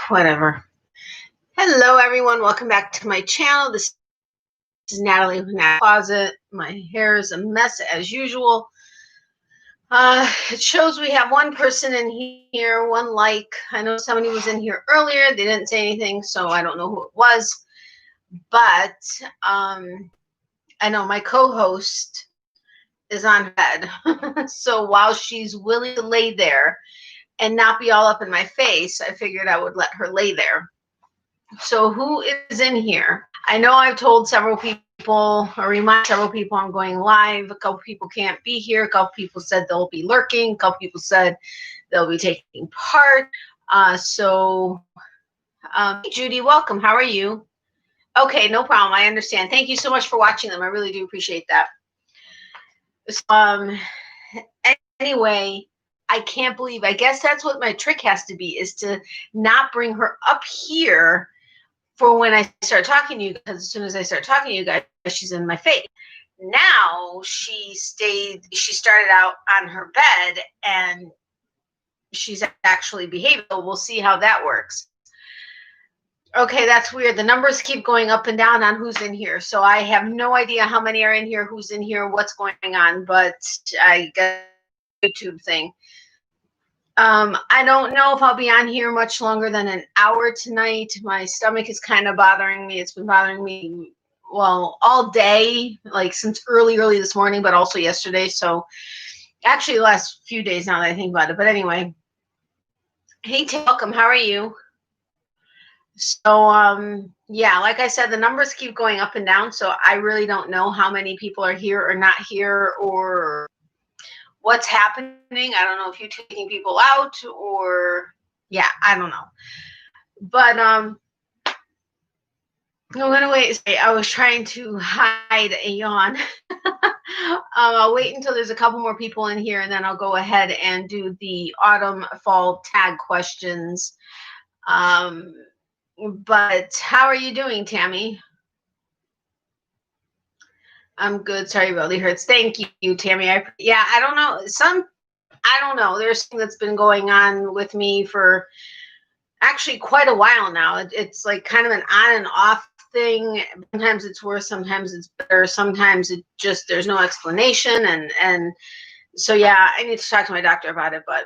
Whatever. Hello, everyone. Welcome back to my channel. This is Natalie from Natalie's Closet. My hair is a mess as usual. It shows we have one person in here, one like. I know somebody was in here earlier. They didn't say anything, so I don't know who it was. But I know my co-host is on bed. So while she's willing to lay there and not be all up in my face, I figured I would let her lay there. So who is in here? I know I've told several people or reminded several people I'm going live. A couple people can't be here. A couple people said they'll be lurking. A couple people said they'll be taking part. Judy, welcome. How are you? Okay, no problem. I understand. Thank you so much for watching them. I really do appreciate that. Anyway, I can't believe, I guess that's what my trick has to be, is to not bring her up here for when I start talking to you, because as soon as I start talking to you guys, she's in my face. Now she started out on her bed and she's actually behaving. So we'll see how that works. Okay, that's weird. The numbers keep going up and down on who's in here. So I have no idea how many are in here, who's in here, what's going on, but I guess YouTube thing. I don't know if I'll be on here much longer than an hour tonight. My stomach is kind of bothering me. It's been bothering me, well, all day, like since early this morning, but also yesterday. So actually the last few days now that I think about it. But anyway, hey, welcome. How are you? So, yeah, like I said, the numbers keep going up and down. So I really don't know how many people are here or not here or what's happening. I don't know if you're taking people out or, yeah, I don't know. But I was trying to hide a yawn. I'll wait until there's a couple more people in here, and then I'll go ahead and do the autumn fall tag questions. But how are you doing, Tammy? I'm good. Sorry, belly hurts. Thank you, Tammy. I don't know. I don't know. There's something that's been going on with me for actually quite a while now. It's like kind of an on and off thing. Sometimes it's worse, sometimes it's better, sometimes it just, there's no explanation. And so, yeah, I need to talk to my doctor about it, but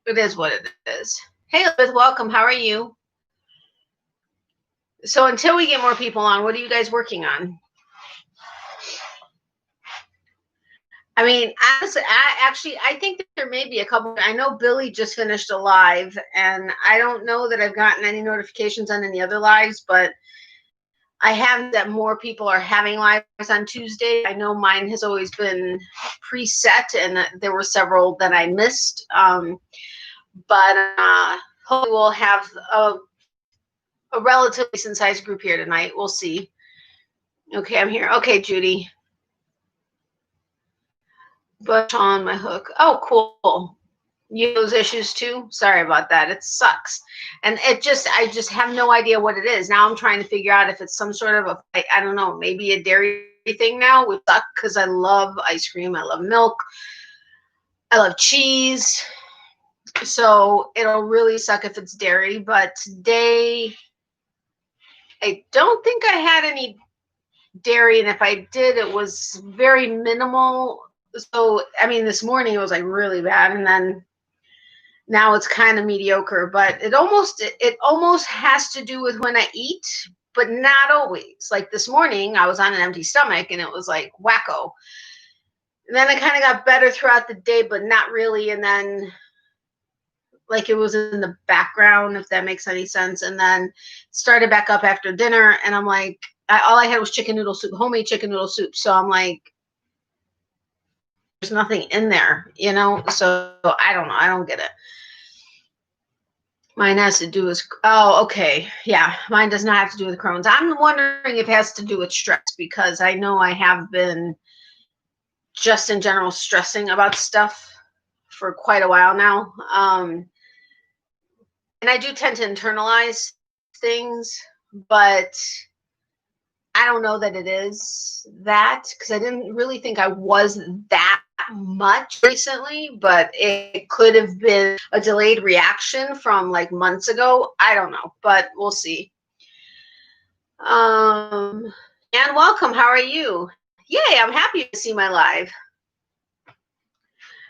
it is what it is. Hey, Elizabeth, welcome. How are you? So until we get more people on, what are you guys working on? I mean, honestly, I think that there may be a couple. I know Billy just finished a live, and I don't know that I've gotten any notifications on any other lives, but I have that more people are having lives on Tuesday. I know mine has always been preset, and there were several that I missed. But hopefully we'll have a relatively decent sized group here tonight. We'll see. Okay, I'm here. Okay, Judy. But on my hook. Oh, cool. You have those issues too? Sorry about that. It sucks. And I just have no idea what it is. Now I'm trying to figure out if it's some sort of I don't know, maybe a dairy thing now, which sucks because I love ice cream. I love milk. I love cheese. So it'll really suck if it's dairy. But today, I don't think I had any dairy. And if I did, it was very minimal. So, I mean, this morning it was like really bad. And then now it's kind of mediocre, but it almost has to do with when I eat, but not always. Like this morning, I was on an empty stomach and it was like wacko. And then it kind of got better throughout the day, but not really. And then like it was in the background, if that makes any sense. And then started back up after dinner. And I'm like, all I had was chicken noodle soup, homemade chicken noodle soup. So I'm like, there's nothing in there, you know? So I don't know. I don't get it. Mine has to do with, oh, okay. Yeah, mine does not have to do with Crohn's. I'm wondering if it has to do with stress, because I know I have been just in general stressing about stuff for quite a while now. And I do tend to internalize things, but I don't know that it is that, because I didn't really think I was that much recently, but it could have been a delayed reaction from like months ago. I don't know, but we'll see. And welcome. How are you? Yay, I'm happy to see my live.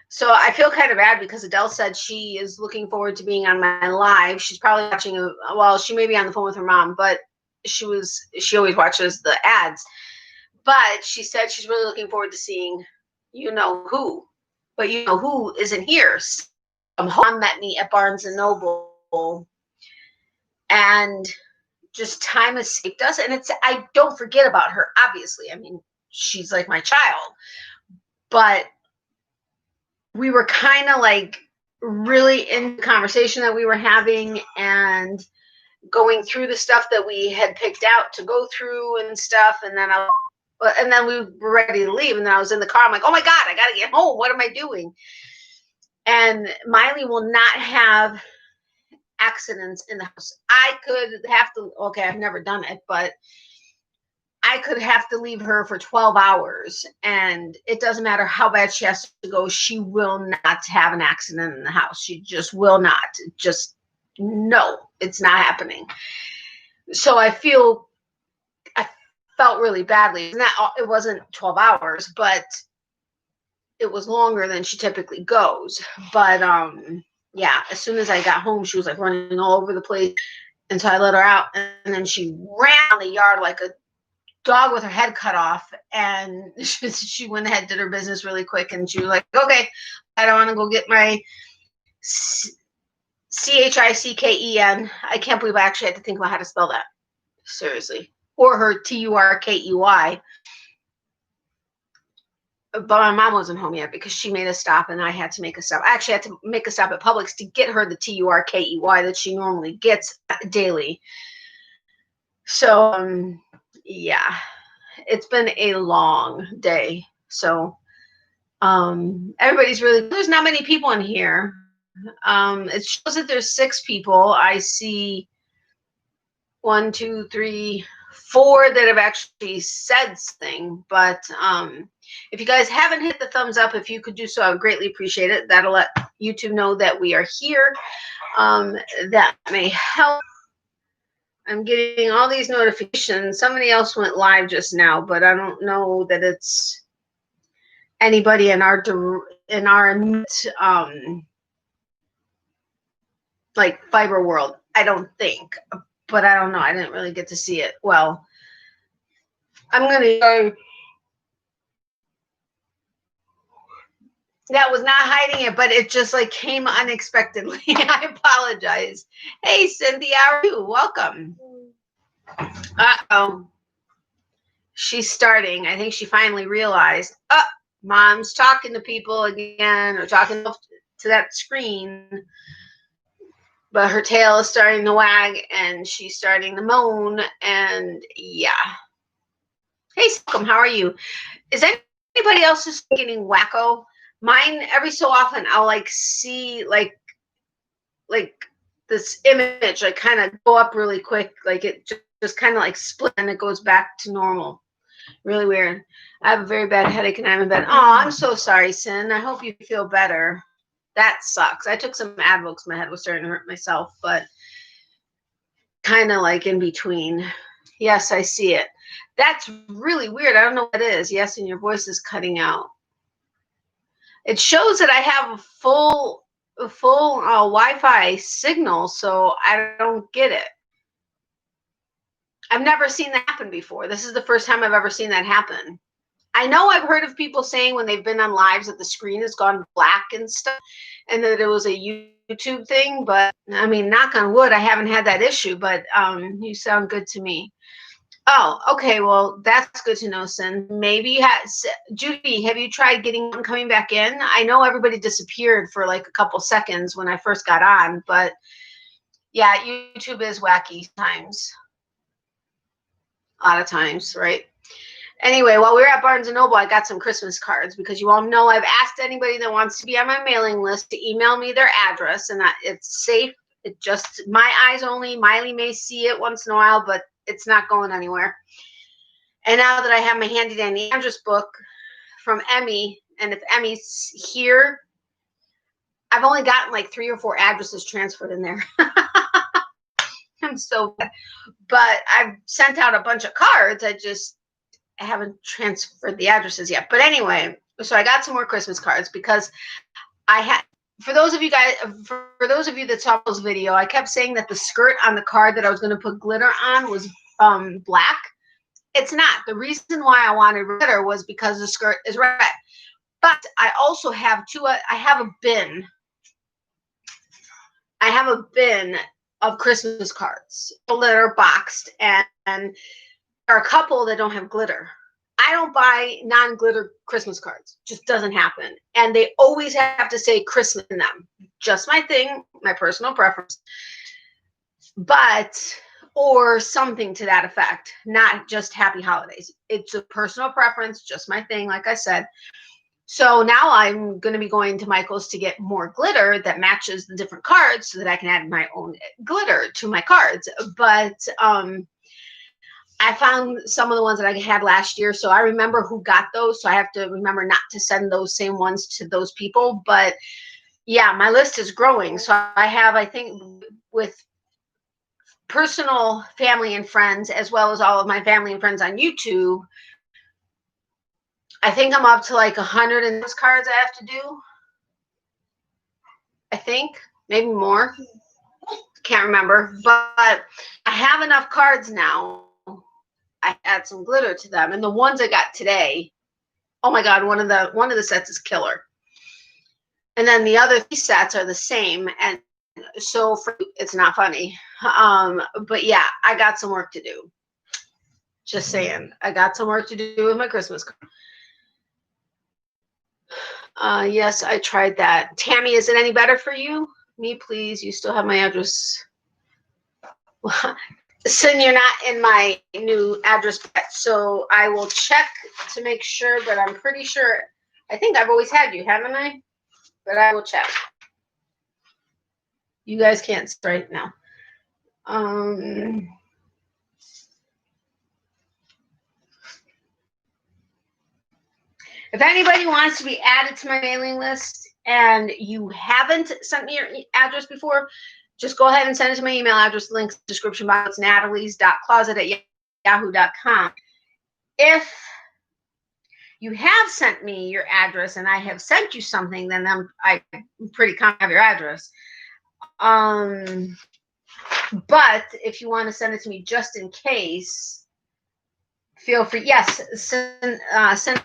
So I feel kind of bad because Adele said she is looking forward to being on my live. She's probably watching, well, she may be on the phone with her mom, but she always watches the ads. But she said she's really looking forward to seeing you know who. But you know who isn't here. Mom met me at Barnes and Noble, and just time has escaped us. And I don't forget about her, obviously. I mean, she's like my child. But we were kind of like really in the conversation that we were having and going through the stuff that we had picked out to go through and stuff. And then we were ready to leave. And then I was in the car. I'm like, oh my God, I got to get home. What am I doing? And Miley will not have accidents in the house. I could have to, okay, I've never done it, but I could have to leave her for 12 hours. And it doesn't matter how bad she has to go. She will not have an accident in the house. She just will not. Just, no, it's not happening. So I felt really badly. It wasn't 12 hours, but it was longer than she typically goes. But yeah, as soon as I got home, she was like running all over the place. And so I let her out, and then she ran down the yard like a dog with her head cut off. And she went ahead, did her business really quick. And she was like, okay, I don't want to go get my CHICKEN. I can't believe I actually had to think about how to spell that. Seriously. Or her TURKEY. But my mom wasn't home yet because she made a stop and I had to make a stop. I actually had to make a stop at Publix to get her the TURKEY that she normally gets daily. So, yeah, it's been a long day. So, everybody's there's not many people in here. It shows that there's 6 people. I see 1, 2, 3, 4 that have actually said something, but if you guys haven't hit the thumbs up, if you could do so, I would greatly appreciate it. That'll let YouTube know that we are here. That may help. I'm getting all these notifications. Somebody else went live just now, but I don't know that it's anybody in our like fiber world. I don't think. But I don't know. I didn't really get to see it. Well, I'm going to go. That was not hiding it, but it just like came unexpectedly. I apologize. Hey, Cynthia, how are you? Welcome. Uh-oh. She's starting. I think she finally realized, Mom's talking to people again or talking to that screen. But her tail is starting to wag and she's starting to moan. And yeah. Hey, welcome. How are you? Is anybody else just getting wacko? Mine, every so often, I'll like see like this image like kind of go up really quick. Like it just kind of like split and it goes back to normal. Really weird. I have a very bad headache and I'm in bed. Oh, I'm so sorry, Sin. I hope you feel better. That sucks. I took some Advil because my head was starting to hurt myself, but kind of like in between. Yes, I see it. That's really weird. I don't know what it is. Yes, and your voice is cutting out. It shows that I have a full Wi-Fi signal, so I don't get it. I've never seen that happen before. This is the first time I've ever seen that happen. I know I've heard of people saying when they've been on lives that the screen has gone black and stuff, and that it was a YouTube thing, but I mean, knock on wood, I haven't had that issue, but you sound good to me. Oh, okay, well, that's good to know, Sin. Maybe Judy, have you tried coming back in? I know everybody disappeared for like a couple seconds when I first got on, but yeah, YouTube is wacky times. A lot of times, right? Anyway, while we were at Barnes & Noble, I got some Christmas cards because you all know I've asked anybody that wants to be on my mailing list to email me their address, and it's safe. It just, my eyes only. Miley may see it once in a while, but it's not going anywhere. And now that I have my handy dandy address book from Emmy, and if Emmy's here, I've only gotten like 3 or 4 addresses transferred in there. I'm so bad. But I've sent out a bunch of cards. I haven't transferred the addresses yet. But anyway, so I got some more Christmas cards because I had, for those of you that saw this video, I kept saying that the skirt on the card that I was going to put glitter on was black. It's not. The reason why I wanted glitter was because the skirt is red. But I also have I have a bin. I have a bin of Christmas cards, glitter boxed, and there are a couple that don't have glitter. I don't buy non-glitter Christmas cards. Just doesn't happen. And they always have to say Christmas in them. Just my thing, my personal preference. But, or something to that effect, not just happy holidays. It's a personal preference, just my thing, like I said. So now I'm going to be going to Michael's to get more glitter that matches the different cards so that I can add my own glitter to my cards. But I found some of the ones that I had last year, so I remember who got those, so I have to remember not to send those same ones to those people. But yeah, my list is growing. So I have, I think, with personal family and friends, as well as all of my family and friends on YouTube, I think I'm up to like 100 in those cards I have to do. I think, maybe more. Can't remember. But I have enough cards now. I add some glitter to them. And the ones I got today, oh my God, one of the sets is killer. And then the other 3 sets are the same. And so it's not funny. But yeah, I got some work to do. Just saying. I got some work to do with my Christmas card. Yes, I tried that. Tammy, is it any better for you? Me, please. You still have my address. Sin, you're not in my new address yet, so I will check to make sure, but I'm pretty sure. I think I've always had you, haven't I? But I will check. You guys can't see right now. If anybody wants to be added to my mailing list and you haven't sent me your address before, just go ahead and send it to my email address. Links in the description box. natalies.closet@yahoo.com. If you have sent me your address and I have sent you something, then I'm pretty confident I have your address. But if you want to send it to me just in case, feel free. Yes, send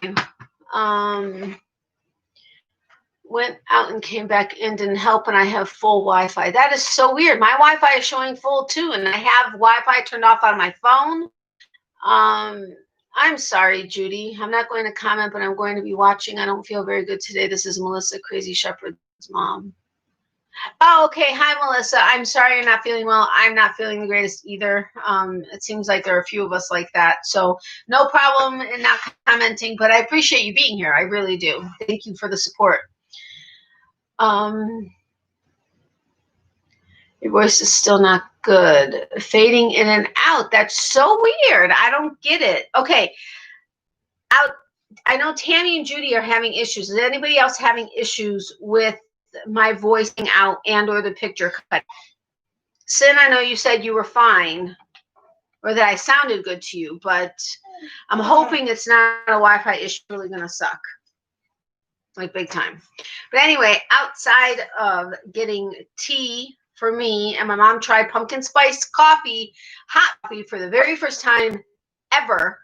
you. Went out and came back in, didn't help, and I have full Wi-Fi. That is so weird. My Wi-Fi is showing full too, and I have Wi-Fi turned off on my phone. I'm sorry, Judy. I'm not going to comment, but I'm going to be watching. I don't feel very good today. This is Melissa, Crazy Shepherd's mom. Oh, okay. Hi, Melissa. I'm sorry you're not feeling well. I'm not feeling the greatest either. It seems like there are a few of us like that. So no problem in not commenting, but I appreciate you being here. I really do. Thank you for the support. Your voice is still not good. Fading in and out. That's so weird. I don't get it. Okay. I know Tammy and Judy are having issues. Is anybody else having issues with my voicing out and or the picture cut? Sin, I know you said you were fine or that I sounded good to you, but I'm hoping it's not a Wi-Fi issue really going to suck. Like big time. But anyway, outside of getting tea for me, and my mom tried pumpkin spice coffee, hot coffee for the very first time ever.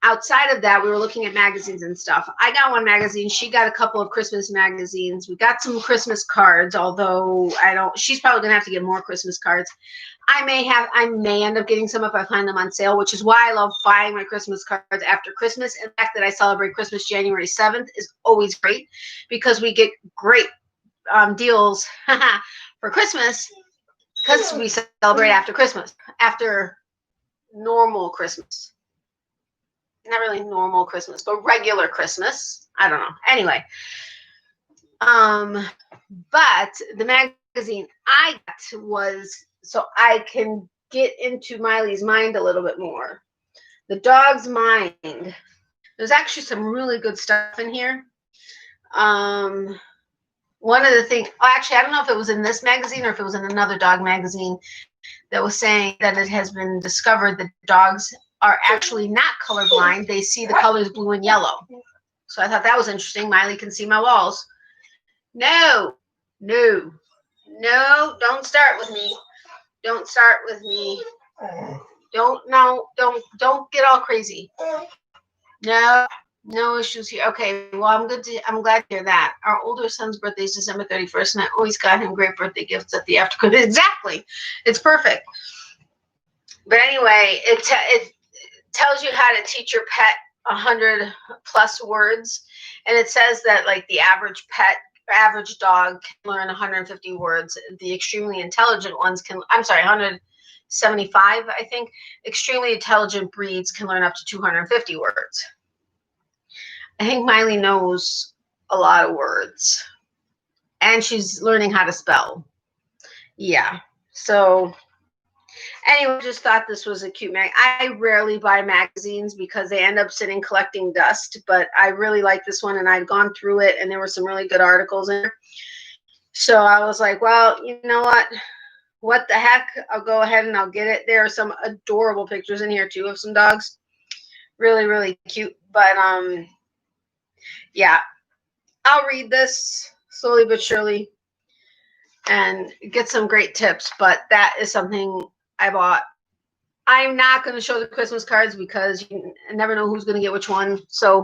Outside of that, we were looking at magazines and stuff. I got one magazine. She got a couple of Christmas magazines. We got some Christmas cards, although she's probably gonna have to get more Christmas cards. I may end up getting some if I find them on sale, which is why I love buying my Christmas cards after Christmas. In fact, that I celebrate Christmas January 7th is always great because we get great deals for Christmas because we celebrate after Christmas, after normal Christmas. Not really normal Christmas, but regular Christmas. I don't know. Anyway, but the magazine I got was so I can get into Miley's mind a little bit more. The Dog's Mind. There's actually some really good stuff in here. One of the things, actually, I don't know if it was in this magazine or if it was in another dog magazine that was saying that it has been discovered that dogs are actually not colorblind. They see the colors blue and yellow. So I thought that was interesting. Miley can see my walls. No, no, no, don't start with me. Don't start with me. Don't get all crazy. No, no issues here. Okay, well, I'm glad to hear that. Our older son's birthday is December 31st, and I always got him great birthday gifts at the after. Exactly. It's perfect. But anyway, it tells you how to teach your pet 100 plus words, and it says that like the average dog can learn 150 words. The extremely intelligent ones can, 175, I think. Extremely intelligent breeds can learn up to 250 words. I think Miley knows a lot of words, and she's learning how to spell. Yeah. So anyway, just thought this was a cute mag. I rarely buy magazines because they end up sitting collecting dust, but I really like this one, and I'd gone through it, and there were some really good articles in there. So I was like, well, you know what? What the heck? I'll go ahead and I'll get it. There are some adorable pictures in here too of some dogs. Really, really cute. But yeah, I'll read this slowly but surely and get some great tips. But that is something I bought. I'm not going to show the Christmas cards because you never know who's going to get which one. So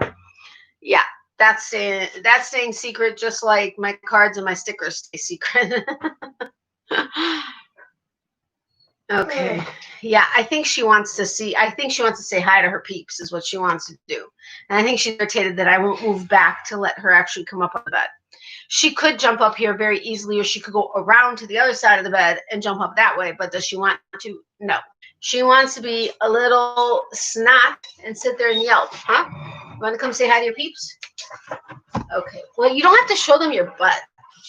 yeah, that's staying secret, just like my cards and my stickers stay secret. Okay. Yeah, I think she wants to say hi to her peeps is what she wants to do. And I think she's irritated that I won't move back to let her actually come up on the bed. She could jump up here very easily, or she could go around to the other side of the bed and jump up that way. But does she want to? No. She wants to be a little snot and sit there and yelp. Huh? You want to come say hi to your peeps? Okay. Well, you don't have to show them your butt.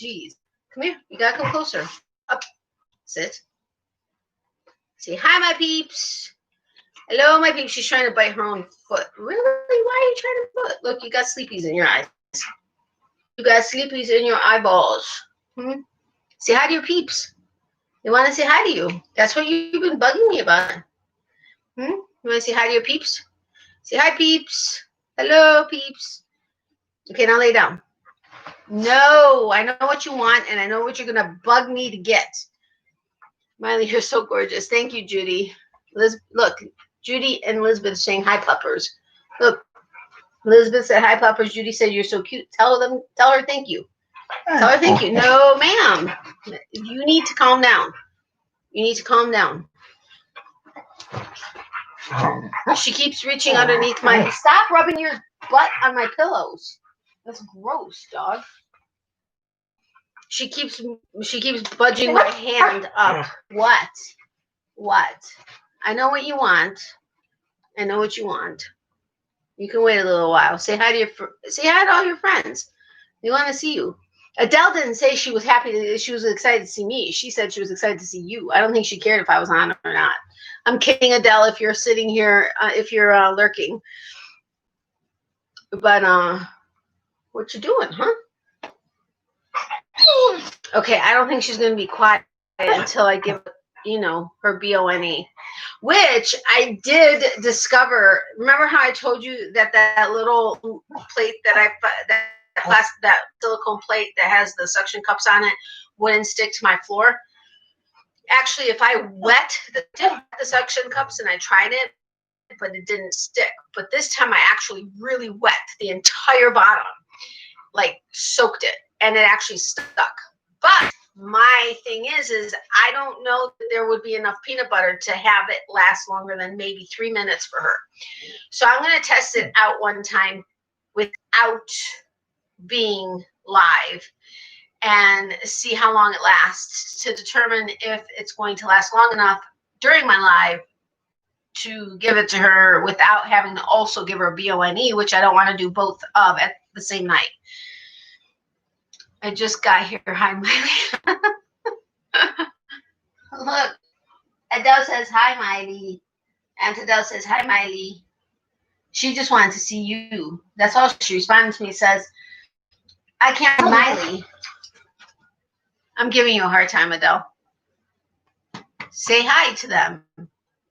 Jeez. Come here. You got to come closer. Up. Sit. Say hi, my peeps. Hello, my peeps. She's trying to bite her own foot. Really? Why are you trying to foot? Look, you got sleepies in your eyes. You got sleepies in your eyeballs. Say hi to your peeps. They want to say hi to you. That's what you've been bugging me about. You want to say hi to your peeps? Say hi, peeps. Hello, peeps. Okay, now lay down. No, I know what you want, and I know what you're going to bug me to get. Miley, you're so gorgeous. Thank you, Judy. Look, Judy and Elizabeth saying hi, puppers. Look, Elizabeth said hi, puppers. Judy said you're so cute. Tell her thank you. Tell her thank you. No, ma'am. You need to calm down. You need to calm down. She keeps reaching underneath my. Stop rubbing your butt on my pillows. That's gross, dog. She keeps budging my hand up. What? I know what you want. I know what you want. You can wait a little while. Say hi to all your friends. They want to see you. Adele didn't say she was she was excited to see me. She said she was excited to see you. I don't think she cared if I was on or not. I'm kidding, Adele, if you're sitting here, if you're lurking. But what you doing, huh? Okay, I don't think she's going to be quiet until I give, her BONE, which I did discover. Remember how I told you that little plate that silicone plate that has the suction cups on it wouldn't stick to my floor? Actually, if I wet the suction cups and I tried it, but it didn't stick. But this time I actually really wet the entire bottom, like soaked it, and it actually stuck. But my thing is I don't know that there would be enough peanut butter to have it last longer than maybe 3 minutes for her. So I'm going to test it out one time without being live and see how long it lasts to determine if it's going to last long enough during my live to give it to her without having to also give her a BONE, which I don't want to do both of at the same night. I just got here. Hi, Miley. Look, Adele says hi, Miley. And Adele says hi, Miley. She just wanted to see you. That's all she responded to me. Says, I can't, Miley. I'm giving you a hard time, Adele. Say hi to them.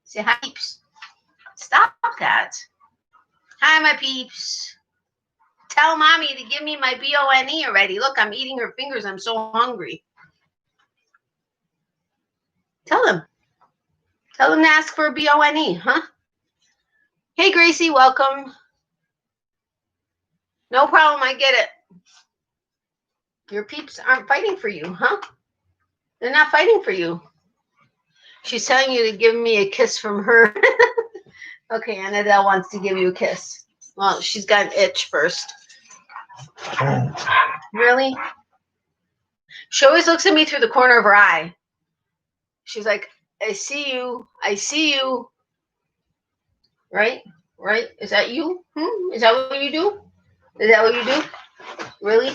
Say hi, peeps. Stop that. Hi, my peeps. Tell mommy to give me my BONE already. Look, I'm eating her fingers. I'm so hungry. Tell them. Tell them to ask for a BONE, huh? Hey, Gracie, welcome. No problem. I get it. Your peeps aren't fighting for you, huh? They're not fighting for you. She's telling you to give me a kiss from her. Okay, and Adele wants to give you a kiss. Well, she's got an itch first. Really? She always looks at me through the corner of her eye. She's like, I see you. I see you. Right? Right? Is that you? Is that what you do? Is that what you do? Really?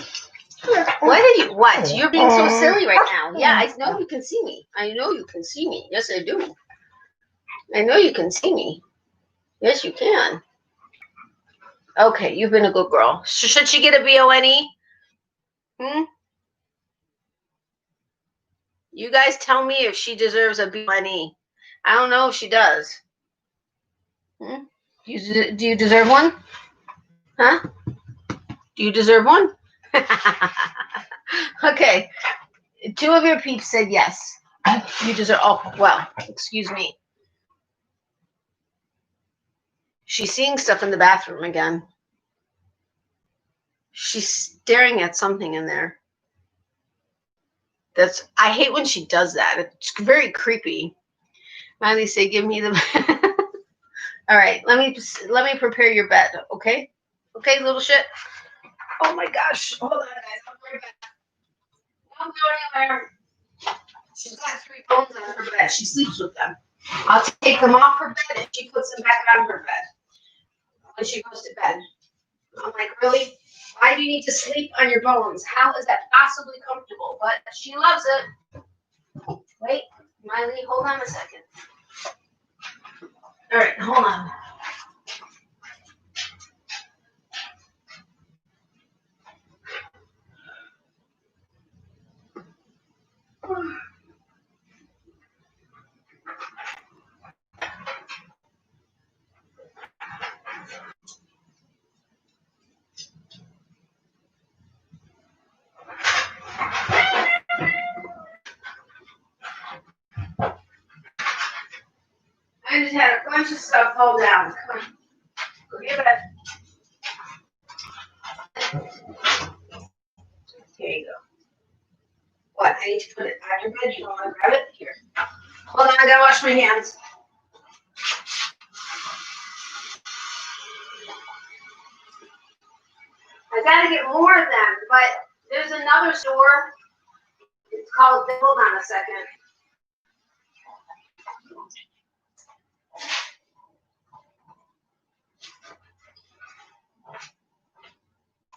What are you? What? You're being so silly right now. Yeah, I know you can see me. I know you can see me. Yes, I do. I know you can see me. Yes, you can. Okay, you've been a good girl. Should she get a BONE? You guys tell me if she deserves a BONE. I don't know if she does. Do you deserve one? Huh? Do you deserve one? Okay. 2 of your peeps said yes. You deserve. Oh, well, excuse me. She's seeing stuff in the bathroom again. She's staring at something in there. I hate when she does that. It's very creepy. Miley say, give me the all right, let me prepare your bed, okay? Okay, little shit. Oh my gosh. Hold on, guys. I'll be right back. Don't go anywhere. She's got 3 bones on her bed. She sleeps with them. I'll take them off her bed and she puts them back on her bed when she goes to bed. I'm like, really? Why do you need to sleep on your bones? How is that possibly comfortable? But she loves it. Wait, Miley, hold on a second. All right, hold on. I just had a bunch of stuff fall down. Come on. Go get it. Here you go. What? I need to put it on your bed. You want to grab it? Here. Hold on, I gotta wash my hands. I gotta get more of them, but there's another store. It's called, hold on a second.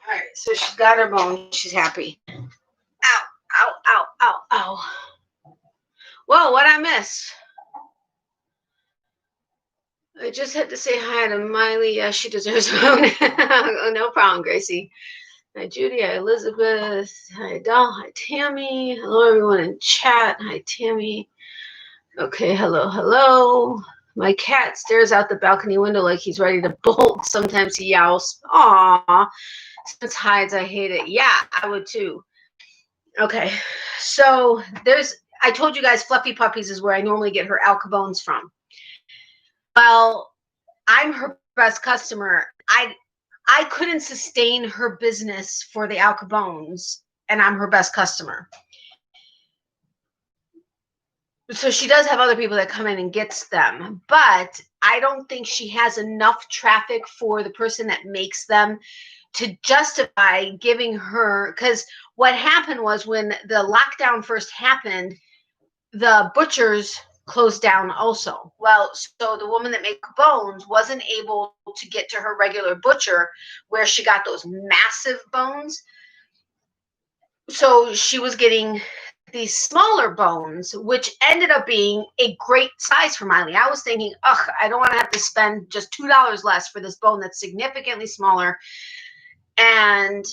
All right, so she's got her bone. She's happy. Ow, ow, ow, ow, ow. Whoa, what'd I miss? I just had to say hi to Miley. Yeah, she deserves a bone. No problem, Gracie. Hi, Judy. Hi, Elizabeth. Hi, Adele. Hi, Tammy. Hello, everyone in chat. Hi, Tammy. Okay, hello, hello. My cat stares out the balcony window like he's ready to bolt. Sometimes he yowls. Aww. Sometimes hides. I hate it. Yeah, I would too. Okay, so I told you guys Fluffy Puppies is where I normally get her Alka bones from. Well, I'm her best customer. I couldn't sustain her business for the Alka bones, and I'm her best customer. So she does have other people that come in and gets them, but I don't think she has enough traffic for the person that makes them to justify giving her, because what happened was when the lockdown first happened, the butchers closed down also. Well, so the woman that makes bones wasn't able to get to her regular butcher where she got those massive bones. So she was getting these smaller bones, which ended up being a great size for Miley. I was thinking, ugh, I don't want to have to spend just $2 less for this bone that's significantly smaller and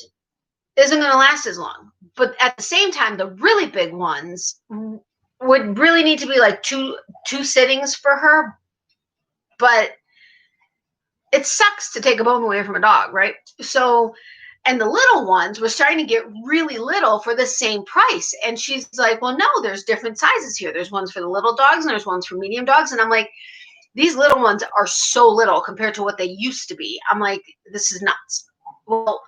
isn't going to last as long. But at the same time, the really big ones would really need to be like two sittings for her. But it sucks to take a bone away from a dog, right? So, and the little ones were starting to get really little for the same price. And she's like, well, no, there's different sizes here. There's ones for the little dogs and there's ones for medium dogs. And I'm like, these little ones are so little compared to what they used to be. I'm like, this is nuts. Well,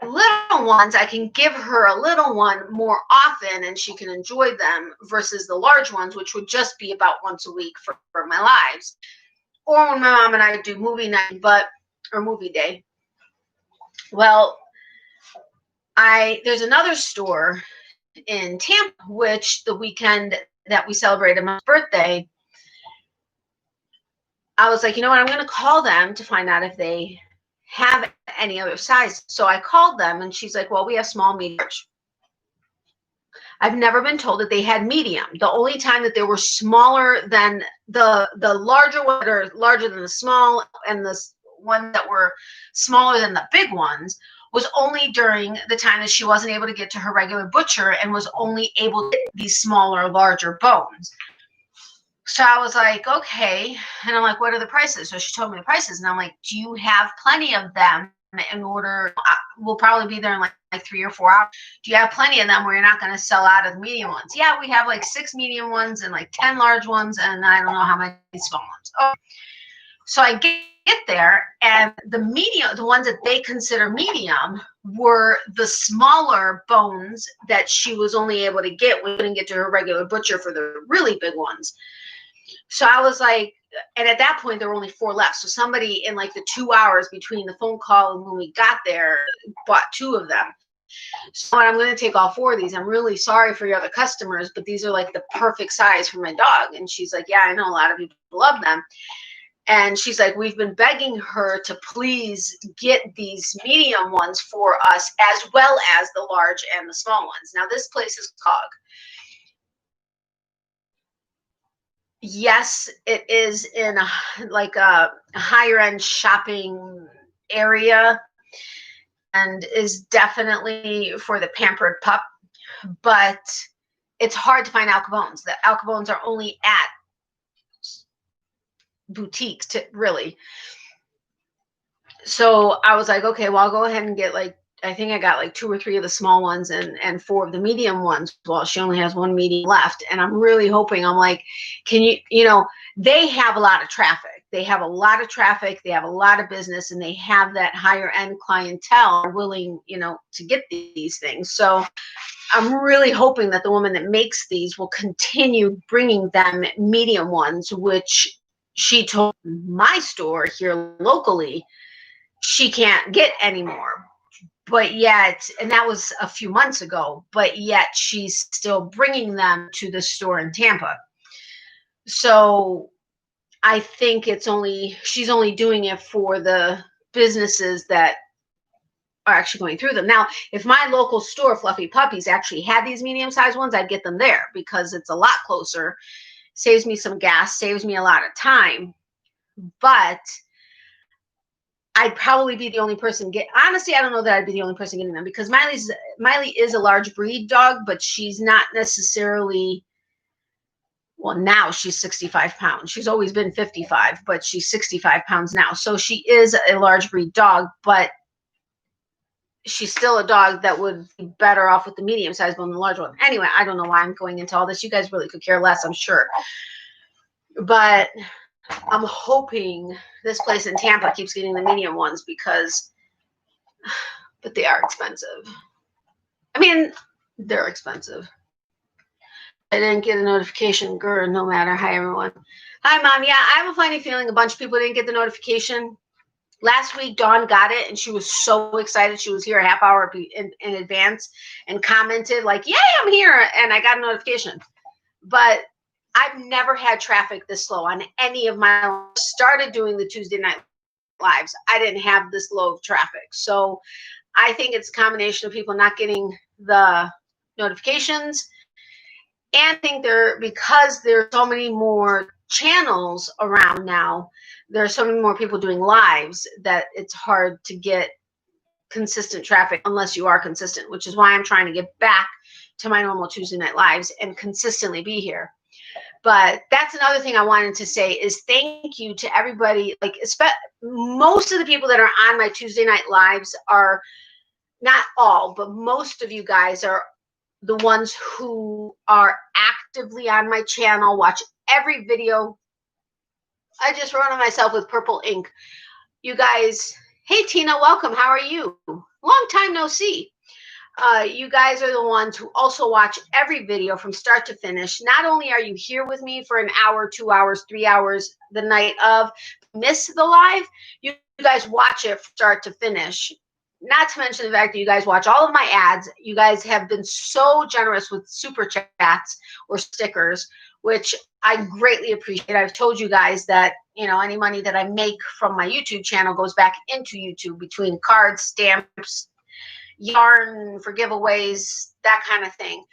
little ones, I can give her a little one more often and she can enjoy them versus the large ones, which would just be about once a week for my lives. Or when my mom and I do movie night, or movie day. Well, there's another store in Tampa, which the weekend that we celebrated my birthday, I was like, you know what, I'm going to call them to find out if they have any other size. So I called them and she's like, well, we have small, medium. I've never been told that they had medium. The only time that they were smaller than the larger ones, or larger than the small, and the ones that were smaller than the big ones, was only during the time that she wasn't able to get to her regular butcher and was only able to get these smaller, larger bones. So I was like, okay. And I'm like, what are the prices? So she told me the prices. And I'm like, do you have plenty of them in order? We'll probably be there in like 3 or 4 hours. Do you have plenty of them where you're not going to sell out of the medium ones? Yeah, we have like 6 medium ones and like 10 large ones. And I don't know how many small ones. Oh. So I get there, and the ones that they consider medium were the smaller bones that she was only able to get. We couldn't get to her regular butcher for the really big ones. So I was like, and at that point there were only 4 left. So somebody in like the 2 hours between the phone call and when we got there bought 2 of them. So I'm going to take all 4 of these. I'm really sorry for your other customers, but these are like the perfect size for my dog. And she's like, yeah, I know a lot of people love them. And she's like, we've been begging her to please get these medium ones for us, as well as the large and the small ones. Now, this place is Cog. Yes, it is in a higher end shopping area and is definitely for the pampered pup, but it's hard to find Alcabones. The Alcabones are only at boutiques, really. So I was like, okay, well, I'll go ahead and get I think I got like 2 or 3 of the small ones and 4 of the medium ones. Well, she only has 1 medium left. And I'm really hoping, I'm like, can they have a lot of traffic. They have a lot of traffic. They have a lot of business, and they have that higher end clientele willing, to get these things. So I'm really hoping that the woman that makes these will continue bringing them medium ones, which she told my store here locally she can't get anymore. But yet, and that was a few months ago, but yet she's still bringing them to the store in Tampa. So I think she's only doing it for the businesses that are actually going through them. Now, if my local store, Fluffy Puppies, actually had these medium-sized ones, I'd get them there because it's a lot closer, saves me some gas, saves me a lot of time. But I'd probably be the only person honestly, I don't know that I'd be the only person getting them, because Miley is a large breed dog, but she's not necessarily, well, now she's 65 pounds. She's always been 55, but she's 65 pounds now. So she is a large breed dog, but she's still a dog that would be better off with the medium sized one than the large one. Anyway, I don't know why I'm going into all this. You guys really could care less, I'm sure. But I'm hoping this place in Tampa keeps getting the medium ones but they are expensive. I mean, they're expensive. I didn't get a notification. No matter. Hi, everyone. Hi, Mom. Yeah, I have a funny feeling a bunch of people didn't get the notification. Last week, Dawn got it, and she was so excited. She was here a half hour in advance and commented like, yay, I'm here. And I got a notification. But I've never had traffic this slow on any of my started doing the Tuesday night lives. I didn't have this low of traffic. So I think it's a combination of people not getting the notifications. And I think because there are so many more channels around now, there are so many more people doing lives that it's hard to get consistent traffic unless you are consistent, which is why I'm trying to get back to my normal Tuesday night lives and consistently be here. But that's another thing I wanted to say is thank you to everybody. Like, most of the people that are on my Tuesday night lives are, not all, but most of you guys are the ones who are actively on my channel, watch every video. I just wrote on myself with purple ink. You guys, hey Tina, welcome. How are you? Long time no see. You guys are the ones who also watch every video from start to finish. Not only are you here with me for an hour, 2 hours, 3 hours the night of, miss the live, you guys watch it from start to finish. Not to mention the fact that you guys watch all of my ads. You guys have been so generous with super chats or stickers, which I greatly appreciate. I've told you guys that, you know, any money that I make from my YouTube channel goes back into YouTube between cards, stamps, yarn for giveaways, that kind of thing.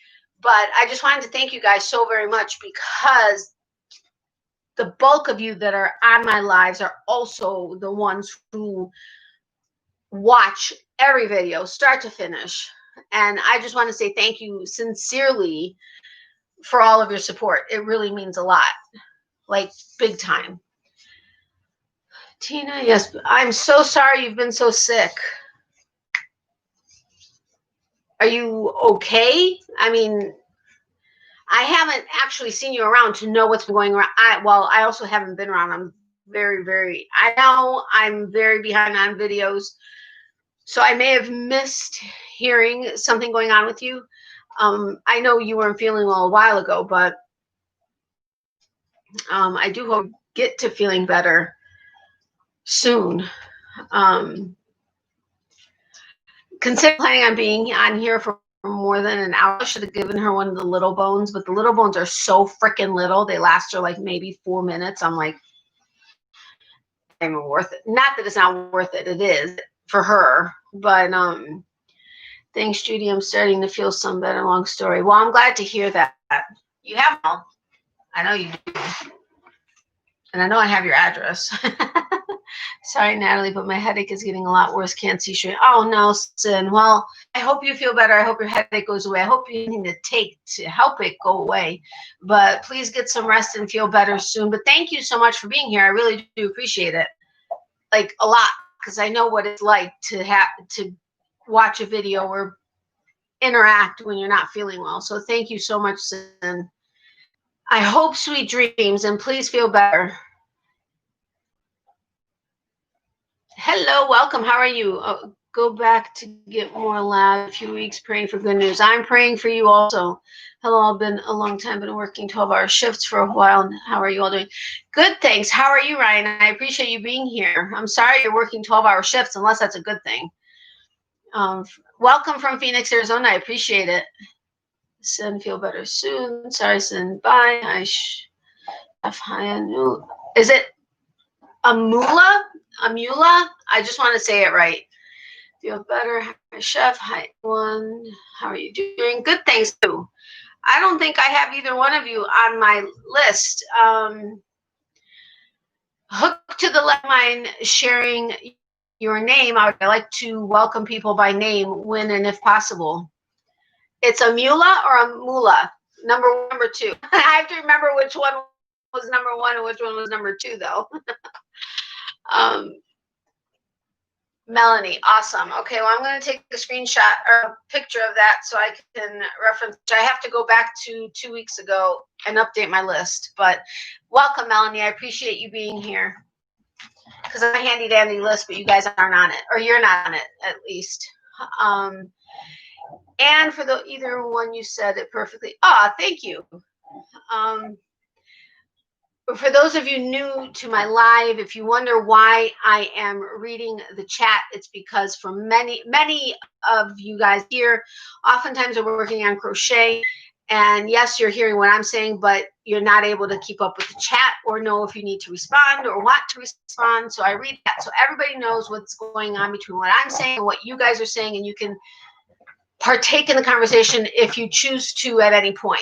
But I just wanted to thank you guys so very much, because the bulk of you that are on my lives are also the ones who watch every video start to finish. And I just want to say thank you sincerely for all of your support. It really means a lot, like big time. Tina, yes, I'm so sorry you've been so sick. Are you okay? I mean, I haven't actually seen you around to know what's been going around. I also haven't been around. I'm I know I'm very behind on videos, so I may have missed hearing something going on with you. I know you weren't feeling well a while ago, but I do hope you get to feeling better soon. Consider planning on being on here for more than an hour. I should have given her one of the little bones, but the little bones are so freaking little. They last her like maybe 4 minutes. I'm like, not even worth it. Not that it's not worth it. It is for her. But thanks, Judy. I'm starting to feel some better. Long story. Well, I'm glad to hear that. You have one. I know you do. And I know I have your address. Sorry, Natalie, but my headache is getting a lot worse. Can't see straight. Oh, no, Sin. Well, I hope you feel better. I hope your headache goes away. I hope you need to take to help it go away. But please get some rest and feel better soon. But thank you so much for being here. I really do appreciate it. Like, a lot, because I know what it's like to have to watch a video or interact when you're not feeling well. So thank you so much, Sin. I hope sweet dreams, and please feel better. Hello, welcome. How are you? Go back to get more lab. A few weeks praying for good news. I'm praying for you also. Hello, I've been a long time, been working 12-hour shifts for a while. How are you all doing? Good, thanks. How are you, Ryan? I appreciate you being here. I'm sorry you're working 12-hour shifts, unless that's a good thing. Welcome from Phoenix, Arizona. I appreciate it. Sin, feel better soon. Sorry, Sin. Bye. Is it Amula? Amula? I just want to say it right. Feel better. Hi, Chef. Hi, everyone. How are you doing? Good, thanks, too. I don't think I have either one of you on my list. Hook to the left mind sharing your name. I would like to welcome people by name when and if possible. It's Amula or Amula? Number two. I have to remember which one was number one and which one was number two, though. Melanie, awesome. Okay, well, I'm going to take a screenshot or a picture of that so I can reference. I have to go back to 2 weeks ago and update my list. But welcome, Melanie. I appreciate you being here. Because I'm a handy dandy list, but you guys aren't on it, or you're not on it at least. And for the either one, you said it perfectly. Thank you. For those of you new to my live, if you wonder why I am reading the chat, it's because for many of you guys here, oftentimes we're working on crochet. And yes, you're hearing what I'm saying, but you're not able to keep up with the chat or know if you need to respond or want to respond. So I read that so everybody knows what's going on between what I'm saying and what you guys are saying, and you can partake in the conversation if you choose to at any point.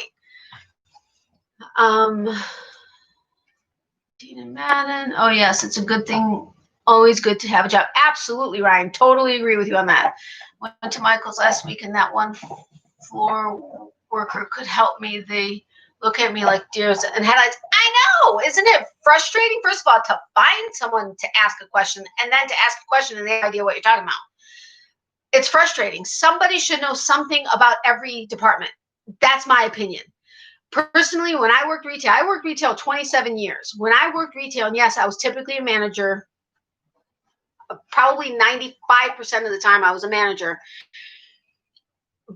Tina Madden. Oh, yes, it's a good thing. Always good to have a job. Absolutely, Ryan. Totally agree with you on that. Went to Michael's last week, and that one floor worker could help me. They look at me like deers and headlights. I know. Isn't it frustrating, first of all, to find someone to ask a question and then to ask a question and they have no idea what you're talking about? It's frustrating. Somebody should know something about every department. That's my opinion. Personally, when I worked retail 27 years. When I worked retail, and yes, I was typically a manager. Probably 95% of the time I was a manager.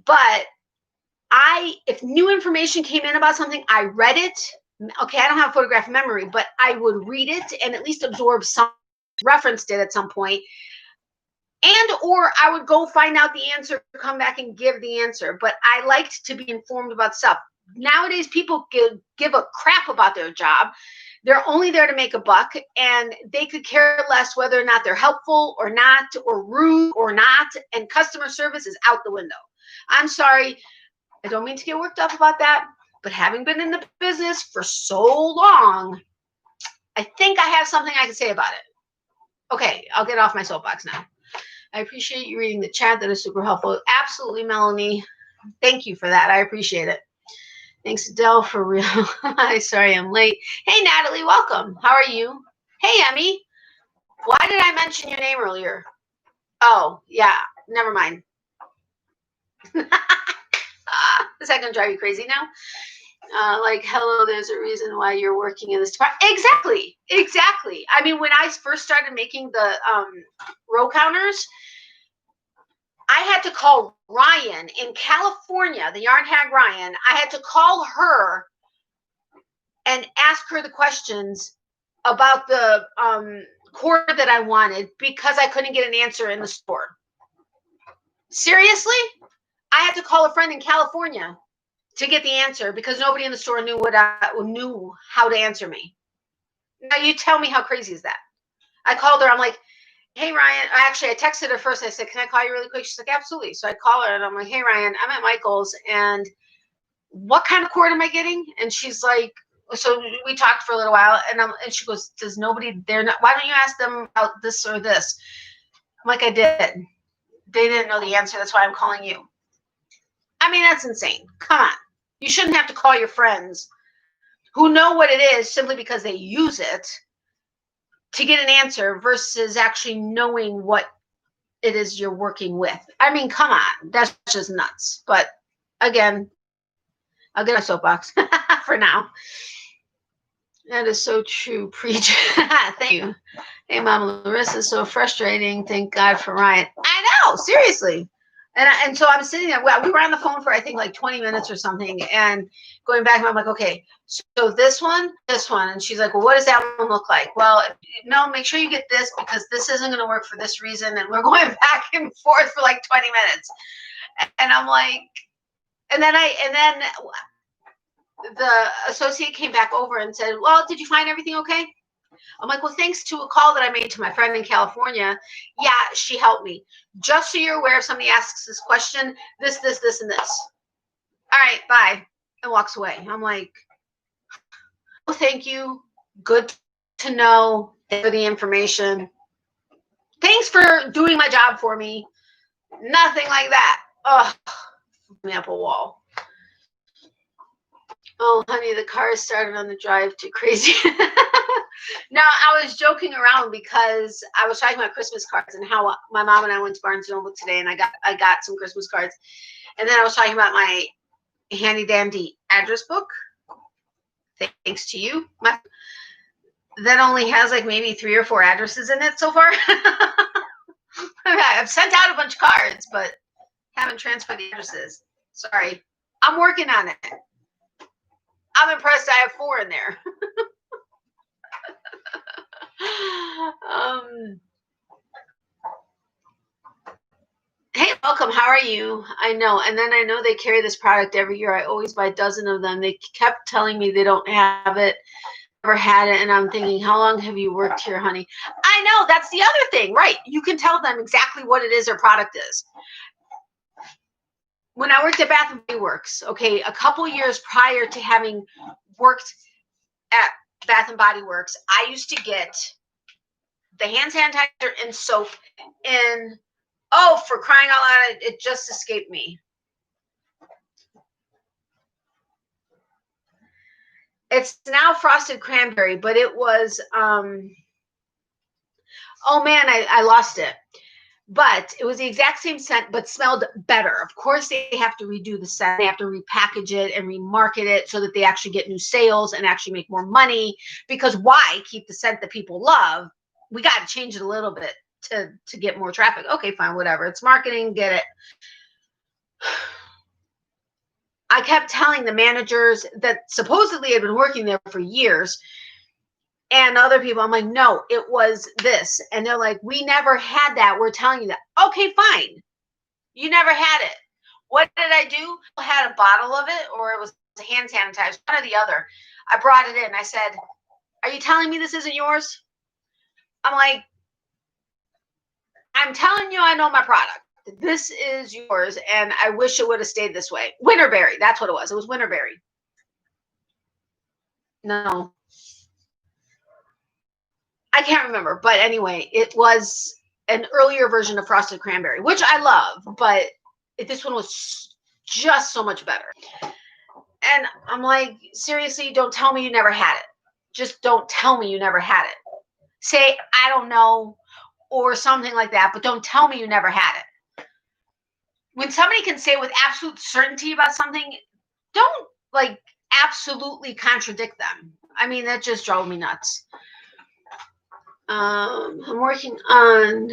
But if new information came in about something, I read it. Okay, I don't have photographic memory, but I would read it and at least absorb some, referenced it at some point. And or I would go find out the answer, come back and give the answer. But I liked to be informed about stuff. Nowadays, people give a crap about their job. They're only there to make a buck, and they could care less whether or not they're helpful or not, or rude or not, and customer service is out the window. I'm sorry. I don't mean to get worked up about that, but having been in the business for so long, I think I have something I can say about it. Okay, I'll get off my soapbox now. I appreciate you reading the chat. That is super helpful. Absolutely, Melanie. Thank you for that. I appreciate it. Thanks, Adele, for real. Sorry I'm late. Hey, Natalie, welcome. How are you? Hey, Emmy. Why did I mention your name earlier? Oh, yeah. Never mind. Is that going to drive you crazy now? Like, hello, there's a reason why you're working in this department. Exactly. Exactly. I mean, when I first started making the row counters, I had to call Ryan in California, the yarn hag Ryan. I had to call her and ask her the questions about the cord that I wanted because I couldn't get an answer in the store. Seriously? I had to call a friend in California to get the answer because nobody in the store knew knew how to answer me. Now you tell me, how crazy is that? I called her. I'm like, hey, Ryan. Actually, I texted her first. I said, can I call you really quick? She's like, absolutely. So I call her and I'm like, hey, Ryan, I'm at Michael's and what kind of cord am I getting? And she's like, so we talked for a little while and she goes, does nobody there know? Why don't you ask them about this or this? I'm like, I did. They didn't know the answer. That's why I'm calling you. I mean, that's insane. Come on. You shouldn't have to call your friends who know what it is simply because they use it to get an answer versus actually knowing what it is you're working with. I mean, come on. That's just nuts. But again, I'll get my soapbox for now. That is so true. Preach. Thank you. Hey, Mama Larissa, so frustrating. Thank God for Ryan. I know, seriously. And so I'm sitting there. We were on the phone for, I think, like 20 minutes or something. And going back, I'm like, okay, so this one. And she's like, well, what does that one look like? Well, no, make sure you get this because this isn't going to work for this reason. And we're going back and forth for like 20 minutes. And I'm like, and then the associate came back over and said, well, did you find everything okay? I'm like, well, thanks to a call that I made to my friend in California. Yeah, she helped me. Just so you're aware, if somebody asks this question, this, and this. All right, bye. And walks away. I'm like, oh, thank you. Good to know. Thanks for the information. Thanks for doing my job for me. Nothing like that. Oh, me up a wall. Oh, honey, the car started on the drive too crazy. Now, I was joking around because I was talking about Christmas cards and how my mom and I went to Barnes & Noble today and I got some Christmas cards. And then I was talking about my handy dandy address book. Thanks to you. That only has like maybe 3 or 4 addresses in it so far. I've sent out a bunch of cards, but haven't transferred the addresses. Sorry. I'm working on it. I'm impressed I have 4 in there. Hey, welcome. How are you? I know. And then I know they carry this product every year. I always buy a dozen of them. They kept telling me they don't have it, never had it. And I'm thinking, how long have you worked here, honey? I know. That's the other thing, right? You can tell them exactly what it is their product is. when I worked at Bath and Body Works, okay, a couple years prior to having worked at Bath and Body Works, I used to get the hand sanitizer and soap in, oh, for crying out loud, it just escaped me. It's now frosted cranberry, but it was, oh man, I lost it. But it was the exact same scent, but smelled better. Of course, they have to redo the scent. They have to repackage it and remarket it so that they actually get new sales and actually make more money. Because why keep the scent that people love? We got to change it a little bit to get more traffic. Okay, fine, whatever. It's marketing, get it. I kept telling the managers that supposedly had been working there for years, and other people, I'm like, no, it was this. And they're like, we never had that. We're telling you that. Okay, fine. You never had it. What did I do? I had a bottle of it, or it was hand sanitizer, one or the other. I brought it in. I said, are you telling me this isn't yours? I'm like, I'm telling you I know my product. This is yours, and I wish it would have stayed this way. Winterberry, that's what it was. It was Winterberry. No. I can't remember, but anyway, it was an earlier version of frosted cranberry, which I love, but this one was just so much better. And I'm like, seriously, don't tell me you never had it. Just don't tell me you never had it. Say, I don't know, or something like that, but don't tell me you never had it. When somebody can say with absolute certainty about something, don't like absolutely contradict them. I mean, that just drove me nuts. I'm working on,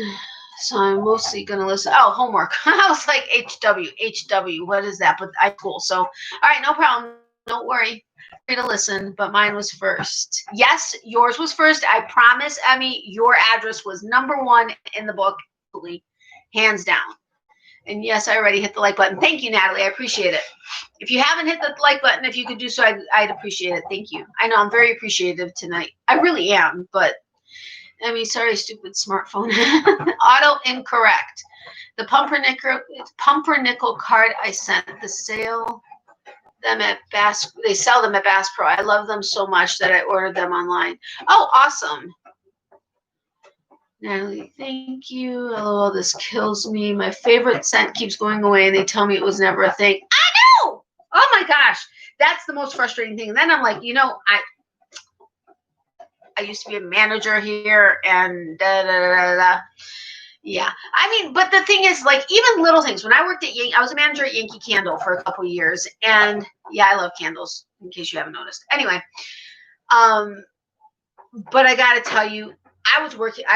so I'm mostly going to listen. Oh, homework. I was like, HW, what is that? But I cool. So, all right, no problem. Don't worry. Free to listen, but mine was first. Yes, yours was first. I promise, Emmy, your address was #1 in the book, hands down. And yes, I already hit the like button. Thank you, Natalie. I appreciate it. If you haven't hit the like button, if you could do so, I'd appreciate it. Thank you. I know I'm very appreciative tonight. I really am, but I mean, sorry, stupid smartphone. Auto incorrect. The pumpernickel card I sent. The sale them at Bass. They sell them at Bass Pro. I love them so much that I ordered them online. Oh, awesome. Natalie, thank you. LOL, this kills me. My favorite scent keeps going away, and they tell me it was never a thing. I know. Oh my gosh, that's the most frustrating thing. And then I'm like, you know, I used to be a manager here, and da, da, da, da. Yeah. I mean, but the thing is, like, even little things. When I worked at I was a manager at Yankee Candle for a couple of years, and yeah, I love candles, in case you haven't noticed. Anyway, but I got to tell you, I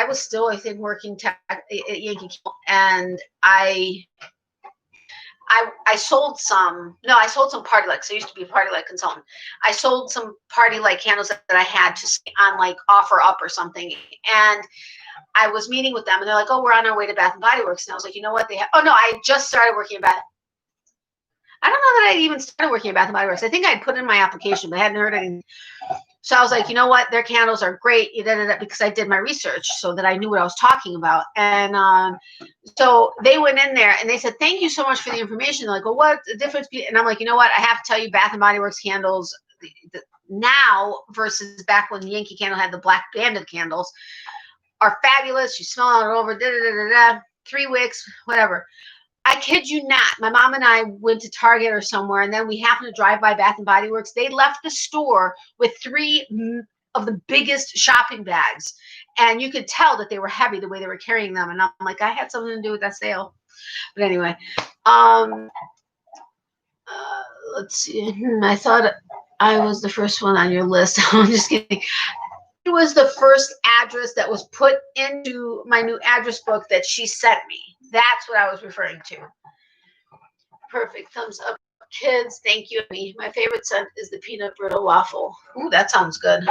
was still, I think, working at Yankee Candle, and I sold some party lights. I used to be a party light consultant. I sold some party light candles that I had to stay on like offer up or something. And I was meeting with them, and they're like, oh, we're on our way to Bath and Body Works. And I was like, you know what? Oh no, I just started working at Bath. I don't know that I even started working at Bath and Body Works. I think I'd put in my application, but I hadn't heard anything. So I was like, you know what? Their candles are great, because I did my research so that I knew what I was talking about. And so they went in there and they said, thank you so much for the information. They're like, well, what's the difference? And I'm like, you know what? I have to tell you, Bath and Body Works candles now versus back when Yankee Candle had the black banded candles are fabulous. You smell it over, 3 wicks, whatever. I kid you not. My mom and I went to Target or somewhere, and then we happened to drive by Bath and Body Works. They left the store with 3 of the biggest shopping bags, and you could tell that they were heavy the way they were carrying them. And I'm like, I had something to do with that sale. But anyway, let's see. I thought I was the first one on your list. I'm just kidding. It was the first address that was put into my new address book that she sent me. That's what I was referring to. Perfect. Thumbs up. Kids, thank you. My favorite scent is the peanut brittle waffle. Ooh, that sounds good.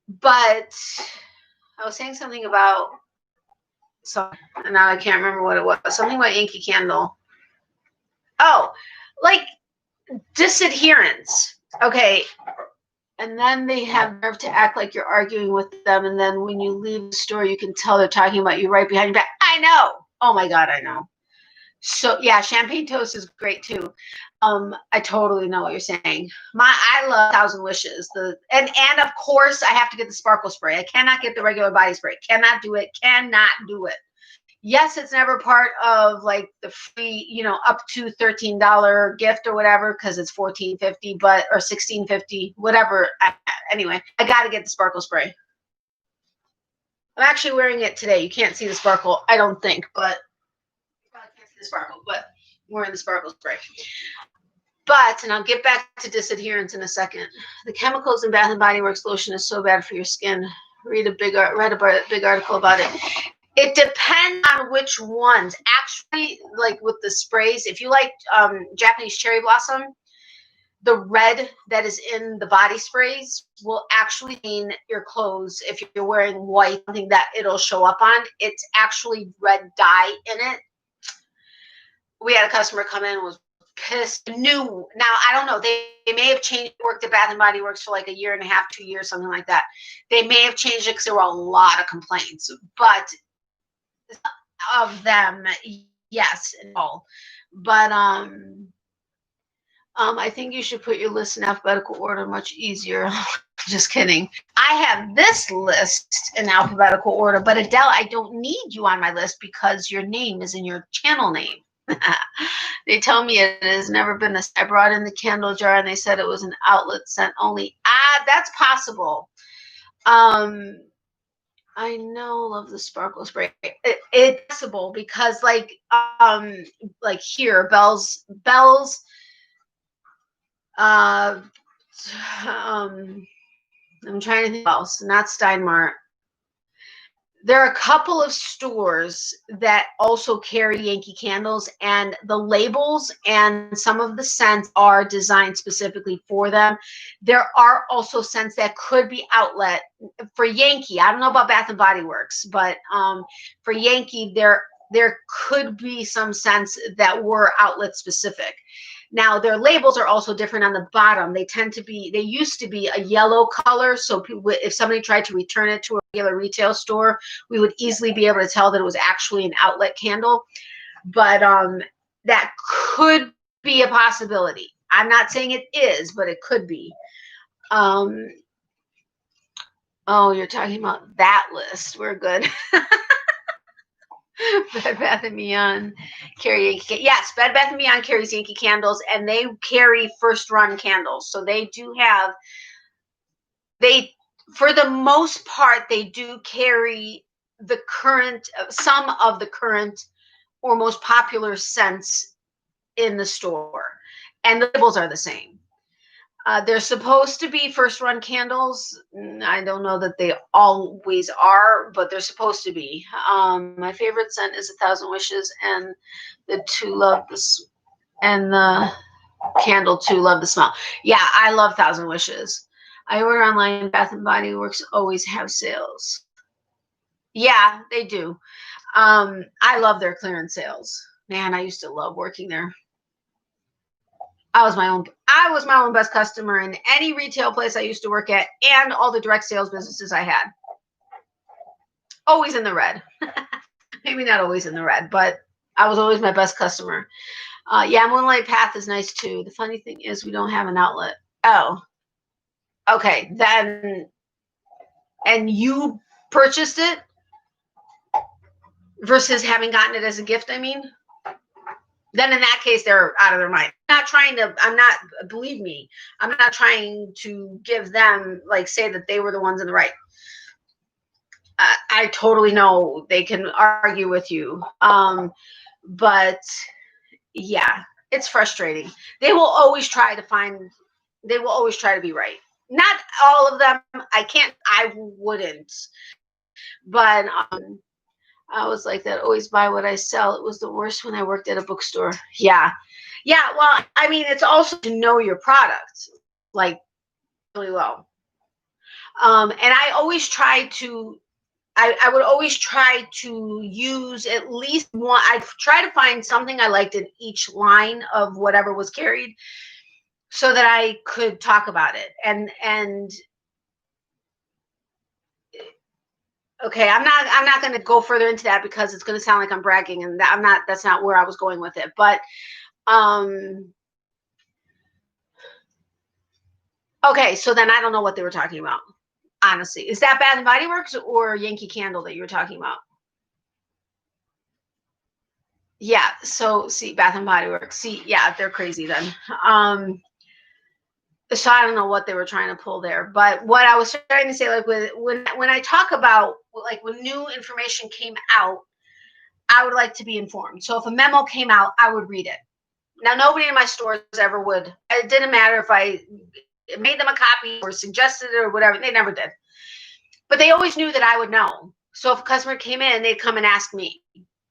But I was saying something about and now I can't remember what it was. Something about Yankee Candle. Oh, like disadherence. Okay. And then they have nerve to act like you're arguing with them. And then when you leave the store, you can tell they're talking about you right behind your back. I know. Oh, my God, I know. So yeah, champagne toast is great too. I totally know what you're saying. I love Thousand Wishes. And of course I have to get the sparkle spray. I cannot get the regular body spray. Cannot do it. Cannot do it. Yes, it's never part of like the free, up to $13 gift or whatever, because it's $14.50, or $16.50, whatever. Anyway, I got to get the sparkle spray. I'm actually wearing it today. You can't see the sparkle, I don't think, but you probably can't see the sparkle, but I'm wearing the sparkle spray. But, and I'll get back to disadherence in a second. The chemicals in Bath and Body Works lotion is so bad for your skin. Read a big article about it. It depends on which ones. Actually, like with the sprays, if you like Japanese cherry blossom, the red that is in the body sprays will actually clean your clothes. If you're wearing white, something that it'll show up on, it's actually red dye in it. We had a customer come in and was pissed. New. Now, I don't know. They may have changed, worked at Bath and Body Works for like a year and a half, 2 years, something like that. They may have changed it because there were a lot of complaints. But of them, yes, no. But I think you should put your list in alphabetical order, much easier. Just kidding. I have this list in alphabetical order, but Adele, I don't need you on my list because your name is in your channel name. They tell me it has never been a. I brought in the candle jar and they said it was an outlet scent only. That's possible. I know, love the sparkle spray. It's possible because like here, Bell's, I'm trying to think else, not Steinmart. There are a couple of stores that also carry Yankee candles, and the labels and some of the scents are designed specifically for them. There are also scents that could be outlet for Yankee. I don't know about Bath and Body Works, but for Yankee, there could be some scents that were outlet specific. Now, their labels are also different on the bottom. They used to be a yellow color. So if somebody tried to return it to a regular retail store, we would easily be able to tell that it was actually an outlet candle. But that could be a possibility. I'm not saying it is, but it could be. Oh, you're talking about that list. We're good. Bed Bath & Beyond carry Yankee. Yes, Bed Bath & Beyond carries Yankee candles, and they carry first run candles. So they do have, for the most part, they do carry some of the current or most popular scents in the store, and the labels are the same. They're supposed to be first run candles. I don't know that they always are, but they're supposed to be. My favorite scent is 1,000 Wishes, and the candle too love the smell. Yeah, I love 1,000 Wishes. I order online. Bath and Body Works always have sales. Yeah, they do. I love their clearance sales. Man, I used to love working there. I was my own best customer in any retail place I used to work at, and all the direct sales businesses I had. Always in the red. Maybe not always in the red, but I was always my best customer. Yeah, Moonlight Path is nice too. The funny thing is we don't have an outlet. Oh, okay. Then, and you purchased it versus having gotten it as a gift, I mean? Then in that case, they're out of their mind. Believe me, I'm not trying to give them, like, say that they were the ones in the right. I totally know they can argue with you. But yeah, it's frustrating. They will always try to be right. Not all of them. I wouldn't. But I was like that. Always buy what I sell. It was the worst when I worked at a bookstore. Yeah. Well, I mean, it's also to know your product, like, really well. And I always try to. I would always try to use at least one. I'd try to find something I liked in each line of whatever was carried, so that I could talk about it. And Okay, I'm not going to go further into that because it's going to sound like I'm bragging, and that's not where I was going with it. But okay, so then I don't know what they were talking about. Honestly, is that Bath and Body Works or Yankee Candle that you were talking about? Yeah. So see, Bath and Body Works. See, yeah, they're crazy then. So I don't know what they were trying to pull there, but what I was trying to say, like when I talk about like when new information came out, I would like to be informed. So if a memo came out, I would read it. Now, nobody in my stores ever would. It didn't matter if I made them a copy or suggested it or whatever. They never did. But they always knew that I would know. So if a customer came in, they'd come and ask me.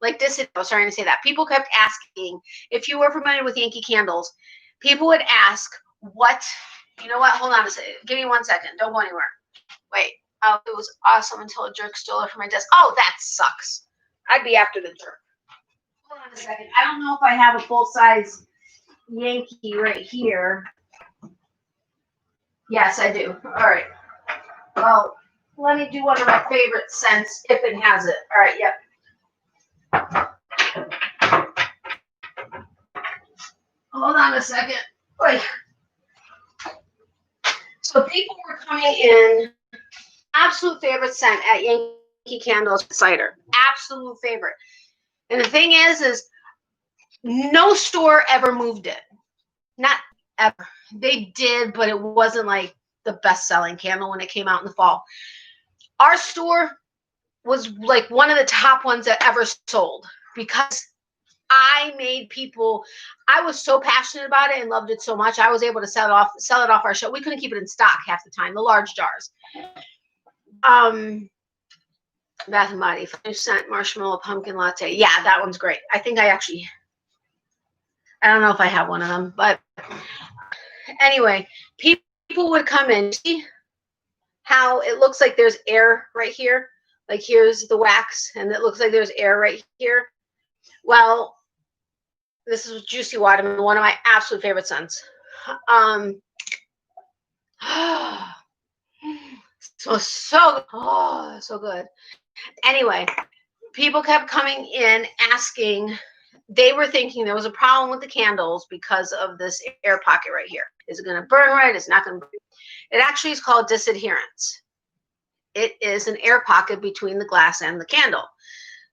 Like this, I was trying to say that. People kept asking, if you were familiar with Yankee Candles, people would ask, what, you know what, hold on a second. Give me 1 second. Don't go anywhere. Wait. Oh, it was awesome until a jerk stole it from my desk. Oh, that sucks. I'd be after the jerk. Hold on a second. I don't know if I have a full-size Yankee right here. Yes, I do. All right. Well, let me do one of my favorite scents if it has it. All right, yep. Hold on a second. Wait. So people were coming in. Absolute favorite scent at Yankee Candles cider. Absolute favorite. And the thing is no store ever moved it. Not ever. They did, but it wasn't like the best-selling candle when it came out in the fall. Our store was like one of the top ones that ever sold because I made people, I was so passionate about it and loved it so much. I was able to sell it off our show. We couldn't keep it in stock half the time, the large jars. Bath and Body, Finish Scent, Marshmallow Pumpkin Latte. Yeah, that one's great. I think I don't know if I have one of them, but anyway, people would come in. See how it looks like there's air right here? Like here's the wax, and it looks like there's air right here. Well, this is Juicy Watermelon, one of my absolute favorite scents. So good. Anyway, people kept coming in asking. They were thinking there was a problem with the candles because of this air pocket right here. Is it going to burn right? It's not going to burn. It actually is called disadherence. It is an air pocket between the glass and the candle.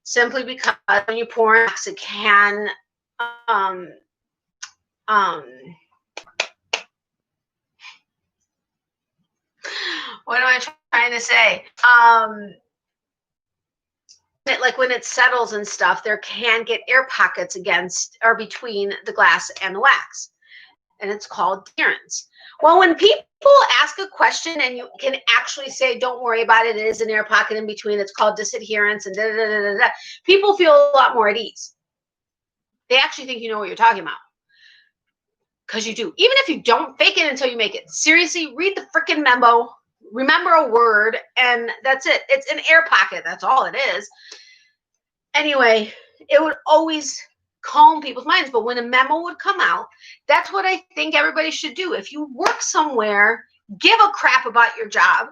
Simply because when you pour wax, it can what am I trying to say? Like when it settles and stuff, there can get air pockets against or between the glass and the wax. And it's called adherence. Well, when people ask a question and you can actually say, don't worry about it, it is an air pocket in between, it's called disadherence and da-da-da-da-da, people feel a lot more at ease. They actually think you know what you're talking about. Because you do. Even if you don't, fake it until you make it. Seriously, read the freaking memo, remember a word, and that's it. It's an air pocket. That's all it is. Anyway, it would always calm people's minds. But when a memo would come out, that's what I think everybody should do. If you work somewhere, give a crap about your job.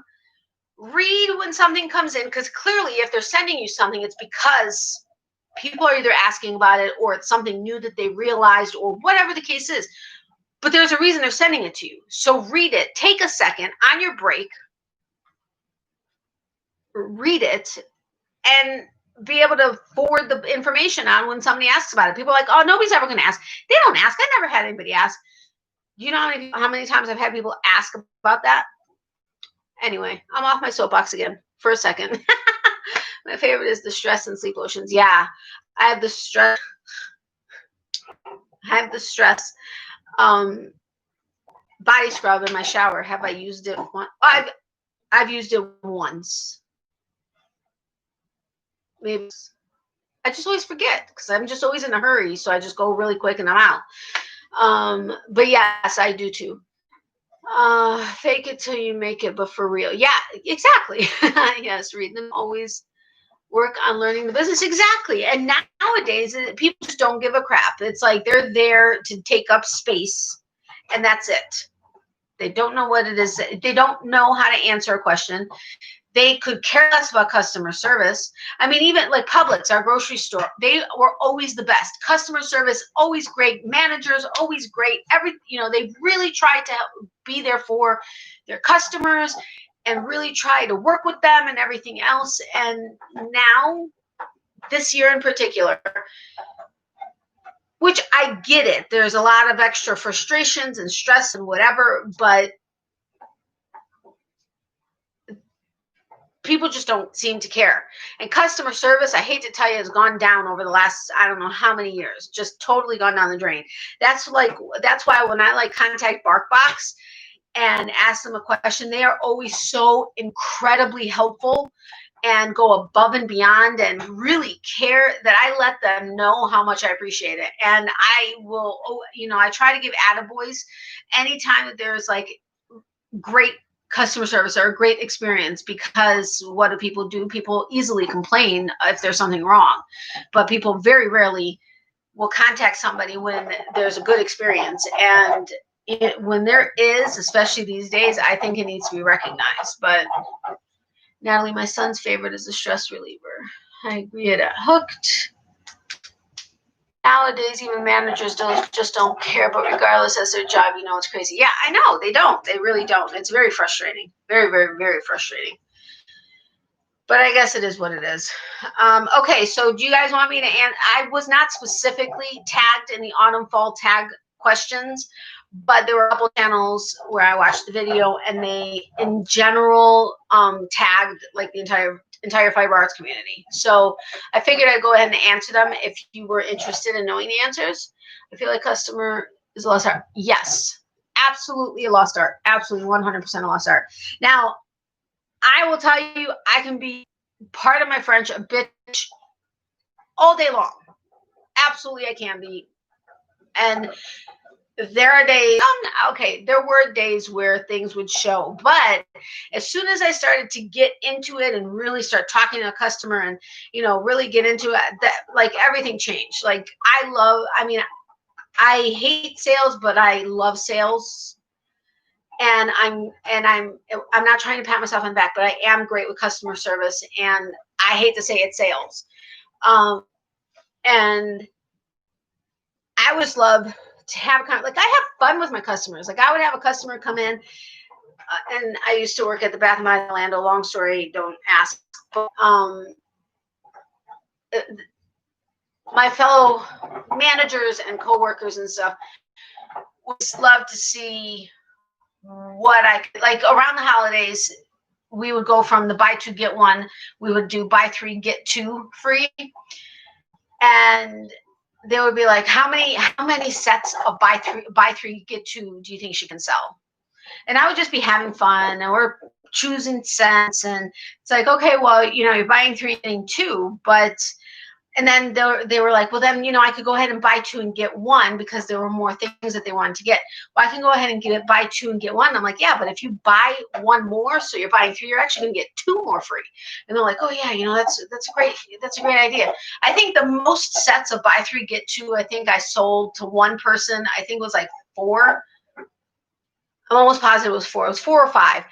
Read when something comes in, because clearly if they're sending you something, it's because people are either asking about it or it's something new that they realized or whatever the case is. But there's a reason they're sending it to you. So read it. Take a second on your break. Read it and be able to forward the information on when somebody asks about it. People are like, oh, nobody's ever going to ask. They don't ask. I never had anybody ask. You know how many times I've had people ask about that? Anyway, I'm off my soapbox again for a second. My favorite is the stress and sleep lotions. Yeah, I have the stress. Body scrub in my shower. Have I used it once? I've used it once. Maybe I just always forget because I'm just always in a hurry, so I just go really quick and I'm out. But yes, I do too. Fake it till you make it, but for real. Yeah, exactly. Yes, read them. Always work on learning the business. Exactly. And nowadays, people just don't give a crap. It's like they're there to take up space, and that's it. They don't know what it is. They don't know how to answer a question. they could care less about customer service. I mean, even like Publix, our grocery store, they were always the best. Customer service, always great. Managers, always great. They really tried to be there for their customers and really try to work with them and everything else. And now, this year in particular, which I get it, there's a lot of extra frustrations and stress and whatever, but people just don't seem to care. And customer service, I hate to tell you, has gone down over the last, I don't know how many years, just totally gone down the drain. That's why when I contact BarkBox and ask them a question, they are always so incredibly helpful and go above and beyond and really care that I let them know how much I appreciate it. And I will, I try to give attaboys anytime that there's great customer service or a great experience, because what do people do? People easily complain if there's something wrong, but people very rarely will contact somebody when there's a good experience. And when there is, especially these days, I think it needs to be recognized. But Natalie, my son's favorite is a stress reliever. I agree. It hooked. Nowadays, even managers just don't care, but regardless, as their job, it's crazy. Yeah, I know. They don't. They really don't. It's very frustrating. Very, very, very frustrating. But I guess it is what it is. Okay, so do you guys want me to answer? I was not specifically tagged in the autumn fall tag questions, but there were a couple channels where I watched the video and they, in general, tagged the entire fiber arts community. So I figured I'd go ahead and answer them if you were interested in knowing the answers. I feel like customer is a lost art. Yes, absolutely a lost art. Absolutely 100% a lost art. Now, I will tell you, I can be, part of my French, a bitch all day long. Absolutely, I can be. And there are days, there were days where things would show, but as soon as I started to get into it and really start talking to a customer and, really get into it, that everything changed. I hate sales, but I love sales. And I'm not trying to pat myself on the back, but I am great with customer service, and I hate to say it's sales. And I always love to have I have fun with my customers. I would have a customer come in, and I used to work at the Bath and Body Orlando. Long story, don't ask. But, my fellow managers and coworkers and stuff would love to see what I around the holidays. We would go from the buy two get one. We would do buy three get two free, and they would be like, how many sets of buy three get two do you think she can sell? And I would just be having fun, and we're choosing scents, and it's like, okay, well, you're buying three and getting two, but. And then they were like, well, then, I could go ahead and buy two and get one because there were more things that they wanted to get. Well, I can go ahead and buy two and get one. And I'm like, yeah, but if you buy one more, so you're buying three, you're actually going to get two more free. And they're like, oh yeah, that's a great idea. I think the most sets of buy three, get two, I think I sold to one person. I think it was 4. I'm almost positive it was 4. It was 4 or 5.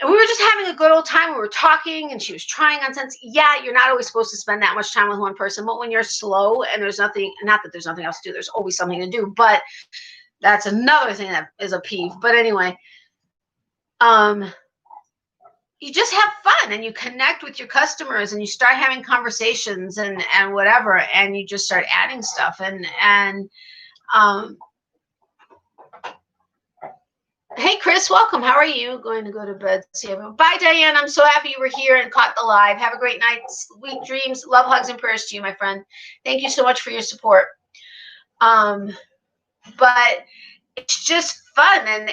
And we were just having a good old time. We were talking, and she was trying on scents. Yeah, you're not always supposed to spend that much time with one person, but when you're slow and there's nothing, not that there's nothing else to do, there's always something to do, but that's another thing that is a peeve. But anyway, you just have fun, and you connect with your customers, and you start having conversations and whatever, and you just start adding stuff. Hey, Chris, welcome. How are you? Going to go to bed. See you. Bye, Diane. I'm so happy you were here and caught the live. Have a great night. Sweet dreams. Love, hugs, and prayers to you, my friend. Thank you so much for your support. But it's just fun. And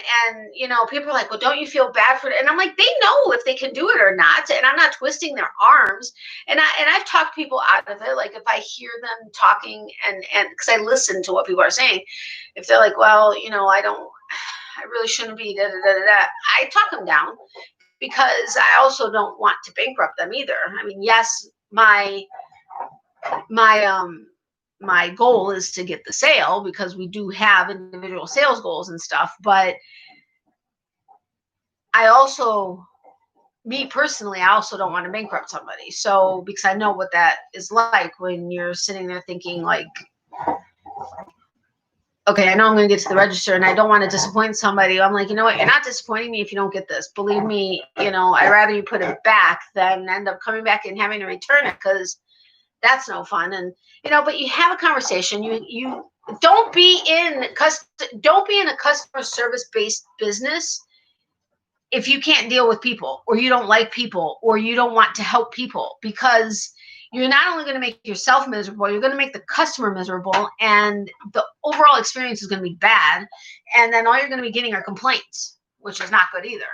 people are like, well, don't you feel bad for it? And I'm like, they know if they can do it or not. And I'm not twisting their arms. And I've talked people out of it. Like, if I hear them talking and because I listen to what people are saying, if they're like, well, I really shouldn't be, I talk them down, because I also don't want to bankrupt them either. I mean, yes, my goal is to get the sale, because we do have individual sales goals and stuff, but I also me personally, I also don't want to bankrupt somebody. So, because I know what that is like when you're sitting there thinking like, okay, I know I'm going to get to the register and I don't want to disappoint somebody. I'm like, you know what? You're not disappointing me if you don't get this. Believe me, you know, I'd rather you put it back than end up coming back and having to return it, because that's no fun. And, you know, but you have a conversation. You don't be in a customer service based business if you can't deal with people, or you don't like people, or you don't want to help people, because you're not only going to make yourself miserable, you're going to make the customer miserable, and the overall experience is going to be bad. And then all you're going to be getting are complaints, which is not good either.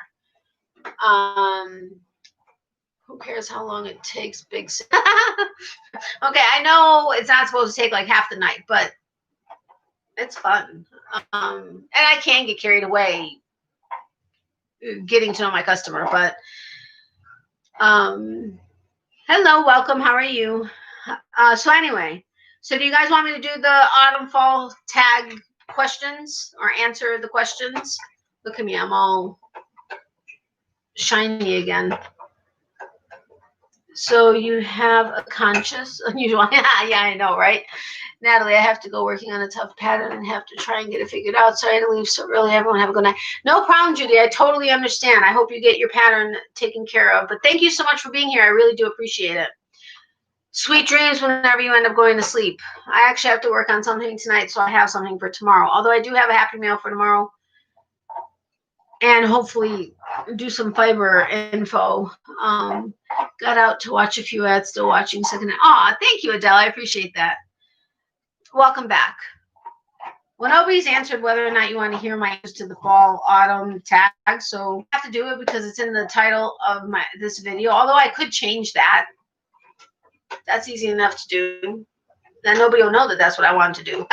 Who cares how long it takes? Big. Okay, I know it's not supposed to take like half the night, but it's fun. And I can get carried away getting to know my customer, but hello, welcome, how are you? So anyway, so do you guys want me to do the autumn fall tag questions, or answer the questions? Look at me, I'm all shiny again. So you have a conscious, unusual, yeah, I know, right? Natalie, I have to go working on a tough pattern and have to try and get it figured out. Sorry to leave so early. Everyone have a good night. No problem, Judy. I totally understand. I hope you get your pattern taken care of. But thank you so much for being here. I really do appreciate it. Sweet dreams whenever you end up going to sleep. I actually have to work on something tonight, so I have something for tomorrow. Although I do have a happy mail for tomorrow. And hopefully do some fiber info. Got out to watch a few ads, still watching second. Aw, thank you, Adele. I appreciate that. Welcome back. Well, nobody's answered whether or not you want to hear my answers to the fall autumn tag, so I have to do it because it's in the title of this video. Although I could change that. That's easy enough to do. Then nobody will know that that's what I want to do.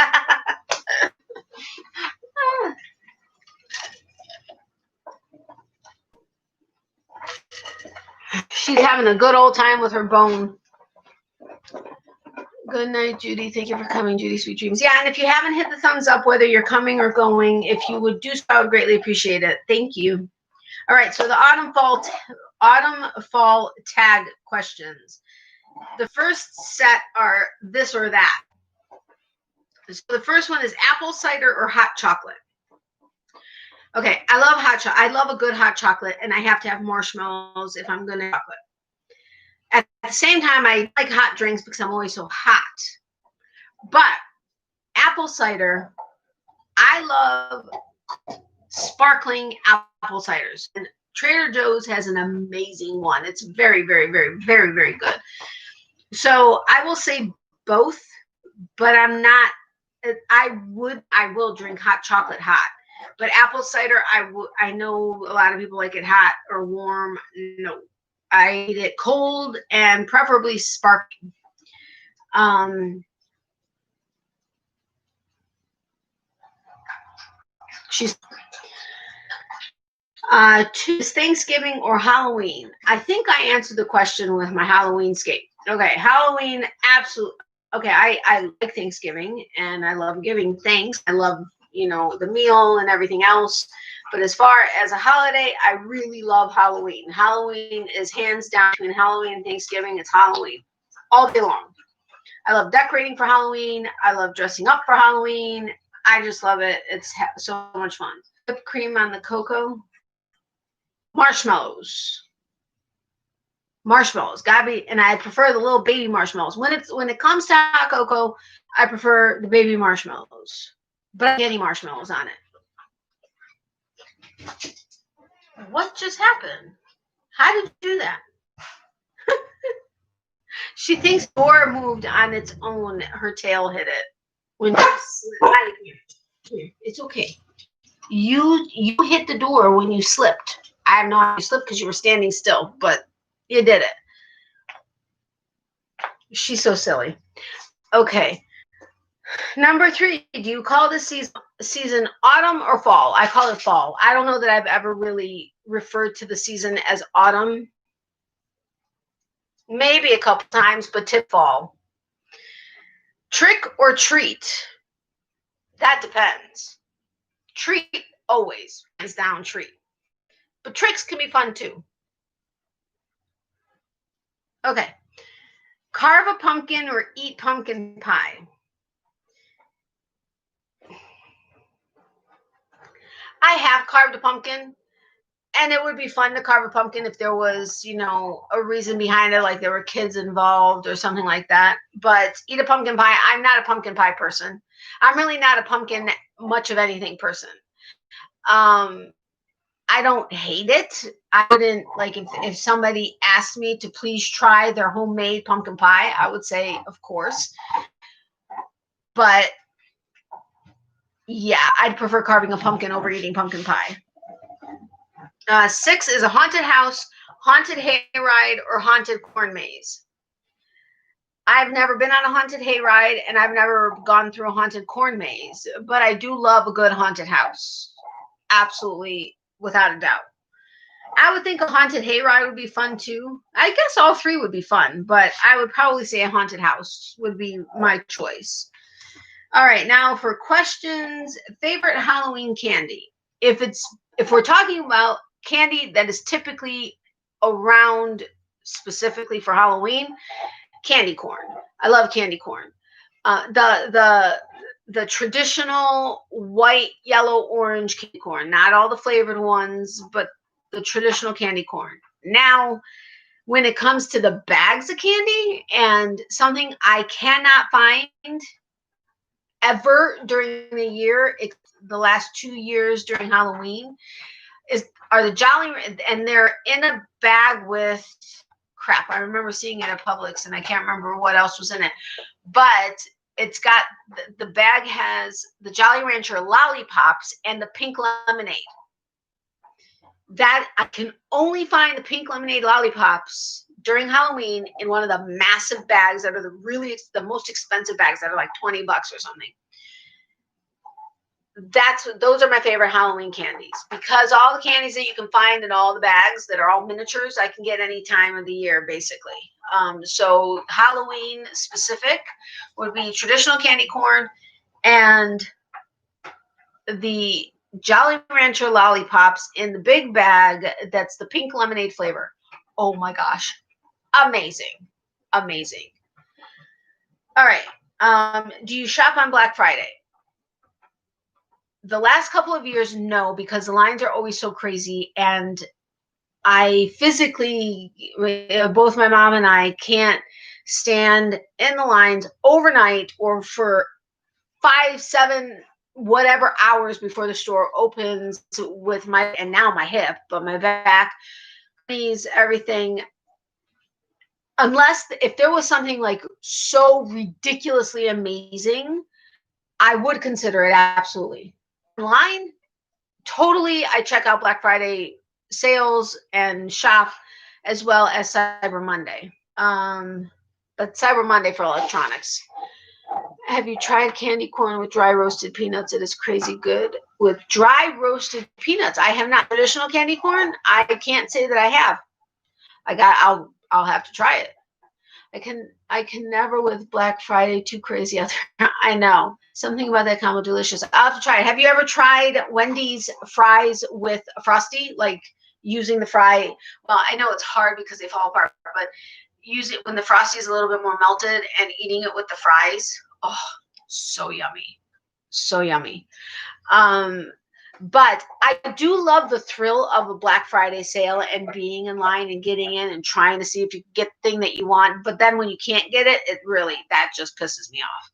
She's having a good old time with her bone. Good night, Judy. Thank you for coming, Judy. Sweet dreams. Yeah, and if you haven't hit the thumbs up, whether you're coming or going, if you would do so, I would greatly appreciate it. Thank you. All right, so the autumn fall tag questions. The first set are this or that. So the first one is apple cider or hot chocolate. Okay, I love hot chocolate. I love a good hot chocolate, and I have to have marshmallows if I'm going to have chocolate. At the same time, I like hot drinks because I'm always so hot. But apple cider, I love sparkling apple ciders. And Trader Joe's has an amazing one. It's very, very, very, very, very good. So I will say both, but I'm not. I will drink hot chocolate hot. But apple cider, I know a lot of people like it hot or warm. No. I eat it cold and preferably sparkling. Choose Thanksgiving or Halloween. I think I answered the question with my Halloween scape. Okay, Halloween, absolutely. Okay, I like Thanksgiving and I love giving thanks. I love, you know, the meal and everything else. But as far as a holiday, I really love Halloween. Halloween is hands down between Halloween and Thanksgiving. It's Halloween all day long. I love decorating for Halloween. I love dressing up for Halloween. I just love it. It's so much fun. Whipped cream on the cocoa. Marshmallows. Marshmallows. Gotta be, and I prefer the little baby marshmallows. When it comes to hot cocoa, I prefer the baby marshmallows. But I don't get any marshmallows on it. What just happened? How did you do that? She thinks the door moved on its own. Her tail hit it. When you slid. Here, it's okay. You hit the door when you slipped. I have no idea you slipped because you were standing still, but you did it. She's so silly. Okay. Number 3, do you call this season autumn or fall? I call it fall. I don't know that I've ever really referred to the season as autumn. Maybe a couple times, but tip fall. Trick or treat? That depends. Treat always, hands down treat. But tricks can be fun too. Okay. Carve a pumpkin or eat pumpkin pie. I have carved a pumpkin, and it would be fun to carve a pumpkin if there was, you know, a reason behind it, like there were kids involved or something like that. But eat a pumpkin pie. I'm not a pumpkin pie person. I'm really not a pumpkin much of anything person. Um, I don't hate it. I wouldn't like if somebody asked me to please try their homemade pumpkin pie, I would say, of course. But yeah, I'd prefer carving a pumpkin over eating pumpkin pie. 6 is a haunted house, haunted hayride, or haunted corn maze. I've never been on a haunted hayride, and I've never gone through a haunted corn maze, but I do love a good haunted house. Absolutely, without a doubt. I would think a haunted hayride would be fun too. I guess all three would be fun, but I would probably say a haunted house would be my choice. All right, now for questions, favorite Halloween candy. If we're talking about candy that is typically around specifically for Halloween, candy corn. I love candy corn. The traditional white, yellow, orange candy corn, not all the flavored ones, but the traditional candy corn. Now, when it comes to the bags of candy, and something I cannot find ever during the year, the last 2 years during Halloween, are the Jolly, and they're in a bag with crap. I remember seeing it at Publix, and I can't remember what else was in it, but it's got the bag has the Jolly Rancher lollipops and the pink lemonade. That I can only find the pink lemonade lollipops during Halloween in one of the massive bags that are the most expensive bags that are like $20 or something. Those are my favorite Halloween candies, because all the candies that you can find in all the bags that are all miniatures, I can get any time of the year basically. So Halloween specific would be traditional candy corn and the Jolly Rancher lollipops in the big bag that's the pink lemonade flavor. Oh my gosh. Amazing. Amazing. All right. Do you shop on Black Friday? The last couple of years, no, because the lines are always so crazy, and I physically, both my mom and I can't stand in the lines overnight or for 5, 7, whatever hours before the store opens with now my hip, but my back, knees, everything. Unless if there was something like so ridiculously amazing, I would consider it absolutely. Online, totally, I check out Black Friday sales and shop, as well as Cyber Monday. But Cyber Monday for electronics. Have you tried candy corn with dry roasted peanuts? It is crazy good. With dry roasted peanuts, I have not. Traditional candy corn, I can't say that I have. I'll have to try it. I can never with Black Friday too crazy out there. I know. Something about that combo delicious. I'll have to try it. Have you ever tried Wendy's fries with Frosty? Like using the fry. Well, I know it's hard because they fall apart, but use it when the Frosty is a little bit more melted and eating it with the fries. Oh, so yummy. So yummy. But I do love the thrill of a Black Friday sale and being in line and getting in and trying to see if you can get the thing that you want. But then when you can't get it, that just pisses me off.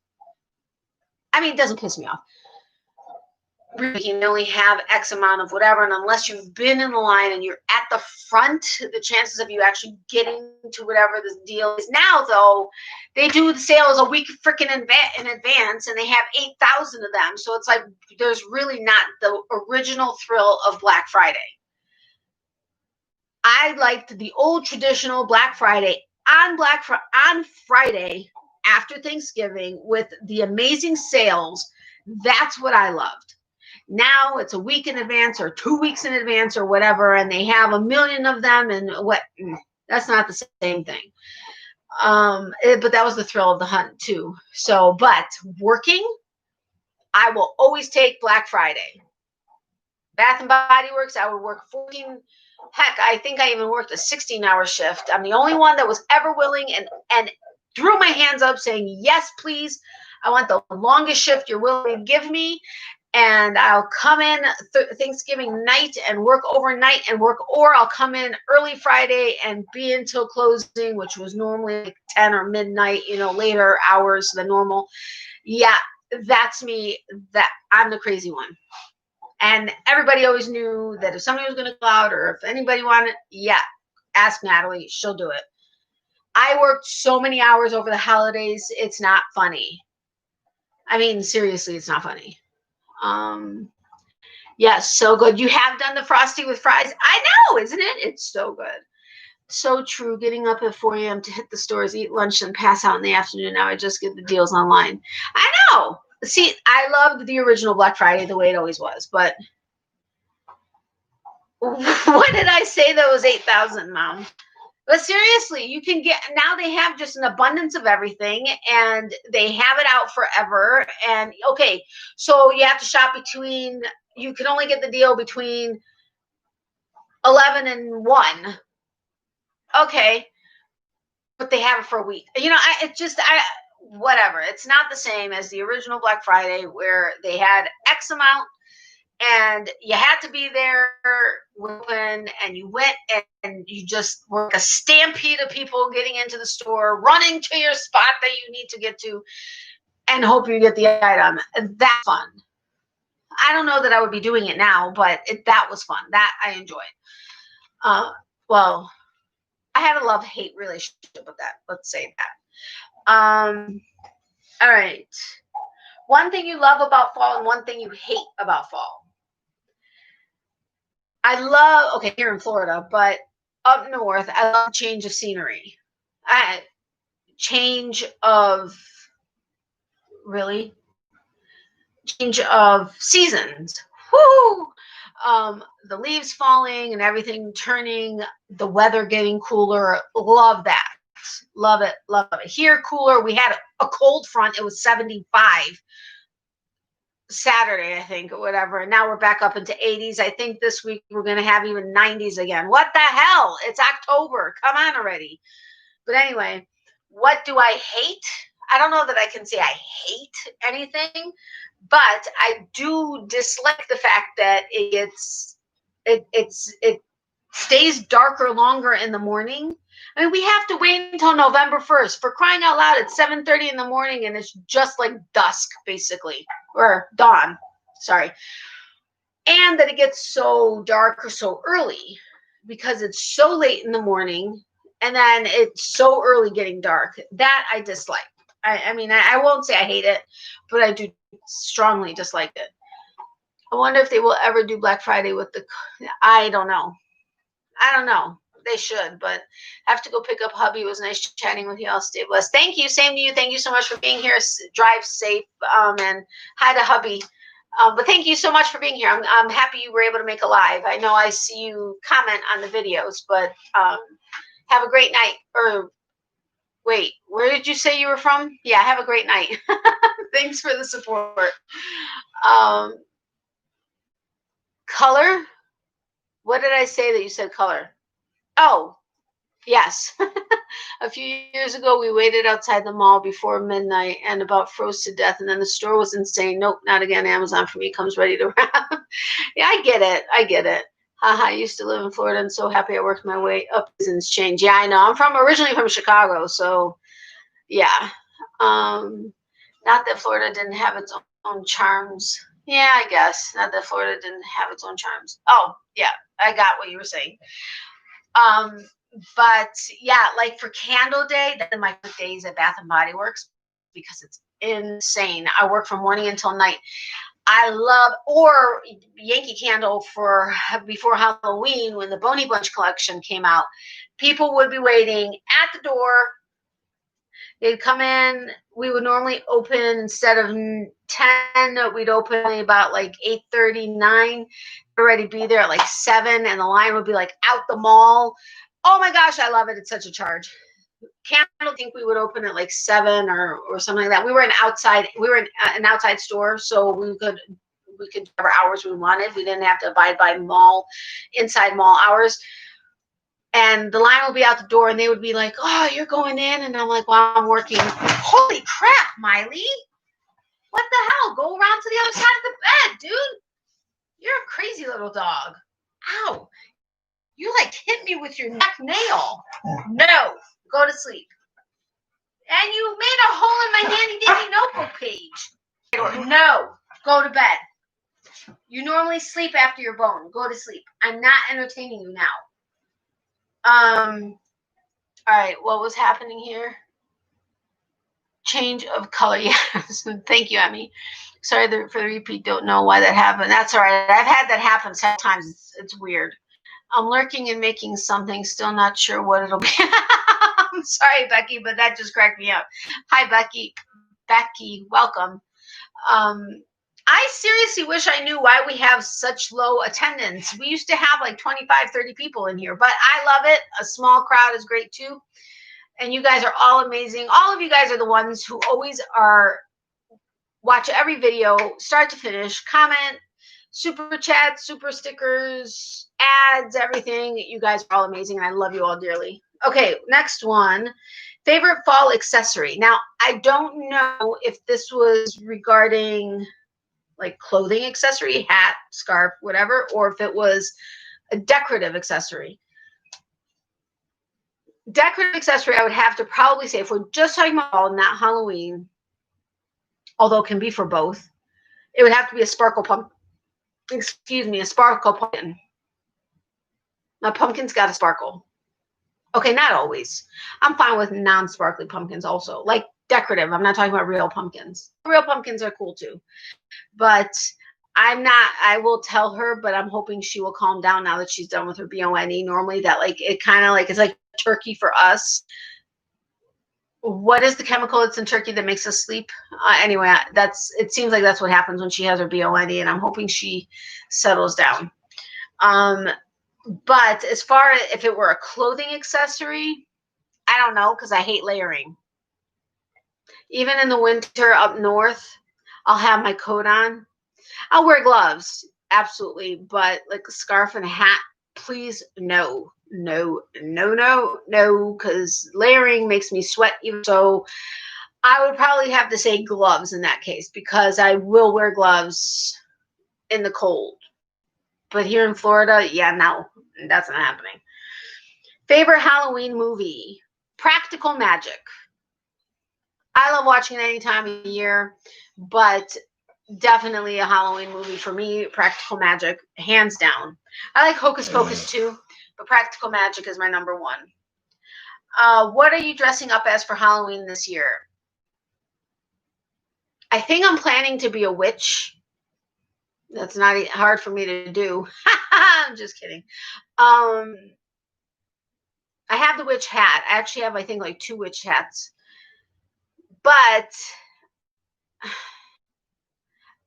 I mean, it doesn't piss me off. You can only have X amount of whatever, and unless you've been in the line and you're at the front, the chances of you actually getting to whatever the deal is. Now, though, they do the sales a week freaking in advance, and they have 8,000 of them. So it's like there's really not the original thrill of Black Friday. I liked the old traditional Black Friday on Friday after Thanksgiving with the amazing sales. That's what I loved. Now it's a week in advance or 2 weeks in advance or whatever, and they have a million of them, and that's not the same thing. But that was the thrill of the hunt too. So, but working, I will always take Black Friday. Bath and Body Works, I would work 14. Heck, I think I even worked a 16-hour shift. I'm the only one that was ever willing and threw my hands up saying, yes, please. I want the longest shift you're willing to give me. And I'll come in Thanksgiving night and work overnight and work, or I'll come in early Friday and be until closing, which was normally like 10 or midnight, you know, later hours than normal. Yeah, that's me. That I'm the crazy one. And everybody always knew that if somebody was going to go out or if anybody wanted, yeah, ask Natalie, she'll do it. I worked so many hours over the holidays, it's not funny. I mean, seriously, it's not funny. Yes, so good. You have done the Frosty with fries. I know, isn't it? It's so good. So true. Getting up at 4 a.m. to hit the stores, eat lunch, and pass out in the afternoon. Now I just get the deals online. I know. See, I loved the original Black Friday the way it always was, but what did I say that was 8,000, Mom? But seriously, you can get, now they have just an abundance of everything and they have it out forever. And okay, so you have to shop between, you can only get the deal between 11 and 1. Okay, but they have it for a week. You know, whatever. It's not the same as the original Black Friday where they had X amount and you had to be there when, and you went and you just were a stampede of people getting into the store, running to your spot that you need to get to and hope you get the item. That's fun. I don't know that I would be doing it now, but that was fun. That I enjoyed. Well, I had a love-hate relationship with that. Let's say that. All right. One thing you love about fall and one thing you hate about fall. I love, okay, here in Florida, but up north, I love change of scenery. Change of seasons. Woo! The leaves falling and everything turning, the weather getting cooler. Love that. Love it. Love it. Here, cooler. We had a cold front. It was 75 Saturday, I think, or whatever. And now we're back up into 80s. I think this week we're going to have even 90s again. What the hell? It's October. Come on already. But anyway, what do I hate? I don't know that I can say I hate anything, but I do dislike the fact that it stays darker longer in the morning. I mean, we have to wait until November 1st. For crying out loud, it's 7:30 in the morning and it's just like dusk, basically, or dawn, sorry. And that it gets so dark or so early because it's so late in the morning and then it's so early getting dark. That I dislike. I mean, I won't say I hate it, but I do strongly dislike it. I wonder if they will ever do Black Friday with I don't know. I don't know. They should, but I have to go pick up hubby. It was nice chatting with you all. Stay blessed. Thank you. Same to you. Thank you so much for being here. Drive safe. And hi to hubby. But thank you so much for being here. I'm happy you were able to make a live. I know I see you comment on the videos, but have a great night. Or wait, where did you say you were from? Yeah, have a great night. Thanks for the support. Color? What did I say that you said color? Oh, yes. A few years ago, we waited outside the mall before midnight and about froze to death. And then the store was insane. Nope, not again. Amazon for me comes ready to wrap. Yeah, I get it. I get it. Haha, I used to live in Florida and so happy I worked my way up. Seasons change. Yeah, I know. I'm originally from Chicago. So, yeah. Not that Florida didn't have its own charms. Yeah, I guess. Not that Florida didn't have its own charms. Oh, yeah. I got what you were saying. But yeah, like for Candle Day, then my days at Bath and Body Works because it's insane. I work from morning until night. I love, or Yankee Candle for before Halloween when the Boney Bunch collection came out. People would be waiting at the door. They'd come in. We would normally open instead of 10. We'd open only about like 8:30, 9. Already be there at like 7, and the line would be like out the mall. Oh my gosh, I love it. It's such a charge. Candle, I think we would open at like 7 or something like that. We were an outside store, so we could we could do whatever hours we wanted. We didn't have to abide by inside mall hours. And the line would be out the door, and they would be like, "Oh, you're going in," and I'm like, "Well, I'm working." Holy crap, Miley! What the hell? Go around to the other side of the bed, dude. You're a crazy little dog. Ow! You like hit me with your neck nail. No, go to sleep. And you made a hole in my handy dandy notebook page. No, go to bed. You normally sleep after your bone. Go to sleep. I'm not entertaining you now. All right, what was happening here? Change of color. Yes. Thank you, Emmy. Sorry for the repeat. Don't know why that happened. That's all right. I've had that happen several times. It's weird. I'm lurking and making something. Still not sure what it'll be. I'm sorry, Becky, but that just cracked me up. Hi, Becky. Becky, welcome. I seriously wish I knew why we have such low attendance. We used to have like 25, 30 people in here, but I love it. A small crowd is great too. And you guys are all amazing. All of you guys are the ones who always watch every video, start to finish, comment, super chats, super stickers, ads, everything. You guys are all amazing, and I love you all dearly. Okay, next one. Favorite fall accessory. Now, I don't know if this was regarding like clothing accessory, hat, scarf, whatever, or if it was a decorative accessory. Decorative accessory, I would have to probably say, if we're just talking about fall, not Halloween, although it can be for both, it would have to be a sparkle pumpkin. Excuse me, a sparkle pumpkin. My pumpkin's got a sparkle. Okay, not always. I'm fine with non-sparkly pumpkins also, like decorative. I'm not talking about real pumpkins. Real pumpkins are cool too. But I will tell her, but I'm hoping she will calm down now that she's done with her BONE. Normally that like, it kind of like, it's like turkey for us. What is the chemical that's in turkey that makes us sleep? Anyway, it seems like that's what happens when she has her BONE, and I'm hoping she settles down. But as far as if it were a clothing accessory, I don't know, because I hate layering. Even in the winter up north, I'll have my coat on. I'll wear gloves, absolutely, but like a scarf and a hat, please, no, because layering makes me sweat. Even so, I would probably have to say gloves in that case, because I will wear gloves in the cold. But here in Florida, yeah, no, that's not happening. Favorite Halloween movie? Practical Magic. I love watching it any time of year, but definitely a Halloween movie for me. Practical Magic, hands down. I like Hocus Pocus too, but Practical Magic is my number one. What are you dressing up as for Halloween this year? I think I'm planning to be a witch. That's not hard for me to do. I'm just kidding. I have the witch hat. I actually have, I think, like 2 witch hats. But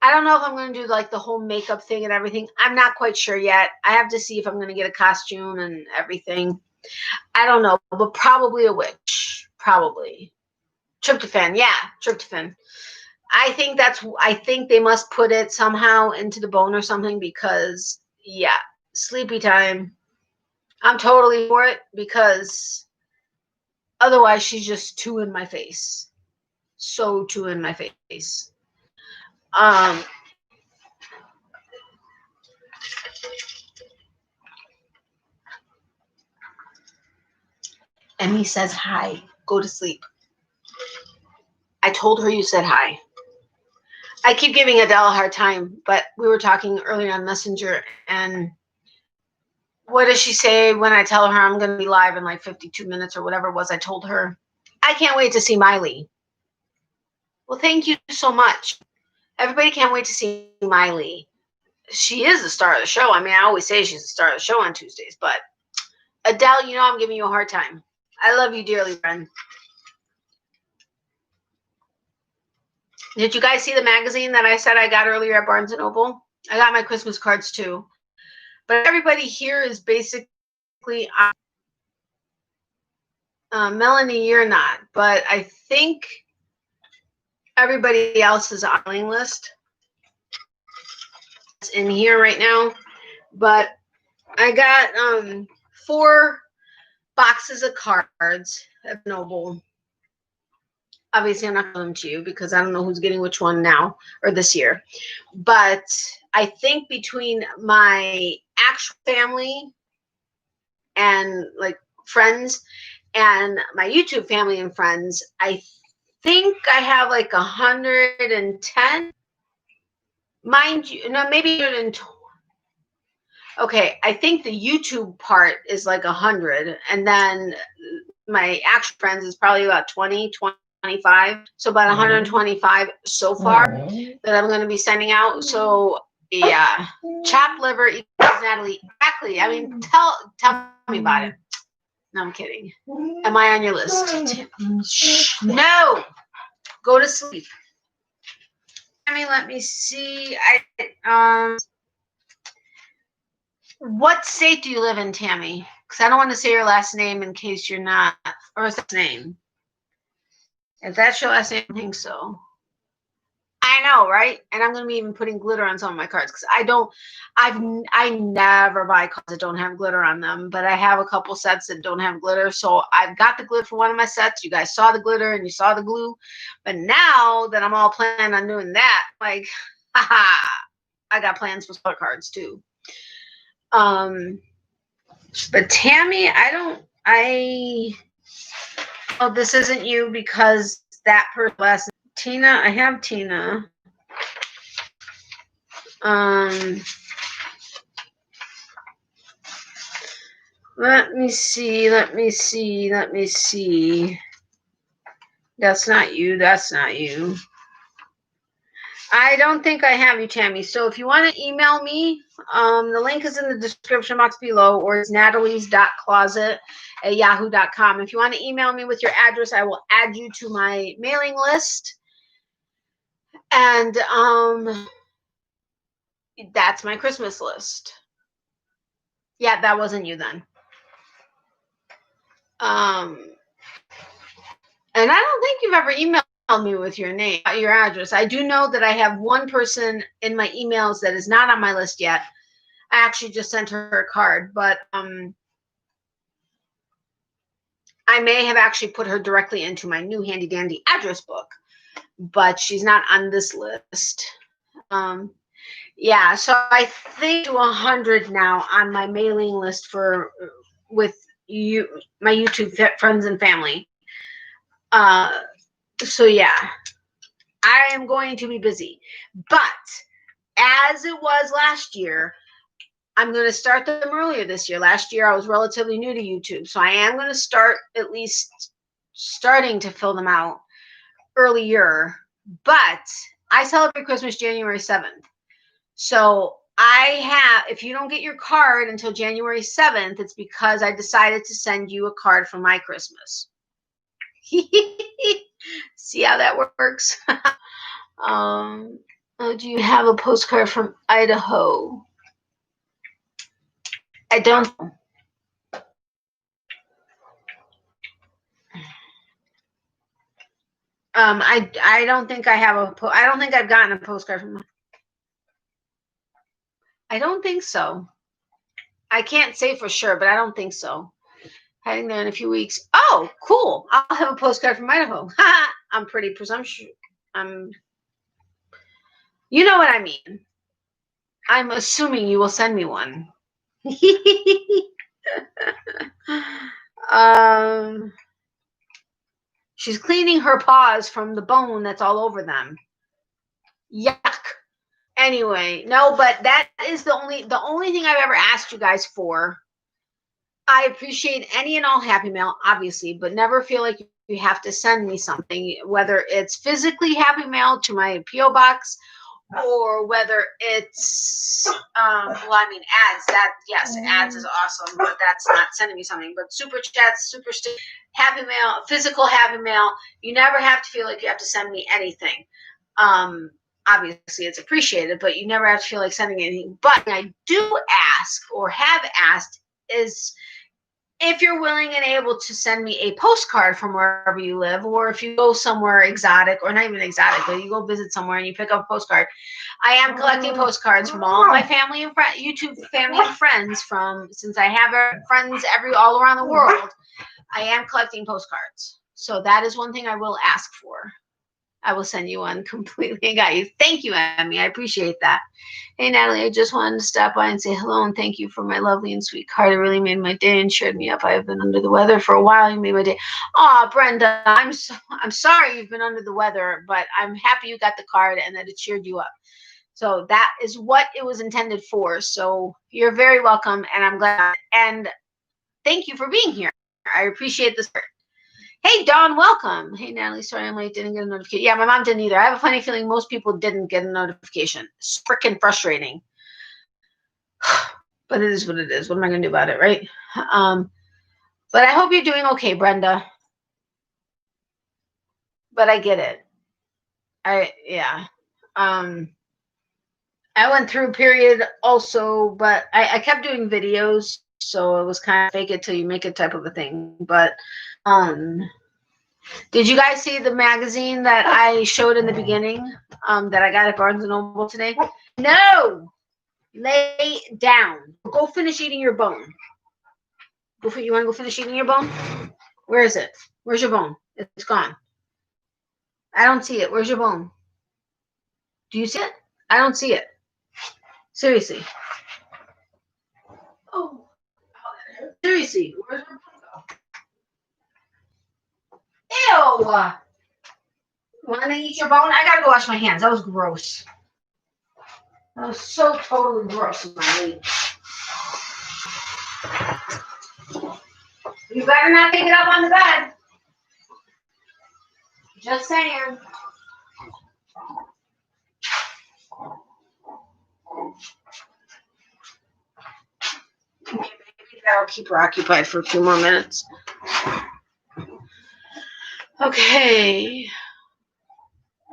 I don't know if I'm going to do like the whole makeup thing and everything. I'm not quite sure yet. I have to see if I'm going to get a costume and everything. I don't know, but probably a witch. Probably. Tryptophan. Yeah, tryptophan. I think they must put it somehow into the bone or something, because, yeah, sleepy time. I'm totally for it, because otherwise she's just too in my face. So too in my face. Emmy says hi. Go to sleep. I told her you said hi. I keep giving Adele a hard time, but we were talking earlier on Messenger, and what does she say when I tell her I'm going to be live in like 52 minutes or whatever it was I told her? I can't wait to see Miley. Well, thank you so much. Everybody can't wait to see Miley. She is the star of the show. I mean, I always say she's the star of the show on Tuesdays, but Adele, you know I'm giving you a hard time. I love you dearly, friend. Did you guys see the magazine that I said I got earlier at Barnes & Noble? I got my Christmas cards too. But everybody here is basically Melanie, you're not. But I think everybody else is on the mailing list. in here right now, but I got 4 boxes of cards at Noble. Obviously, I'm not giving them to you because I don't know who's getting which one now or this year. But I think between my actual family and like friends and my YouTube family and friends, I think I have like 110. Mind you, no, maybe 120. Okay, I think the YouTube part is like 100, and then my actual friends is probably about 20, 25. So about 125 so far that I'm going to be sending out. So yeah, chopped liver equals Natalie. Exactly. I mean, tell me about it. No, I'm kidding. Am I on your list? Shh. No. Go to sleep. Let me see. What state do you live in, Tammy? Because I don't want to say your last name in case you're not, or is that name? If that's your last name, I think so. I know, right? And I'm going to be even putting glitter on some of my cards because I never buy cards that don't have glitter on them, but I have a couple sets that don't have glitter. So I've got the glitter for one of my sets. You guys saw the glitter and you saw the glue. But now that I'm all planning on doing that, like, haha, I got plans for color cards too. But Tammy, oh, this isn't you because that person last Tina, I have Tina. Let me see. That's not you. I don't think I have you, Tammy. So if you want to email me, the link is in the description box below, or it's natalies.closet@yahoo.com. If you want to email me with your address, I will add you to my mailing list. And that's my Christmas list. Yeah, that wasn't you then. And I don't think you've ever emailed me with your name, your address. I do know that I have one person in my emails that is not on my list yet. I actually just sent her a card, but I may have actually put her directly into my new handy dandy address book, but she's not on this list. Yeah, so I think 100 now on my mailing list with you, my YouTube friends and family. So yeah, I am going to be busy, but as it was last year, I'm going to start them earlier this year. Last year, I was relatively new to YouTube, so I am going to start at least starting to fill them out earlier. But I celebrate Christmas January 7th. So if you don't get your card until January 7th, it's because I decided to send you a card for my Christmas. See how that works? Oh, do you have a postcard from Idaho? I don't. I don't think I have I don't think I've gotten a postcard from. I don't think so. I can't say for sure, but I don't think so. Heading there in a few weeks. Oh, cool! I'll have a postcard from Idaho. I'm pretty presumptuous. You know what I mean. I'm assuming you will send me one. She's cleaning her paws from the bone that's all over them. Yuck. Anyway, no, but that is the only thing I've ever asked you guys for. I appreciate any and all happy mail, obviously, but never feel like you have to send me something, whether it's physically happy mail to my P.O. box or whether it's ads. Ads is awesome, but that's not sending me something. But super chats, super stick, happy mail, physical happy mail. You never have to feel like you have to send me anything. Obviously it's appreciated, but you never have to feel like sending anything. But I do ask or have asked is if you're willing and able to send me a postcard from wherever you live, or if you go somewhere exotic, or not even exotic, but you go visit somewhere and you pick up a postcard. I am collecting postcards from all of my family and YouTube family and friends since I have friends all around the world. I am collecting postcards. So that is one thing I will ask for. I will send you one completely. I got you. Thank you, Emmy. I appreciate that. Hey, Natalie, I just wanted to stop by and say hello and thank you for my lovely and sweet card. It really made my day and cheered me up. I have been under the weather for a while. You made my day. Oh, Brenda, I'm sorry you've been under the weather, but I'm happy you got the card and that it cheered you up. So that is what it was intended for. So you're very welcome, and I'm glad. And thank you for being here. I appreciate this. Hey, Dawn, welcome. Hey, Natalie, sorry I'm late. Didn't get a notification. Yeah, my mom didn't either. I have a funny feeling most people didn't get a notification. It's freaking frustrating. But it is what it is. What am I going to do about it, right? But I hope you're doing okay, Brenda. But I get it. Yeah. I went through a period also, but I kept doing videos, so it was kind of fake it till you make it type of a thing. But did you guys see the magazine that I showed in the beginning that I got at Barnes & Noble today? No! Lay down. Go finish eating your bone. You want to go finish eating your bone? Where is it? Where's your bone? It's gone. I don't see it. Where's your bone? Do you see it? I don't see it. Seriously. Oh. Seriously. Where's your bone go? Ew. Want to eat your bone? I got to go wash my hands. That was gross. That was so totally gross, Molly. You better not pick it up on the bed. Just saying. Maybe that'll keep her occupied for a few more minutes. Okay.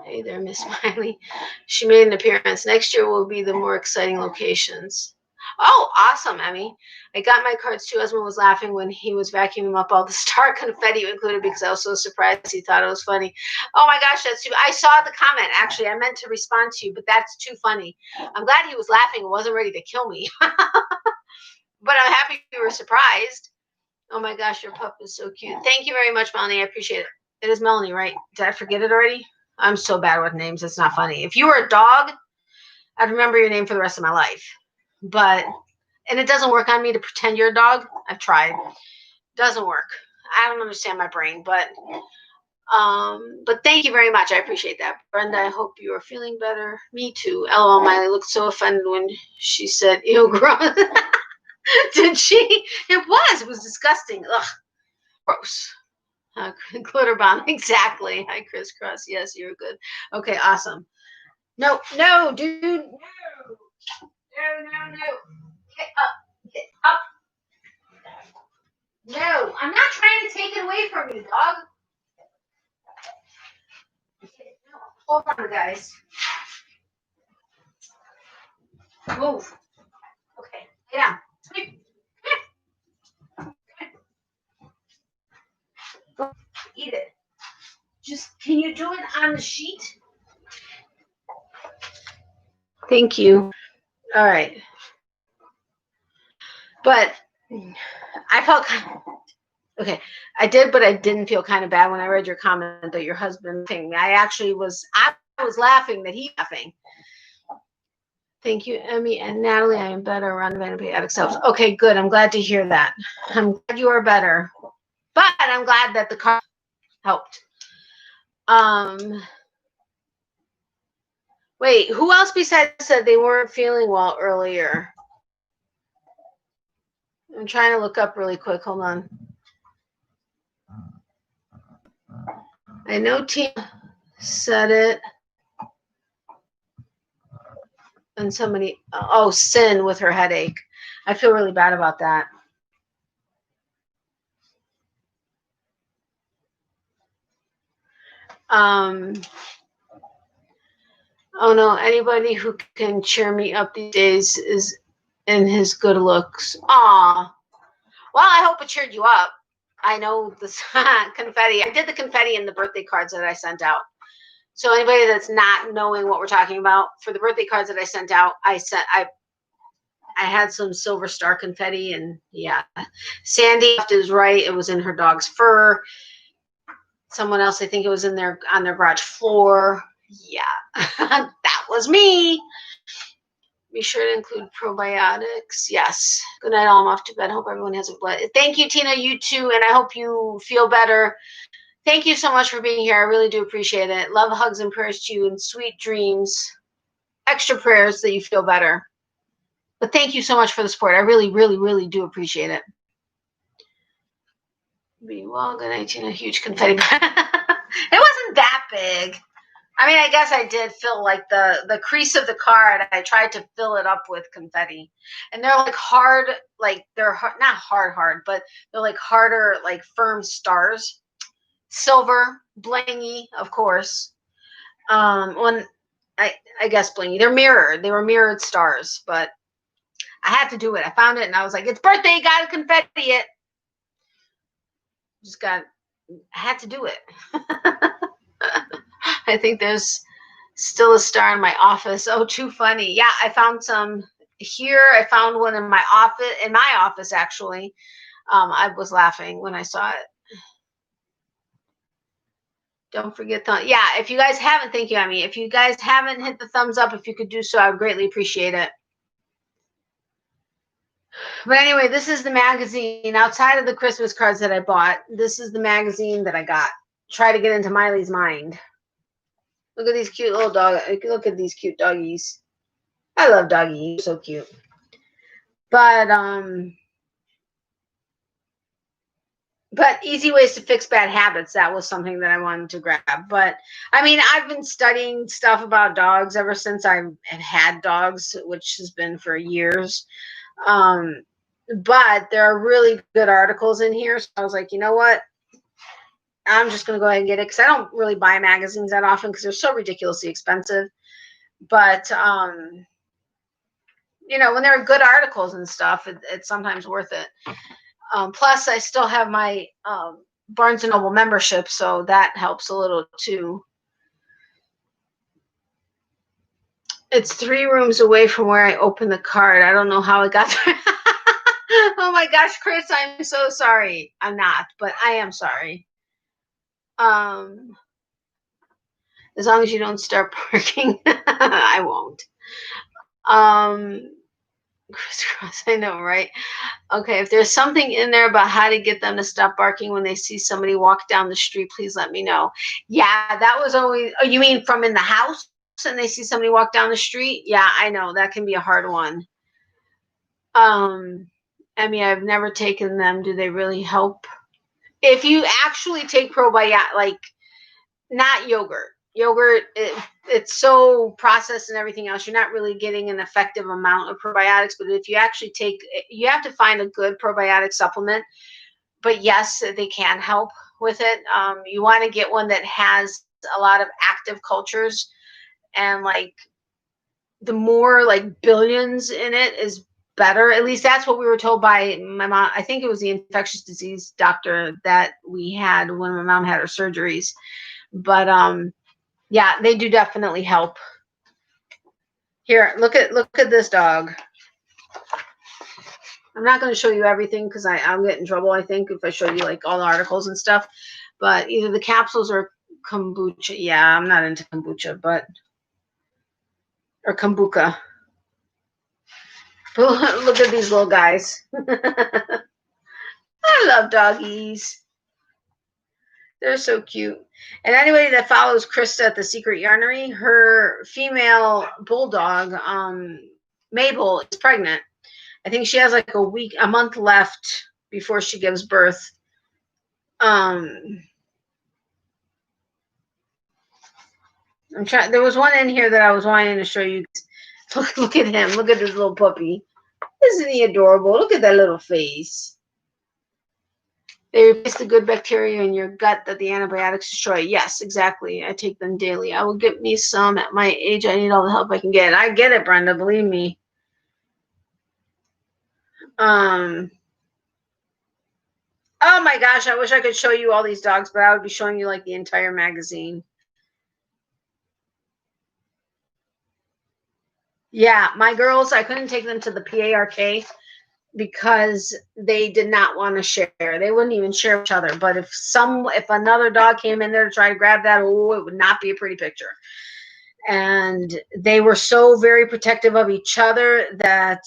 Hey there, Miss Miley. She made an appearance. Next year will be the more exciting locations. Oh, awesome, Emmy. I got my cards too. Husband was laughing when he was vacuuming up all the star confetti included because I was so surprised he thought it was funny. Oh my gosh, that's too. I saw the comment, actually. I meant to respond to you, but that's too funny. I'm glad he was laughing and wasn't ready to kill me. But I'm happy you were surprised. Oh my gosh, your pup is so cute. Thank you very much, Melanie. I appreciate it. It is Melanie, right? Did I forget it already? I'm so bad with names. It's not funny. If you were a dog, I'd remember your name for the rest of my life. And it doesn't work on me to pretend you're a dog. I've tried. Doesn't work. I don't understand my brain, but thank you very much. I appreciate that. Brenda, I hope you are feeling better. Me too. LOL, Miley looked so offended when she said, ew, gross. Did she? It was disgusting. Ugh, gross. Glitter bomb, exactly. Hi, crisscross. Yes, you're good. Okay, awesome. No, dude, no. Get up. No, I'm not trying to take it away from you, dog. Okay, no, hold on, guys. Move. Okay, lay down. Go eat it. Just, can you do it on the sheet? Thank you. All right. But I felt okay. I did, but I didn't feel kind of bad when I read your comment that your husband thing. I was laughing that he's laughing. Thank you, Emmy and Natalie. I am better around the antibiotic cells. Okay, good. I'm glad to hear that. I'm glad you are better. But I'm glad that the car helped. Wait, who else besides said they weren't feeling well earlier? I'm trying to look up really quick. Hold on. I know Tina said it. And somebody, Sin with her headache. I feel really bad about that. Oh no, anybody who can cheer me up these days is in his good looks. Aw. Well, I hope it cheered you up. I know this confetti. I did the confetti in the birthday cards that I sent out. So anybody that's not knowing what we're talking about, for the birthday cards that I sent out, I had some silver star confetti, and yeah, Sandy is right. It was in her dog's fur. Someone else, I think it was in their on their garage floor. Yeah, that was me. Be sure to include probiotics. Yes. Good night, all. I'm off to bed. Hope everyone has a blessed. Thank you, Tina. You too, and I hope you feel better. Thank you so much for being here. I really do appreciate it. Love, hugs, and prayers to you, and sweet dreams. Extra prayers that you feel better. But thank you so much for the support. I really, really, really do appreciate it. Be well. Good night, Tina. Huge confetti. It wasn't that big. I mean, I guess I did fill like the crease of the card. I tried to fill it up with confetti, and they're like hard, like they're not hard, but they're like harder, like firm stars, silver, blingy, of course. When I guess blingy, they're mirrored. They were mirrored stars, but I had to do it. I found it, and I was like, it's birthday, gotta confetti it. I had to do it. I think there's still a star in my office. Oh, too funny. Yeah, I found some here. I found one in my office, actually. I was laughing when I saw it. Don't forget yeah, if you guys haven't, thank you, Emmy. If you guys haven't hit the thumbs up, if you could do so, I would greatly appreciate it. But anyway, this is the magazine. Outside of the Christmas cards that I bought, this is the magazine that I got. Try to get into Miley's mind. Look at these cute little dogs. Look at these cute doggies. I love doggies. So cute. But easy ways to fix bad habits. That was something that I wanted to grab. But I mean, I've been studying stuff about dogs ever since I have had dogs, which has been for years. But there are really good articles in here. So I was like, you know what? I'm just going to go ahead and get it, because I don't really buy magazines that often because they're so ridiculously expensive. But, you know, when there are good articles and stuff, it's sometimes worth it. Plus, I still have my Barnes & Noble membership, so that helps a little too. It's 3 rooms away from where I opened the card. I don't know how it got there. Oh my gosh, Chris, I'm so sorry. I'm not, but I am sorry. As long as you don't start parking, I won't. Crisscross, I know, right? Okay, if there's something in there about how to get them to stop barking when they see somebody walk down the street, please let me know. Yeah, that was always, oh, you mean from in the house and they see somebody walk down the street? Yeah, I know, that can be a hard one. I mean, I've never taken them. Do they really help? If you actually take probiotic, like not yogurt. Yogurt, it's so processed and everything else. You're not really getting an effective amount of probiotics. But if you actually take, you have to find a good probiotic supplement. But yes, they can help with it. You want to get one that has a lot of active cultures, and like the more like billions in it is better. At least that's what we were told by my mom. I think it was the infectious disease doctor that we had when my mom had her surgeries. But yeah, they do definitely help. Here, look at this dog. I'm not going to show you everything because I'll get in trouble, I think, if I show you like all the articles and stuff. But either the capsules or kombucha. Yeah, I'm not into kombucha, or kombucha. Look at these little guys. I love doggies. They're so cute. And anybody that follows Krista at the Secret Yarnery, her female bulldog, Mabel, is pregnant. I think she has like a month left before she gives birth. I'm trying. There was one in here that I was wanting to show you. Look at him. Look at this little puppy. Isn't he adorable? Look at that little face. They replace the good bacteria in your gut that the antibiotics destroy. Yes, exactly. I take them daily. I will get me some at my age. I need all the help I can get. I get it, Brenda. Believe me. my gosh, I wish I could show you all these dogs, but I would be showing you like the entire magazine. Yeah, my girls, I couldn't take them to the PARK because they did not want to share. They wouldn't even share with each other. But if another dog came in there to try to grab that, oh, it would not be a pretty picture. And they were so very protective of each other that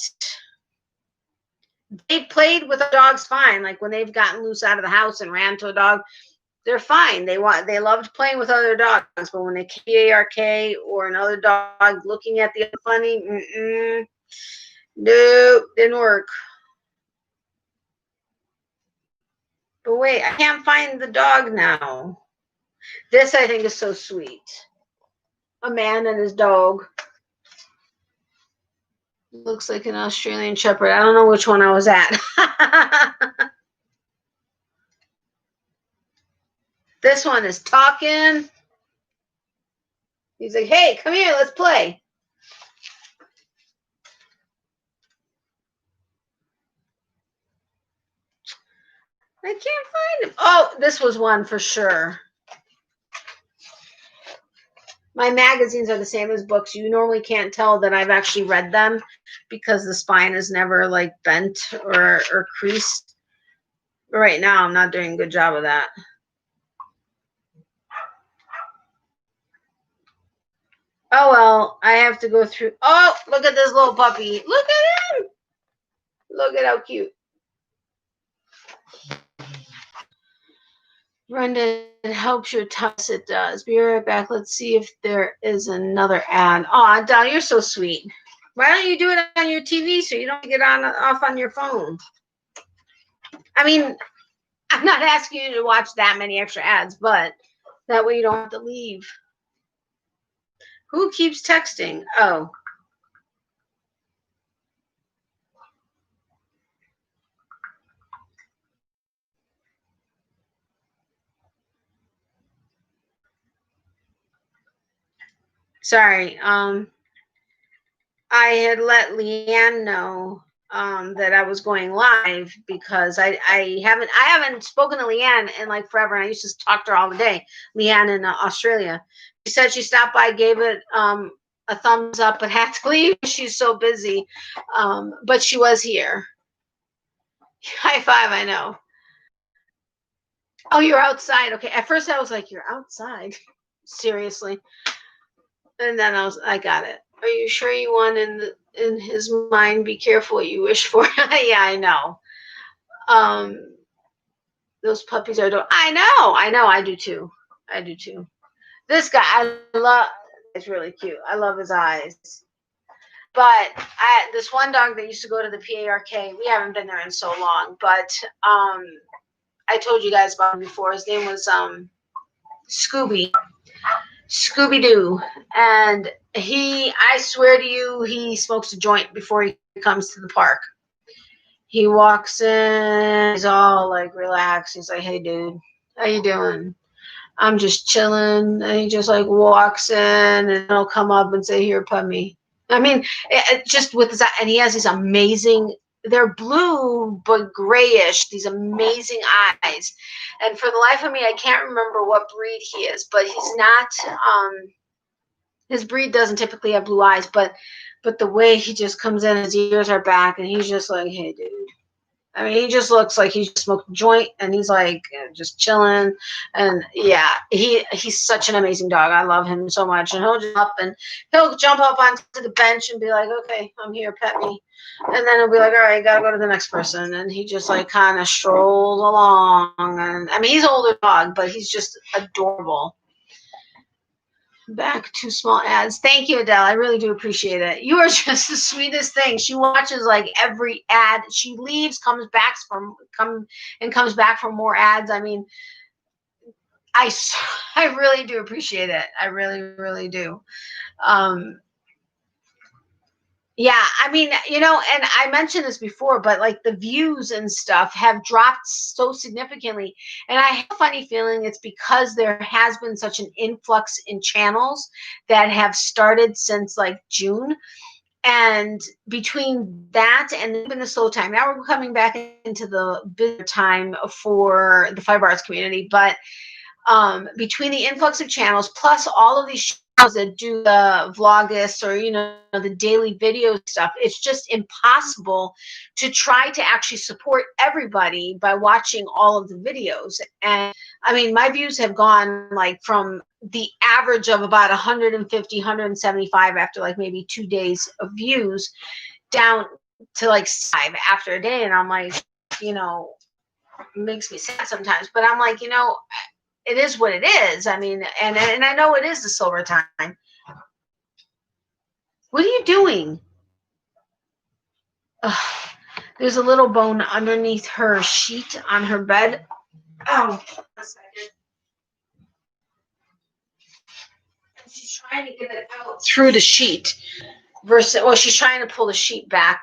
they played with the dogs fine. Like when they've gotten loose out of the house and ran to a dog, they're fine. They loved playing with other dogs. But when they PARK or another dog looking at the other funny, nope, didn't work. But wait, I can't find the dog now. This I think is so sweet. A man and his dog. Looks like an Australian Shepherd. I don't know which one I was at. This one is talking. He's like, hey, come here, let's play. I can't find him. Oh, this was one for sure. My magazines are the same as books. You normally can't tell that I've actually read them because the spine is never like bent or creased. But right now, I'm not doing a good job of that. Oh, well, I have to go through. Oh, look at this little puppy. Look at him. Look at how cute. Brenda, it helps your toss. It does. Be right back. Let's see if there is another ad. Oh, Dal, you're so sweet. Why don't you do it on your TV so you don't get off on your phone? I mean, I'm not asking you to watch that many extra ads, but that way you don't have to leave. Who keeps texting? Oh. Sorry. I had let Leanne know that I was going live because I haven't spoken to Leanne in like forever, and I used to talk to her all the day. Leanne in Australia. She said she stopped by, gave it a thumbs up, but had to leave. She's so busy, but she was here. High five! I know. Oh, you're outside. Okay. At first, I was like, "You're outside." Seriously. And then I got it. Are you sure you want in his mind? Be careful what you wish for. Yeah, I know. Those puppies are adorable. I know. I do too. This guy, I love. It's really cute. I love his eyes. But this one dog that used to go to the PARK, we haven't been there in so long. But I told you guys about him before. His name was Scooby-Doo. And I swear to you, he smokes a joint before he comes to the park. He walks in, he's all like relaxed. He's like, hey, dude, how you doing? I'm just chilling. And he just like walks in and he'll come up and say, here, pet me. I mean, just with his, and he has these amazing, they're blue but grayish, these amazing eyes. And for the life of me, I can't remember what breed he is, but he's not, his breed doesn't typically have blue eyes, but the way he just comes in, his ears are back, and he's just like, hey, dude. I mean, he just looks like he smoked a joint, and he's like just chilling. And yeah, he's such an amazing dog. I love him so much. And he'll jump up onto the bench and be like, okay, I'm here, pet me. And then he'll be like, all right, gotta go to the next person. And he just like kind of strolls along. And I mean, he's an older dog, but he's just adorable. Back to small ads. Thank you, Adele. I really do appreciate it. You are just the sweetest thing. She watches like every ad. She leaves, comes back for more ads. I mean, I really do appreciate it. I really, really do. Yeah, I mean, and I mentioned this before, but like the views and stuff have dropped so significantly. And I have a funny feeling it's because there has been such an influx in channels that have started since like June. And between that and then the slow time, now we're coming back into the busier time for the fiber arts community. But between the influx of channels plus all of these channels that do the vlogists or the daily video stuff, it's just impossible to try to actually support everybody by watching all of the videos. And I mean, my views have gone like from the average of about 150 175 after like maybe 2 days of views down to like 5 after a day. And I'm like, it makes me sad sometimes, but I'm like, it is what it is. I mean, and I know it is the silver time. What are you doing? Ugh. There's a little bone underneath her sheet on her bed. Oh, a second. She's trying to get it out through the sheet. She's trying to pull the sheet back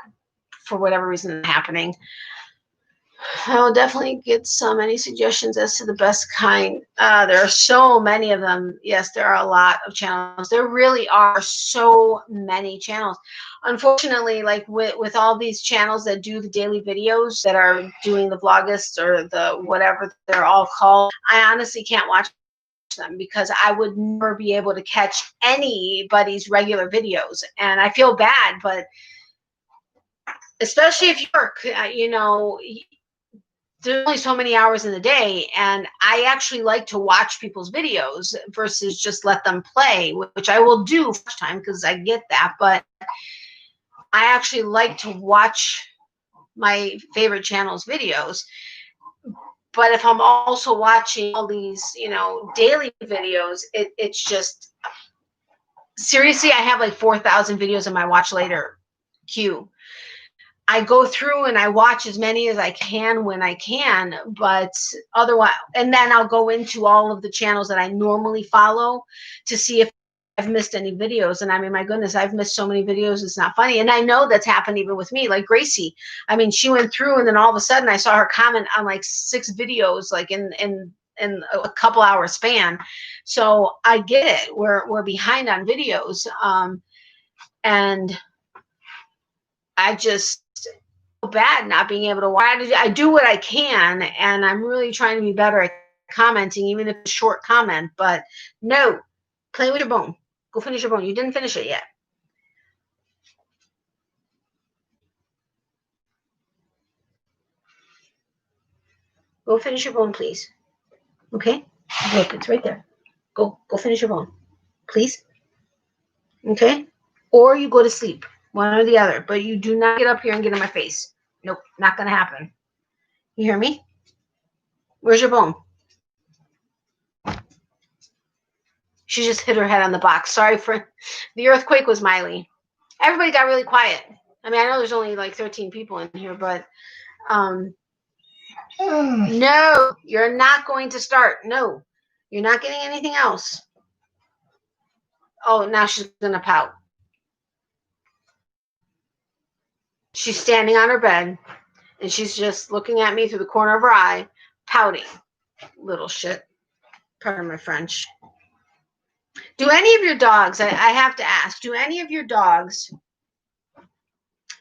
for whatever reason is happening. I will definitely get any suggestions as to the best kind. There are so many of them. Yes, there are a lot of channels. There really are so many channels. Unfortunately, like with all these channels that do the daily videos that are doing the vlogists or the whatever they're all called, I honestly can't watch them because I would never be able to catch anybody's regular videos. And I feel bad, but especially if you work, there's only so many hours in the day, and I actually like to watch people's videos versus just let them play, which I will do first time because I get that, but I actually like to watch my favorite channel's videos. But if I'm also watching all these, daily videos, it's just, seriously, I have like 4,000 videos in my watch later queue. I go through and I watch as many as I can when I can, but otherwise, and then I'll go into all of the channels that I normally follow to see if I've missed any videos. And I mean, my goodness, I've missed so many videos. It's not funny. And I know that's happened even with me, like Gracie. I mean, she went through and then all of a sudden I saw her comment on like 6 videos, like in a couple hour span. So I get it. We're behind on videos. And I just bad not being able to watch. I do what I can, and I'm really trying to be better at commenting, even if it's a short comment. But no, play with your bone. Go finish your bone. You didn't finish it yet. Go finish your bone, please. Okay? Look, it's right there. Go finish your bone, please. Okay? Or you go to sleep, one or the other. But you do not get up here and get in my face. Nope, not gonna happen. You hear me? Where's your bone? She just hit her head on the box. Sorry for the earthquake was Miley. Everybody got really quiet. I mean, I know there's only like 13 people in here, but no, you're not going to start. No, you're not getting anything else. Oh, now she's going to pout. She's standing on her bed, and she's just looking at me through the corner of her eye, pouting. Little shit. Pardon my French. Do any of your dogs, I have to ask, do any of your dogs,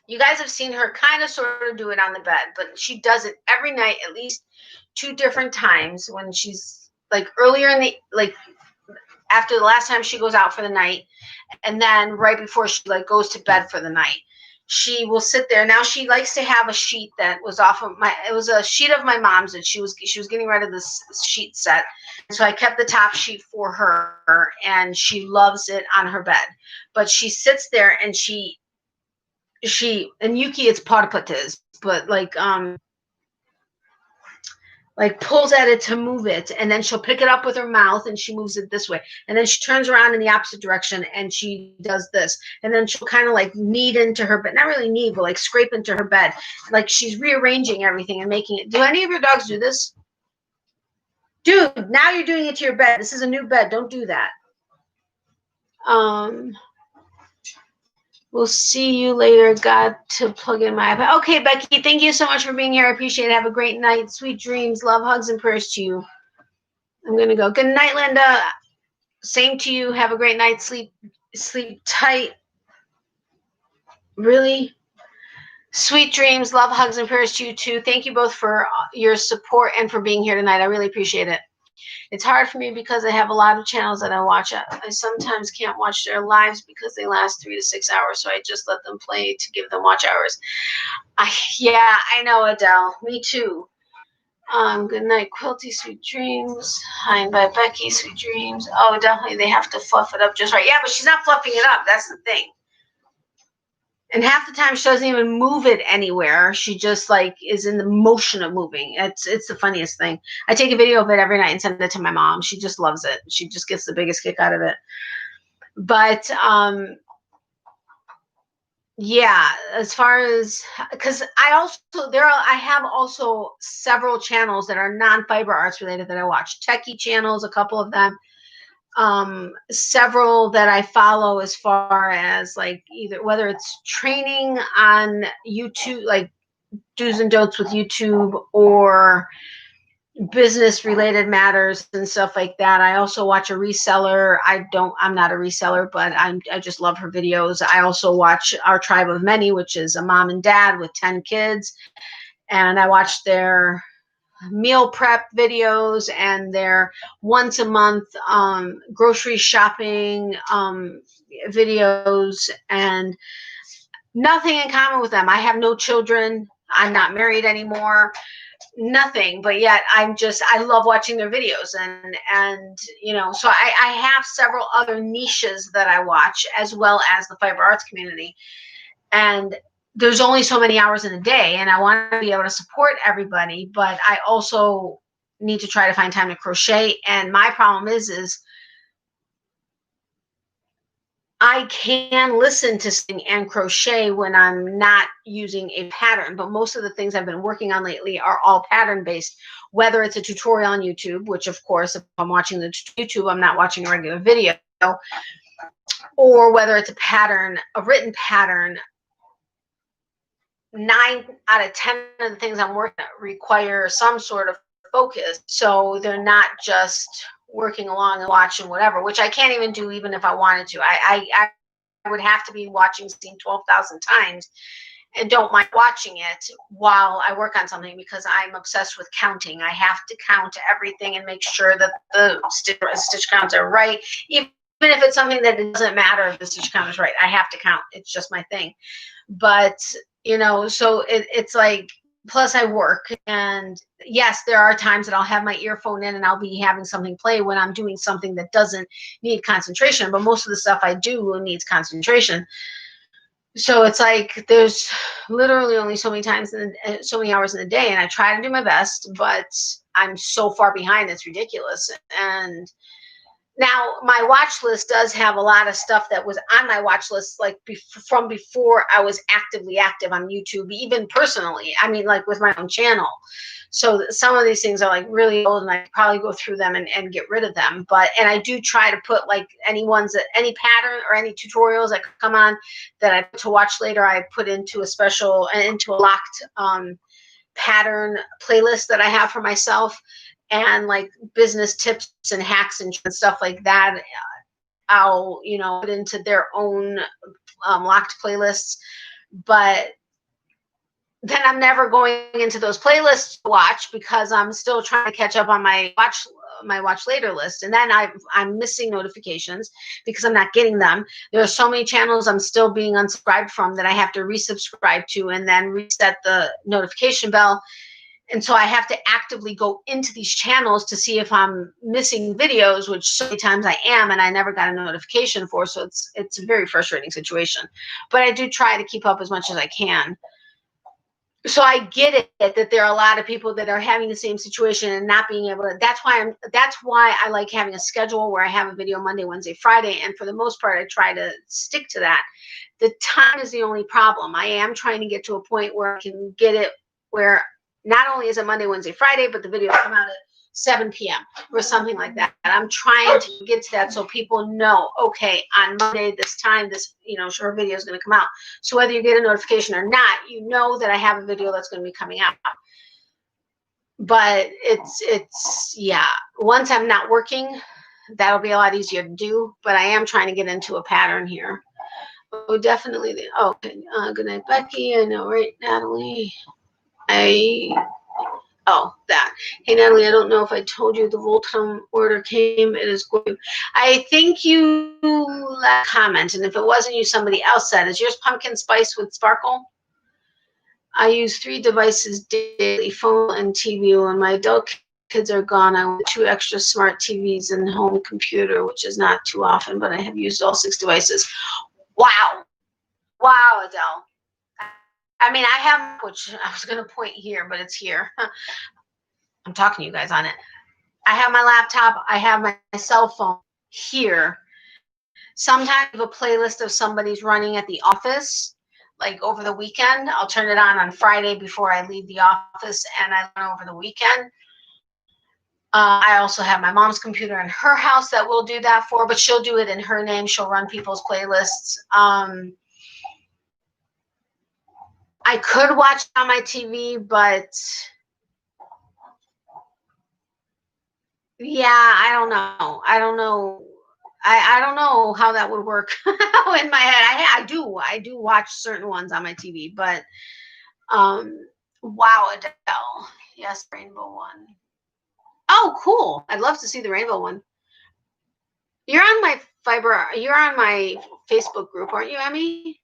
you guys have seen her kind of sort of do it on the bed, but she does it every night at least 2 different times when she's like earlier in the, like after the last time she goes out for the night, and then right before she like goes to bed for the night. She will sit there. Now she likes to have a sheet that was off of it was a sheet of my mom's that she was getting rid of this sheet set. So I kept the top sheet for her, and she loves it on her bed. But she sits there and she and Yuki, it's parpatas, but like pulls at it to move it, and then she'll pick it up with her mouth and she moves it this way, and then she turns around in the opposite direction and she does this, and then she'll kind of like knead into her bed, not really knead, but like scrape into her bed, like she's rearranging everything and making it. Do any of your dogs do this? Dude, now you're doing it to your bed. This is a new bed. Don't do that. We'll see you later. Got to plug in my iPad. Okay, Becky, thank you so much for being here. I appreciate it. Have a great night. Sweet dreams. Love, hugs, and prayers to you. I'm going to go. Good night, Linda. Same to you. Have a great night. Sleep tight. Really? Sweet dreams, love, hugs, and prayers to you too. Thank you both for your support and for being here tonight. I really appreciate it. It's hard for me because I have a lot of channels that I watch. I sometimes can't watch their lives because they last 3 to 6 hours, so I just let them play to give them watch hours. Yeah, I know, Adele. Me too. Good night, Quilty, sweet dreams. Hi, by Becky, sweet dreams. Oh, definitely, they have to fluff it up just right. Yeah, but she's not fluffing it up. That's the thing. And half the time she doesn't even move it anywhere. She just like is in the motion of moving. It's the funniest thing. I take a video of it every night and send it to my mom. She just loves it. She just gets the biggest kick out of it. But yeah, as far as, because I have also several channels that are non-fiber arts related that I watch. Techie channels, a couple of them. Several that I follow as far as like either whether it's training on YouTube, like do's and don'ts with YouTube, or business related matters and stuff like that. I also watch a reseller. I'm not a reseller, but I just love her videos. I also watch Our Tribe of Many, which is a mom and dad with 10 kids. And I watch their meal prep videos and their once a month grocery shopping videos, and nothing in common with them. I have no children. I'm not married anymore. Nothing, but yet I love watching their videos, and you know, so I have several other niches that I watch as well as the fiber arts community. And there's only so many hours in a day, and I want to be able to support everybody, but I also need to try to find time to crochet. And my problem is I can listen to sing and crochet when I'm not using a pattern, but most of the things I've been working on lately are all pattern based, whether it's a tutorial on YouTube, which of course, if I'm watching the YouTube, I'm not watching a regular video, or whether it's a written pattern. 9 out of 10 of the things I'm working on require some sort of focus. So they're not just working along and watching whatever, which I can't even do even if I wanted to. I would have to be watching scene 12,000 times and don't mind watching it while I work on something, because I'm obsessed with counting. I have to count everything and make sure that the stitch counts are right. Even if it's something that it doesn't matter if the stitch count is right, I have to count. It's just my thing. But you know, so it's like, plus I work, and yes, there are times that I'll have my earphone in and I'll be having something play when I'm doing something that doesn't need concentration, but most of the stuff I do needs concentration. So it's like there's literally only so many times so many hours in the day, and I try to do my best, but I'm so far behind, it's ridiculous. And now, my watch list does have a lot of stuff that was on my watch list, like from before I was actively active on YouTube, even personally. I mean, like with my own channel. So some of these things are like really old, and I could probably go through them and get rid of them. And I do try to put like any pattern or any tutorials that come on that I put to watch later, I put into a locked pattern playlist that I have for myself. And like business tips and hacks and stuff like that, I'll, put into their own locked playlists. But then I'm never going into those playlists to watch because I'm still trying to catch up on my watch later list. And then I'm missing notifications because I'm not getting them. There are so many channels I'm still being unsubscribed from that I have to resubscribe to and then reset the notification bell. And so I have to actively go into these channels to see if I'm missing videos, which so many times I am, and I never got a notification for. So it's a very frustrating situation. But I do try to keep up as much as I can. So I get it that there are a lot of people that are having the same situation and not being able to. That's why I like having a schedule where I have a video Monday, Wednesday, Friday, and for the most part, I try to stick to that. The time is the only problem. I am trying to get to a point where I can get it where not only is it Monday, Wednesday, Friday, but the video come out at 7 p.m. or something like that. And I'm trying to get to that so people know, okay, on Monday, this time, this, short video is going to come out. So whether you get a notification or not, you know that I have a video that's going to be coming out. But yeah, once I'm not working, that'll be a lot easier to do. But I am trying to get into a pattern here. Oh, definitely. Oh, okay. Good night, Becky. I know, right, Natalie? Oh, that. Hey, Natalie, I don't know if I told you the Voltron order came. It is going. I think you left a comment, and if it wasn't you, somebody else said, is yours pumpkin spice with sparkle? I use 3 devices daily, phone and TV. When my adult kids are gone, I want 2 extra smart TVs and home computer, which is not too often, but I have used all 6 devices. Wow. Wow, Adele. I mean, I have, which I was going to point here, but it's here. I'm talking to you guys on it. I have my laptop. I have my cell phone here. Sometimes I have a playlist of somebody's running at the office, like over the weekend. I'll turn it on Friday before I leave the office, and I run over the weekend. I also have my mom's computer in her house that will do that for, but she'll do it in her name. She'll run people's playlists. I could watch on my TV, but yeah, I don't know. I don't know how that would work in my head. I do watch certain ones on my TV, but wow, Adele. Yes, rainbow one. Oh, cool. I'd love to see the rainbow one. You're on my Facebook group, aren't you, Emmy?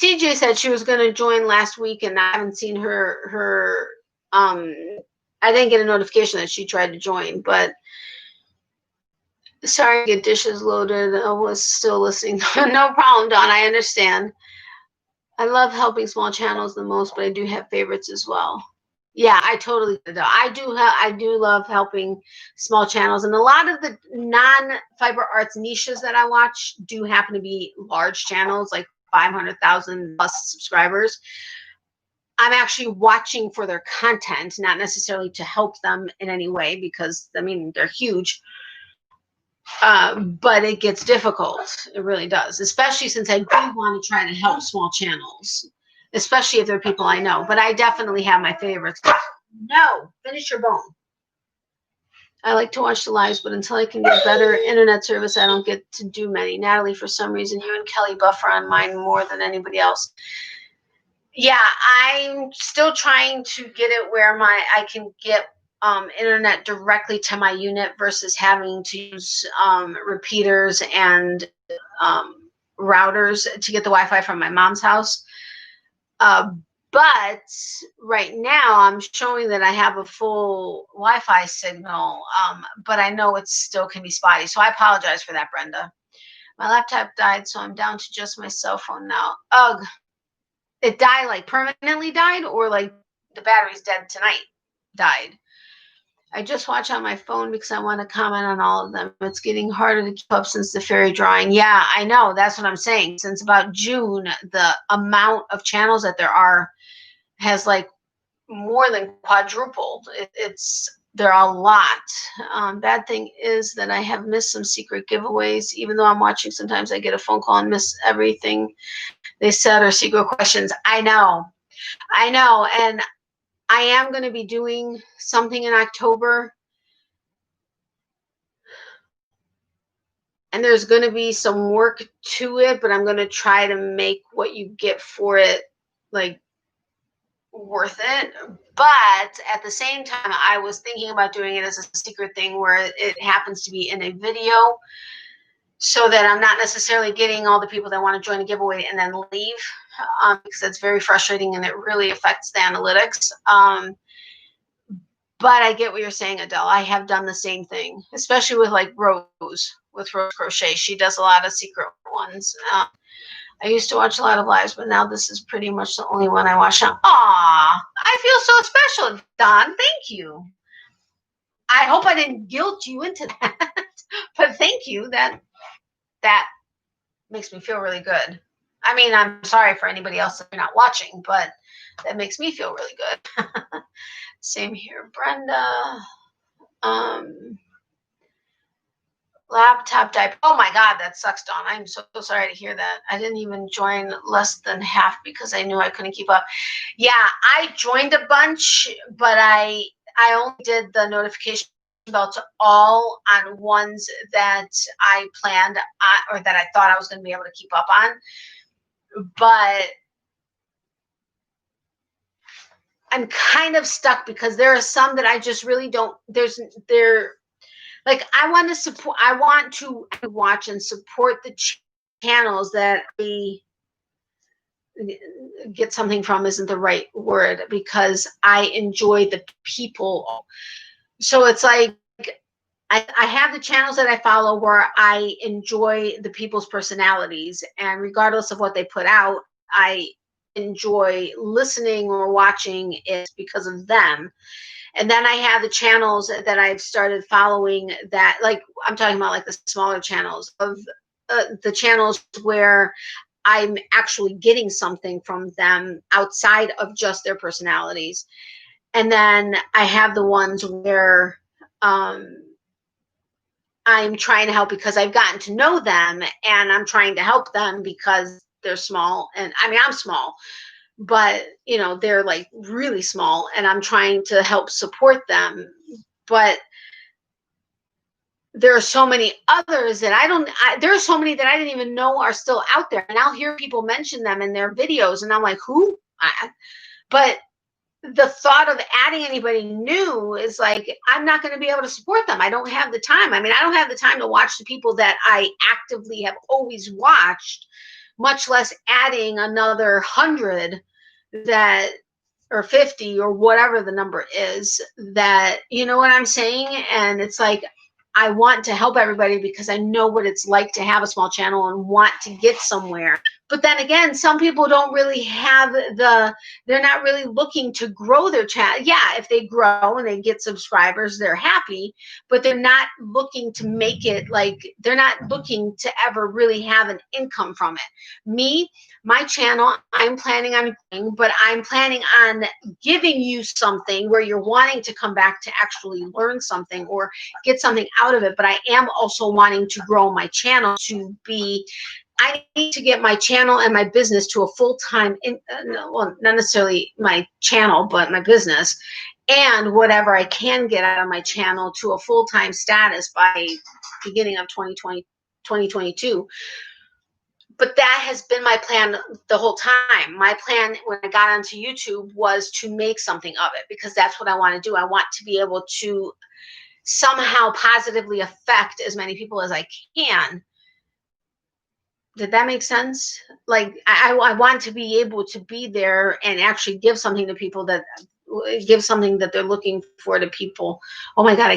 TJ said she was going to join last week, and I haven't seen her I didn't get a notification that she tried to join, but sorry to get dishes loaded. I was still listening. No problem, Dawn. I understand. I love helping small channels the most, but I do have favorites as well. Yeah, I totally do. I do love helping small channels, and a lot of the non-fiber arts niches that I watch do happen to be large channels, like 500,000 plus subscribers. I'm actually watching for their content, not necessarily to help them in any way, because I mean they're huge. But it gets difficult. It really does, especially since I do want to try to help small channels, especially if they're people I know. But I definitely have my favorites. No, finish your bone. I like to watch the lives, but until I can get better internet service, I don't get to do many. Natalie, for some reason, you and Kelly buffer on mine more than anybody else. Yeah, I'm still trying to get it where I can get internet directly to my unit versus having to use repeaters and routers to get the Wi-Fi from my mom's house. But right now I'm showing that I have a full Wi-Fi signal, but I know it still can be spotty. So I apologize for that, Brenda. My laptop died, so I'm down to just my cell phone now. Ugh. It died, like permanently died, or like the battery's dead tonight, died. I just watch on my phone because I want to comment on all of them. It's getting harder to keep up since the fairy drawing. Yeah, I know. That's what I'm saying. Since about June, the amount of channels that there are has like more than quadrupled. There are a lot. Bad thing is that I have missed some secret giveaways. Even though I'm watching, sometimes I get a phone call and miss everything they said or secret questions. I know. And I am going to be doing something in October. And there's going to be some work to it, but I'm going to try to make what you get for it, like, worth it. But at the same time, I was thinking about doing it as a secret thing where it happens to be in a video, so that I'm not necessarily getting all the people that want to join a giveaway and then leave, because that's very frustrating and it really affects the analytics. But I get what you're saying, Adele. I have done the same thing, especially with like Rose Crochet. She does a lot of secret ones. I used to watch a lot of lives, but now this is pretty much the only one I watch now. Aw, I feel so special, Don. Thank you. I hope I didn't guilt you into that, but thank you. That makes me feel really good. I mean, I'm sorry for anybody else that you're not watching, but that makes me feel really good. Same here, Brenda. Laptop died. Oh my God, that sucks, Dawn. I'm so sorry to hear that. I didn't even join less than half because I knew I couldn't keep up. Yeah, I joined a bunch, but I only did the notification bell to all on ones that I planned or that I thought I was going to be able to keep up on. but I'm kind of stuck because there are some that I just really don't, they're like, I want to support, I want to watch and support the channels that I get something from isn't the right word, because I enjoy the people. So it's like, I have the channels that I follow where I enjoy the people's personalities, and regardless of what they put out, I enjoy listening or watching it because of them. And then I have the channels that I've started following that, like, I'm talking about like the smaller channels of the channels where I'm actually getting something from them outside of just their personalities. And then I have the ones where I'm trying to help because I've gotten to know them, and I'm trying to help them because they're small. And I mean, I'm small, but you know, they're like really small, and I'm trying to help support them. But there are so many others that there are so many that I didn't even know are still out there. And I'll hear people mention them in their videos, and I'm like, who? But the thought of adding anybody new is like, I'm not going to be able to support them. I don't have the time. I mean, I don't have the time to watch the people that I actively have always watched, much less adding another 100 that, or 50 or whatever the number is, that, you know what I'm saying? And it's like, I want to help everybody because I know what it's like to have a small channel and want to get somewhere. But then again, some people don't really have they're not really looking to grow their channel. Yeah, if they grow and they get subscribers, they're happy, but they're not looking to make it, like, they're not looking to ever really have an income from it. Me, my channel, I'm planning on growing, but I'm planning on giving you something where you're wanting to come back to actually learn something or get something out of it. But I am also wanting to grow my channel to be, I need to get my channel and my business to a full-time, well, not necessarily my channel, but my business, and whatever I can get out of my channel to a full-time status by beginning of 2022. But that has been my plan the whole time. My plan when I got onto YouTube was to make something of it, because that's what I want to do. I want to be able to somehow positively affect as many people as I can. Did that make sense? Like, I want to be able to be there and actually give something to people, that give something that they're looking for to people. Oh my God, I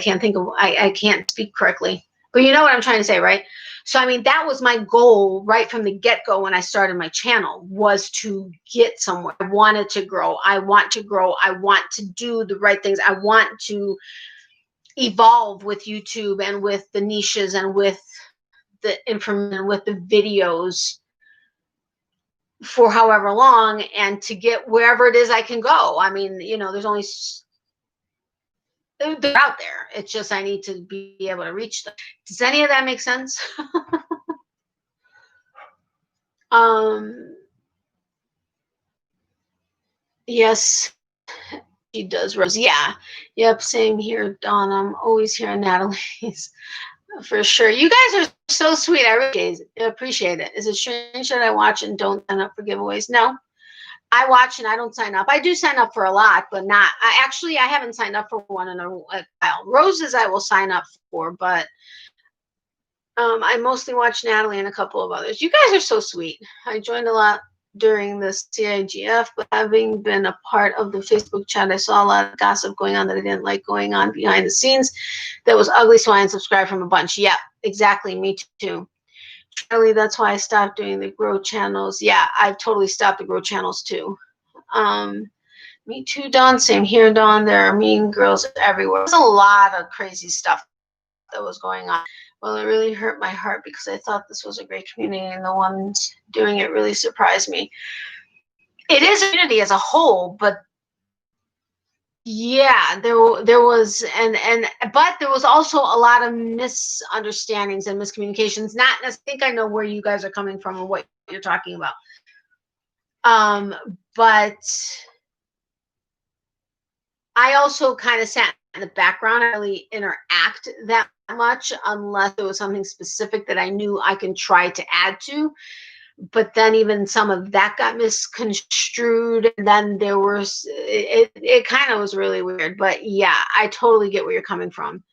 can't speak correctly. But you know what I'm trying to say, right? So, I mean, that was my goal right from the get-go when I started my channel, was to get somewhere. I wanted to grow. I want to grow. I want to do the right things. I want to evolve with YouTube and with the niches and with the information, with the videos for however long, and to get wherever it is I can go. I mean, you know, there's only, they're out there. It's just I need to be able to reach them. Does any of that make sense? Yes, she does, Rose. Yeah. Yep, same here, Dawn. I'm always hearing Natalie's. For sure. You guys are so sweet. I really appreciate it. Is it strange that I watch and don't sign up for giveaways? No. I watch and I don't sign up. I do sign up for a lot, but not. I haven't signed up for one in a while. Roses I will sign up for, but I mostly watch Natalie and a couple of others. You guys are so sweet. I joined a lot during the CIGF, but having been a part of the Facebook chat, I saw a lot of gossip going on that I didn't like going on behind the scenes. That was ugly, so I unsubscribed from a bunch. Yeah, exactly. Me too. Charlie, that's why I stopped doing the grow channels. Yeah, I've totally stopped the grow channels too. Me too, Dawn. Same here, Dawn. There are mean girls everywhere. There's a lot of crazy stuff that was going on. Well, it really hurt my heart because I thought this was a great community, and the ones doing it really surprised me. It is a community as a whole, but yeah, there was, but there was also a lot of misunderstandings and miscommunications. I think I know where you guys are coming from and what you're talking about. But I also kind of sat in the background. I didn't really interact that much unless there was something specific that I knew I can try to add to. but then even some of that got misconstrued. And then there was, it kind of was really weird. But yeah, I totally get where you're coming from.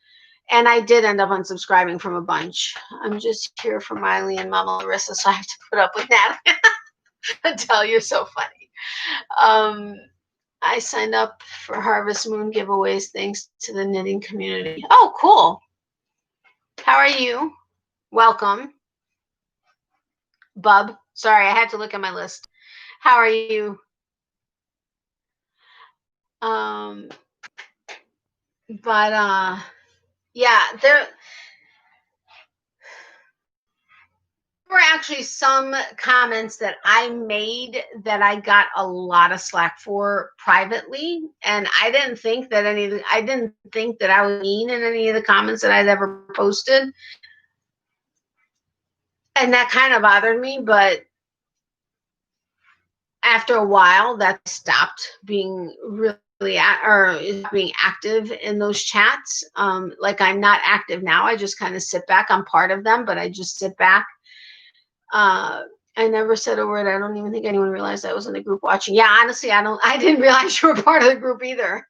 And I did end up unsubscribing from a bunch. I'm just here for Miley and Mama Larissa, so I have to put up with that until you're so funny. I signed up for Harvest Moon giveaways thanks to the knitting community. Oh, cool. How are you? Welcome. Bub. Sorry, I had to look at my list. How are you? Yeah, there were actually some comments that I made that I got a lot of slack for privately, and I didn't think that I was mean in any of the comments that I'd ever posted, and that kind of bothered me. But after a while, that stopped being being active in those chats. Like, I'm not active now. I just kind of sit back. I'm part of them, but I just sit back. I never said a word. I don't even think anyone realized I was in the group watching. Yeah, honestly, I didn't realize you were part of the group either.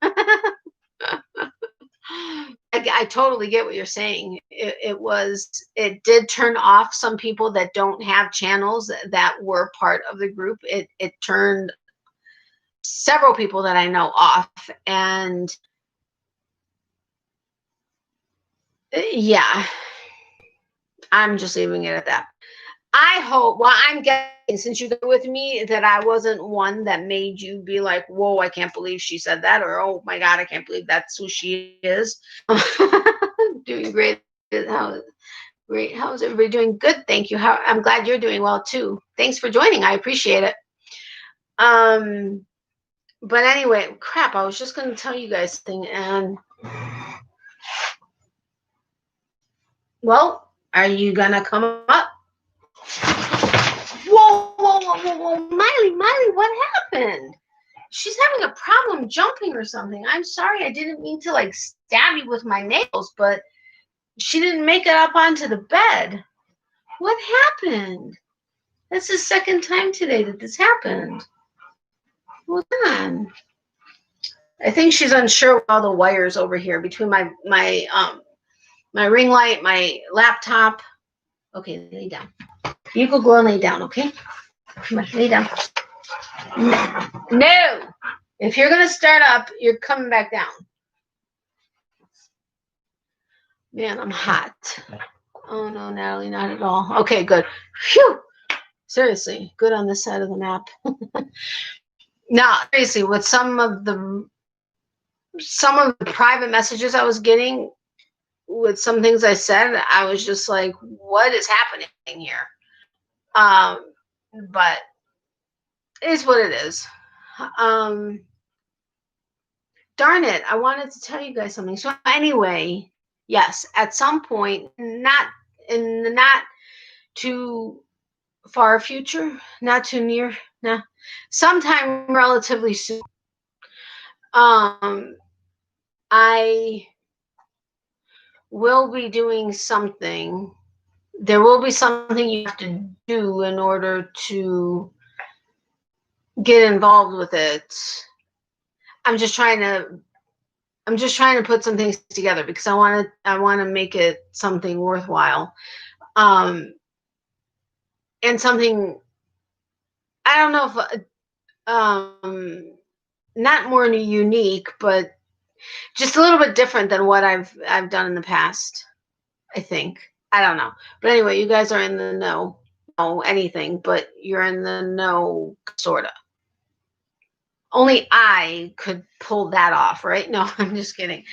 I totally get what you're saying. It did turn off some people that don't have channels that were part of the group. It turned several people that I know off. And yeah, I'm just leaving it at that. I hope, well, I'm guessing since you go with me, that I wasn't one that made you be like, whoa, I can't believe she said that, or oh my God, I can't believe that's who she is. Doing great. Great. How's everybody doing? Good, thank you. I'm glad you're doing well too. Thanks for joining. I appreciate it. But anyway, crap, I was just gonna tell you guys something, and well, are you gonna come up? Whoa, Miley, what happened? She's having a problem jumping or something. I'm sorry, I didn't mean to like stab you with my nails, but she didn't make it up onto the bed. What happened? That's the second time today that this happened. Hold on. I think she's unsure with all the wires over here between my ring light, my laptop. Okay, lay down. You go and lay down, okay? Come on, lay down. No. If you're gonna start up, you're coming back down. Man, I'm hot. Oh no, Natalie, not at all. Okay, good. Phew. Seriously, good on this side of the map. Now, seriously, with some of the private messages I was getting, with some things I said, I was just like, what is happening here? But it is what it is. Darn it, I wanted to tell you guys something. So anyway, yes, at some point, not in the not too far future, not too near, nah, sometime relatively soon, I will be doing something. There will be something you have to do in order to get involved with it. I'm just trying to put some things together because I want to make it something worthwhile. And something, I don't know if not more unique, but just a little bit different than what I've done in the past, I think. I don't know. But anyway, you guys are in the know. Know anything, but you're in the know, sorta. Only I could pull that off, right? No, I'm just kidding.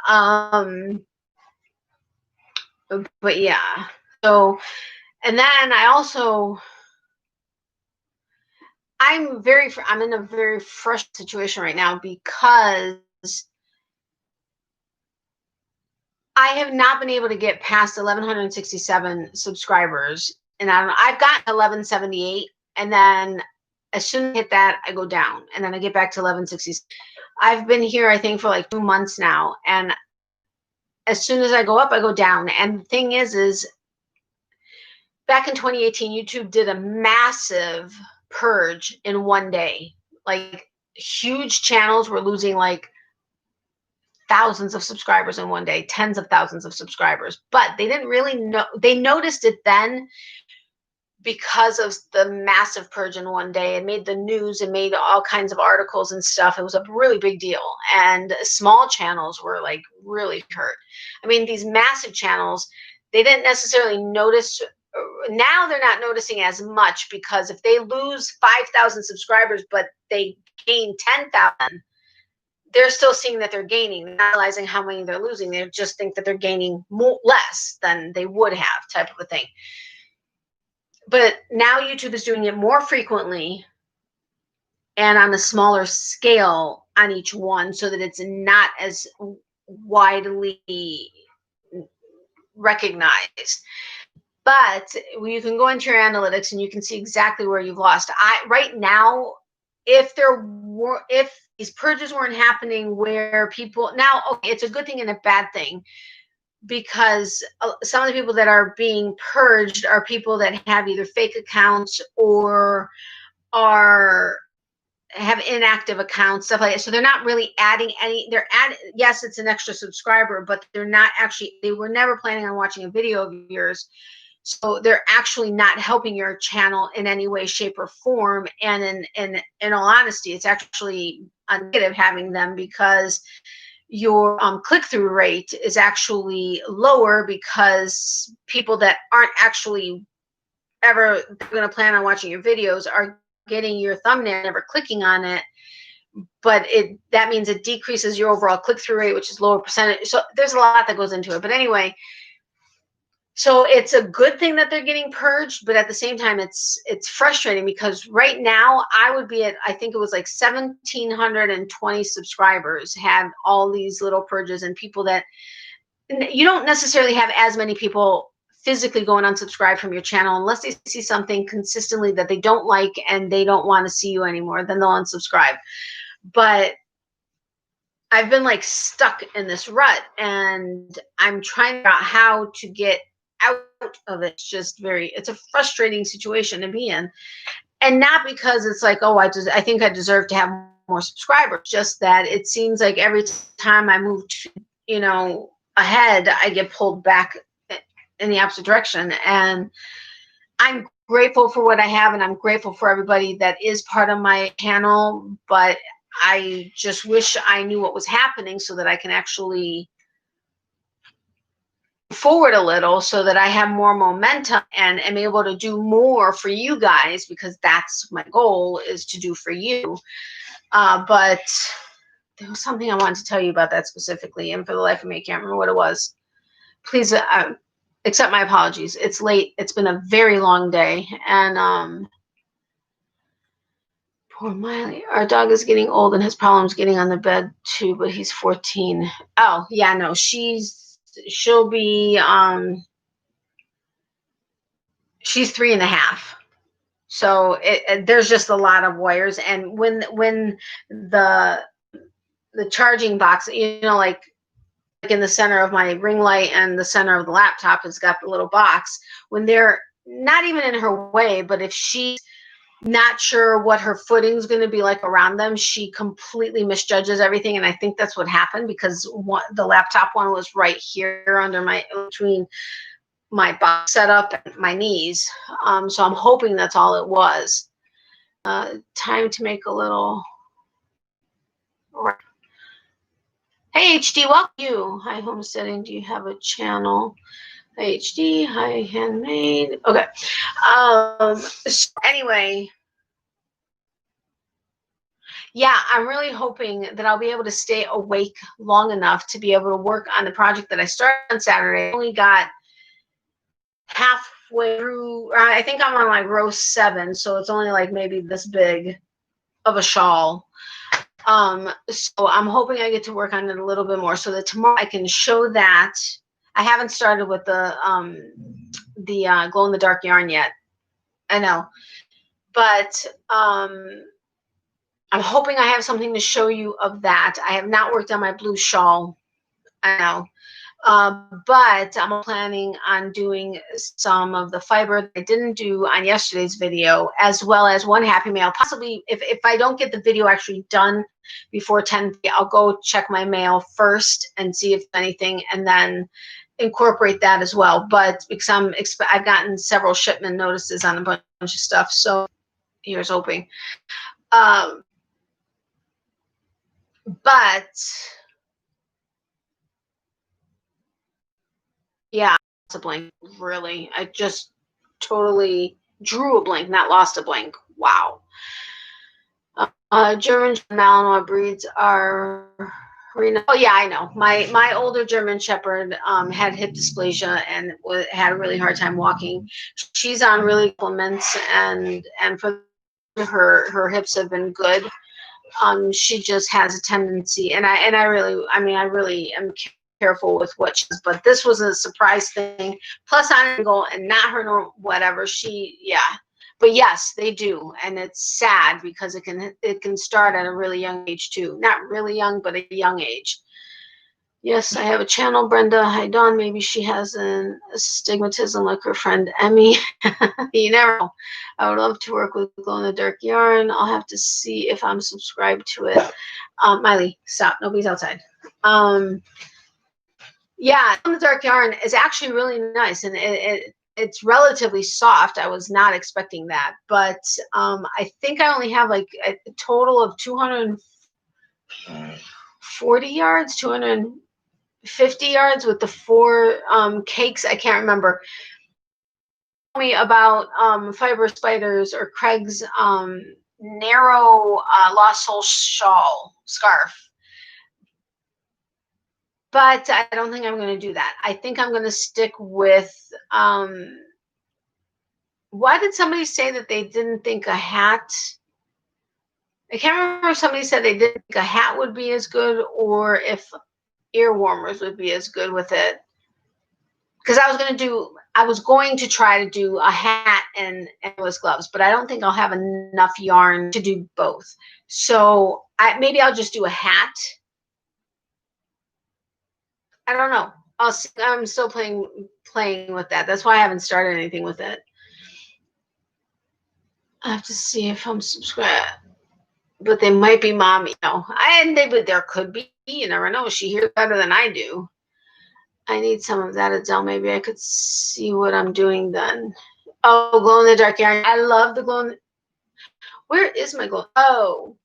But yeah. So, and then I'm in a very frustrated situation right now because I have not been able to get past 1,167 subscribers, and I've gotten 1,178, and then as soon as I hit that, I go down, and then I get back to 1,160. I've been here, I think, for like 2 months now, and as soon as I go up, I go down. And the thing is back in 2018, YouTube did a massive purge in one day. Like huge channels were losing like thousands of subscribers in one day, tens of thousands of subscribers, but they didn't really know. They noticed it then because of the massive purge in one day. It made the news and made all kinds of articles and stuff. It was a really big deal. And small channels were like really hurt. I mean, these massive channels, they didn't necessarily notice. Now they're not noticing as much, because if they lose 5,000 subscribers, but they gain 10,000, they're still seeing that they're gaining, not realizing how many they're losing. They just think that they're gaining less than they would have, type of a thing. But now YouTube is doing it more frequently and on a smaller scale on each one, so that it's not as widely recognized. But you can go into your analytics and you can see exactly where you've lost. Right now, if these purges weren't happening where people now, okay, it's a good thing and a bad thing, because some of the people that are being purged are people that have either fake accounts or have inactive accounts, stuff like that. So they're not really adding yes, it's an extra subscriber, but they're not actually, they were never planning on watching a video of yours. So they're actually not helping your channel in any way, shape, or form. And in all honesty, it's actually a negative having them, because your click-through rate is actually lower, because people that aren't actually ever going to plan on watching your videos are getting your thumbnail, never clicking on it. But that means it decreases your overall click-through rate, which is lower percentage. So there's a lot that goes into it. But anyway, so it's a good thing that they're getting purged, but at the same time, it's frustrating, because right now I would be at, I think it was like 1,720 subscribers had all these little purges, and people that you don't necessarily have as many people physically go and unsubscribe from your channel unless they see something consistently that they don't like and they don't want to see you anymore, then they'll unsubscribe. But I've been like stuck in this rut, and I'm trying to figure out how to get out of it. It's a frustrating situation to be in. And not because it's like, oh, I think I deserve to have more subscribers, just that it seems like every time I move ahead, I get pulled back in the opposite direction. And I'm grateful for what I have, and I'm grateful for everybody that is part of my channel, but I just wish I knew what was happening so that I can actually forward a little, so that I have more momentum and am able to do more for you guys, because that's my goal, is to do for you. But there was something I wanted to tell you about that specifically, and for the life of me, I can't remember what it was. Please accept my apologies. It's late. It's been a very long day, and poor Miley. Our dog is getting old and has problems getting on the bed too, but he's 14. Oh, yeah, no, she'll be she's 3.5. So there's just a lot of wires. And when the charging box, like in the center of my ring light and the center of the laptop has got the little box, when they're not even in her way, but if she's not sure what her footing is going to be like around them, she completely misjudges everything. And I think that's what happened, because the laptop one was right here under between my box setup and my knees. So I'm hoping that's all it was. Time to make a little. Hey HD, welcome you. Hi homesteading. Do you have a channel? Hi HD. Hi handmade. Okay. So anyway, yeah, I'm really hoping that I'll be able to stay awake long enough to be able to work on the project that I started on Saturday. I only got halfway through. I think I'm on like row 7, so it's only like maybe this big of a shawl. So I'm hoping I get to work on it a little bit more, so that tomorrow I can show that. I haven't started with the glow in the dark yarn yet. I know, but I'm hoping I have something to show you of that. I have not worked on my blue shawl. I know. But I'm planning on doing some of the fiber that I didn't do on yesterday's video, as well as one happy mail. Possibly, if I don't get the video actually done before 10, I'll go check my mail first and see if anything, and then incorporate that as well. But because I've gotten several shipment notices on a bunch of stuff, so here's hoping. But yeah, lost a blank. Really, I just totally drew a blank, not lost a blank. Wow. German Malinois breeds are. Oh yeah, I know. My older German Shepherd had hip dysplasia and had a really hard time walking. She's on really supplements, and for her hips have been good. She just has a tendency, and I really am careful with what she does, but this was a surprise thing. Plus on angle and not her normal whatever. But yes, they do, and it's sad because it can start at a really young age too. Not really young, but a young age. Yes, I have a channel, Brenda. Hi, Dawn. Maybe she has an astigmatism like her friend Emmy. You never know. I would love to work with Glow in the Dark Yarn. I'll have to see if I'm subscribed to it. Miley, stop. Nobody's outside. Yeah, Glow in the Dark Yarn is actually really nice, and it's relatively soft. I was not expecting that, but I think I only have like a total of 240 yards, 250 yards with the 4 cakes. I can't remember. Tell me about Fiber Spiders or Craig's narrow Lost Soul shawl scarf. But I don't think I'm going to do that. I think I'm going to stick with, why did somebody say that they didn't think a hat? I can't remember if somebody said they didn't think a hat would be as good or if ear warmers would be as good with it. Because I was going to try to do a hat and endless gloves, but I don't think I'll have enough yarn to do both. So maybe I'll just do a hat. I don't know. I'm still playing with that. That's why I haven't started anything with it. I have to see if I'm subscribed. But they might be mom, there could be. You never know. She hears better than I do. I need some of that, Adele. Maybe I could see what I'm doing then. Oh, glow in the dark yarn. I love the glow in the... Where is my glow? Oh.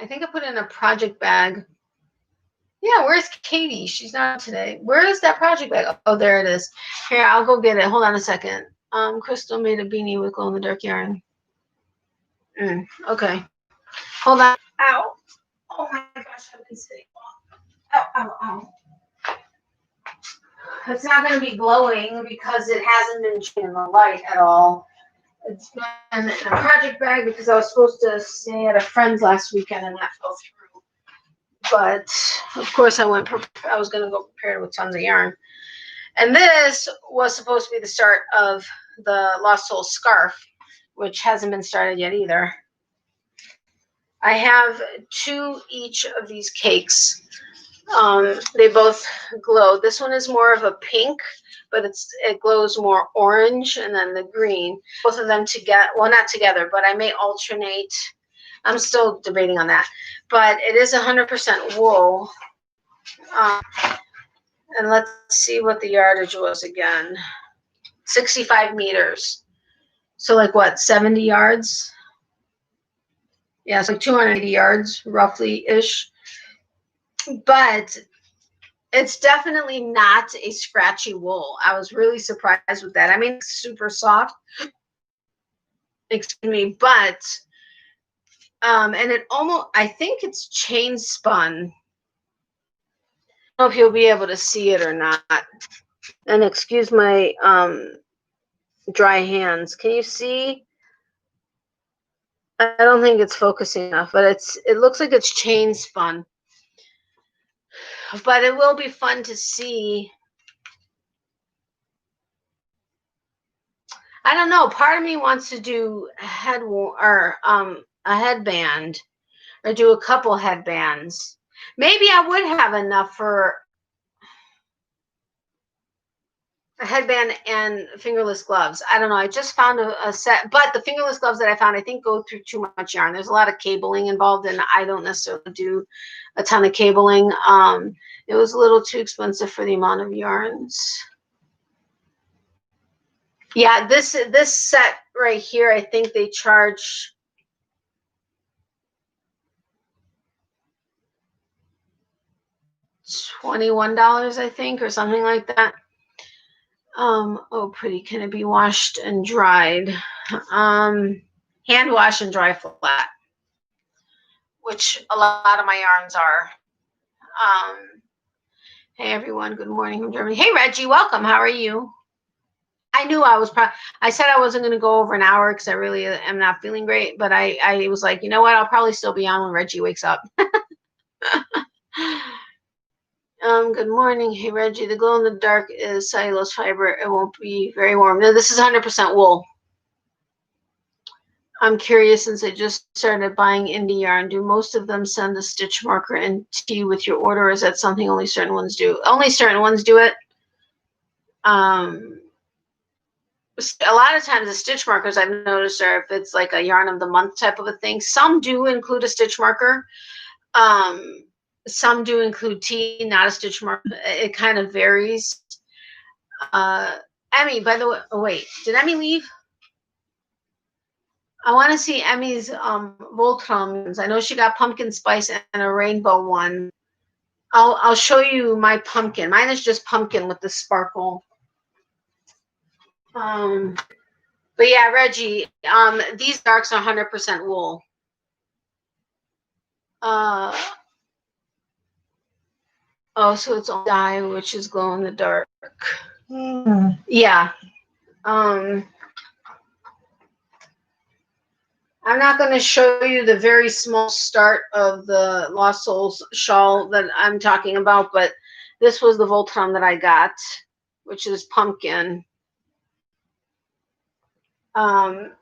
I think I put it in a project bag. Yeah, where's Katie? She's not today. Where is that project bag? Oh, there it is. Here, I'll go get it. Hold on a second. Crystal made a beanie with glow in the dark yarn. Okay. Hold on. Ow. Oh my gosh, I've been sitting. Ow, ow, ow. It's not going to be glowing because it hasn't been in the light at all. It's been in a project bag because I was supposed to stay at a friend's last weekend and that fell through. But of course I was going to go prepared with tons of yarn. And this was supposed to be the start of the Lost Soul scarf, which hasn't been started yet either. I have 2 each of these cakes. They both glow. This one is more of a pink, but it glows more orange, and then the green. Both of them together, well, not together, but I may alternate. I'm still debating on that. But it is 100% wool. And let's see what the yardage was again. 65 meters. So like what, 70 yards? Yeah, it's like 280 yards, roughly-ish. But it's definitely not a scratchy wool. I was really surprised with that. I mean, it's super soft. Excuse me, but and it almost, I think it's chain spun. I don't know if you'll be able to see it or not. And excuse my dry hands. Can you see? I don't think it's focusing enough, but it looks like it's chain spun. But it will be fun to see. I don't know. Part of me wants to do a headband, or do a couple headbands. Maybe I would have enough for a headband and fingerless gloves. I don't know. I just found a set, but the fingerless gloves that I found, I think, go through too much yarn. There's a lot of cabling involved, and I don't necessarily do a ton of cabling. It was a little too expensive for the amount of yarns. Yeah, this set right here, I think they charge $21, I think, or something like that. Oh, pretty. Can it be washed and dried? Hand wash and dry flat, which a lot of my yarns are. Hey everyone, good morning from Germany. Hey Reggie, welcome. How are you? I knew I was I said I wasn't going to go over an hour because I really am not feeling great, but I was like, you know what? I'll probably still be on when Reggie wakes up. Good morning. Hey Reggie, the glow in the dark is cellulose fiber. It won't be very warm. No, this is 100% wool. I'm curious, since I just started buying indie yarn, do most of them send a stitch marker and tee with your order, or is that something only certain ones do? Only certain ones do it. A lot of times the stitch markers I've noticed are if it's like a yarn of the month type of a thing. Some do include a stitch marker. Some do include tee, not a stitch marker. It kind of varies. Emmy, by the way, oh wait, did Emmy leave? I want to see Emmy's Voltrons. I know she got pumpkin spice and a rainbow one. I'll show you my pumpkin. Mine is just pumpkin with the sparkle. But yeah, Reggie, these darks are 100% wool. Oh, so it's all dye, which is glow in the dark. Yeah. I'm not going to show you the very small start of the Lost Souls shawl that I'm talking about, but this was the Voltron that I got, which is pumpkin. I'm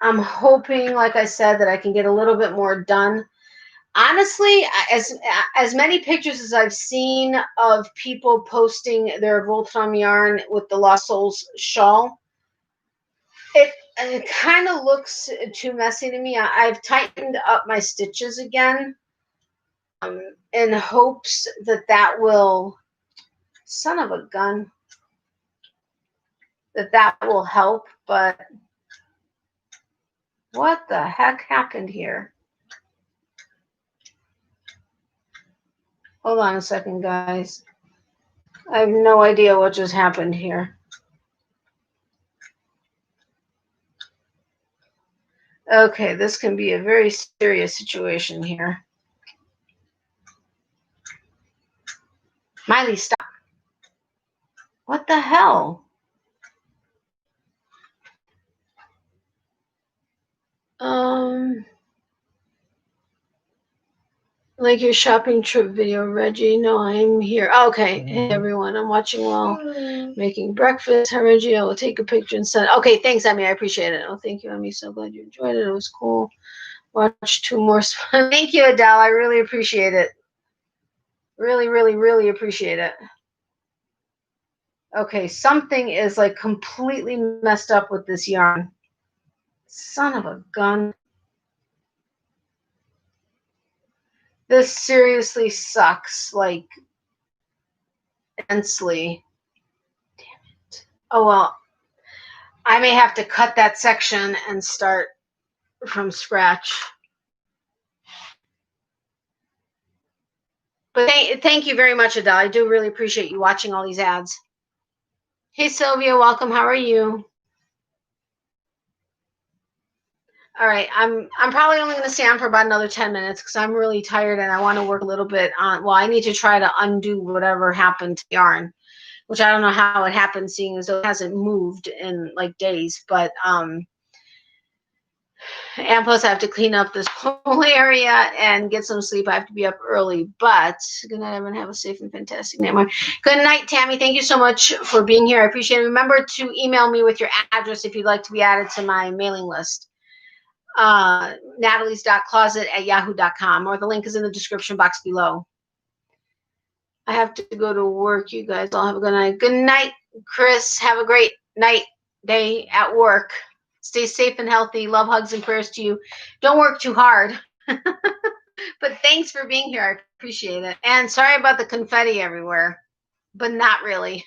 hoping, like I said, that I can get a little bit more done. Honestly, as many pictures as I've seen of people posting their Voltron yarn with the Lost Souls shawl, it kind of looks too messy to me. I've tightened up my stitches again in hopes that will, son of a gun, that will help. But what the heck happened here? Hold on a second, guys. I have no idea what just happened here. Okay, this can be a very serious situation here. Miley, stop. What the hell? Like your shopping trip video, Reggie. No, I'm here. Oh, okay. Hey, everyone. I'm watching while making breakfast. Hi, Reggie. I will take a picture and send. Okay, thanks, Emmy. I appreciate it. Oh, thank you, Emmy. So glad you enjoyed it. It was cool. Watch 2 more. Thank you, Adele. I really appreciate it. Really, really, really appreciate it. Okay, something is like completely messed up with this yarn. Son of a gun. This seriously sucks, like, immensely. Damn it. Oh, well, I may have to cut that section and start from scratch. But thank you very much, Adele. I do really appreciate you watching all these ads. Hey, Sylvia, welcome. How are you? All right, I'm probably only going to stay on for about another 10 minutes because I'm really tired and I want to work a little bit on, well, I need to try to undo whatever happened to yarn, which I don't know how it happened, seeing as though it hasn't moved in like days. But and plus I have to clean up this whole area and get some sleep. I have to be up early. But good night, everyone. Have a safe and fantastic night. Good night, Tammy. Thank you so much for being here. I appreciate it. Remember to email me with your address if you'd like to be added to my mailing list. Natalie's.closet@yahoo.com, or the link is in the description box below. I have to go to work, you guys. All have a good night. Good night, Chris. Have a great night, day at work. Stay safe and healthy. Love, hugs, and prayers to you. Don't work too hard. But thanks for being here. I appreciate it. And sorry about the confetti everywhere, but not really.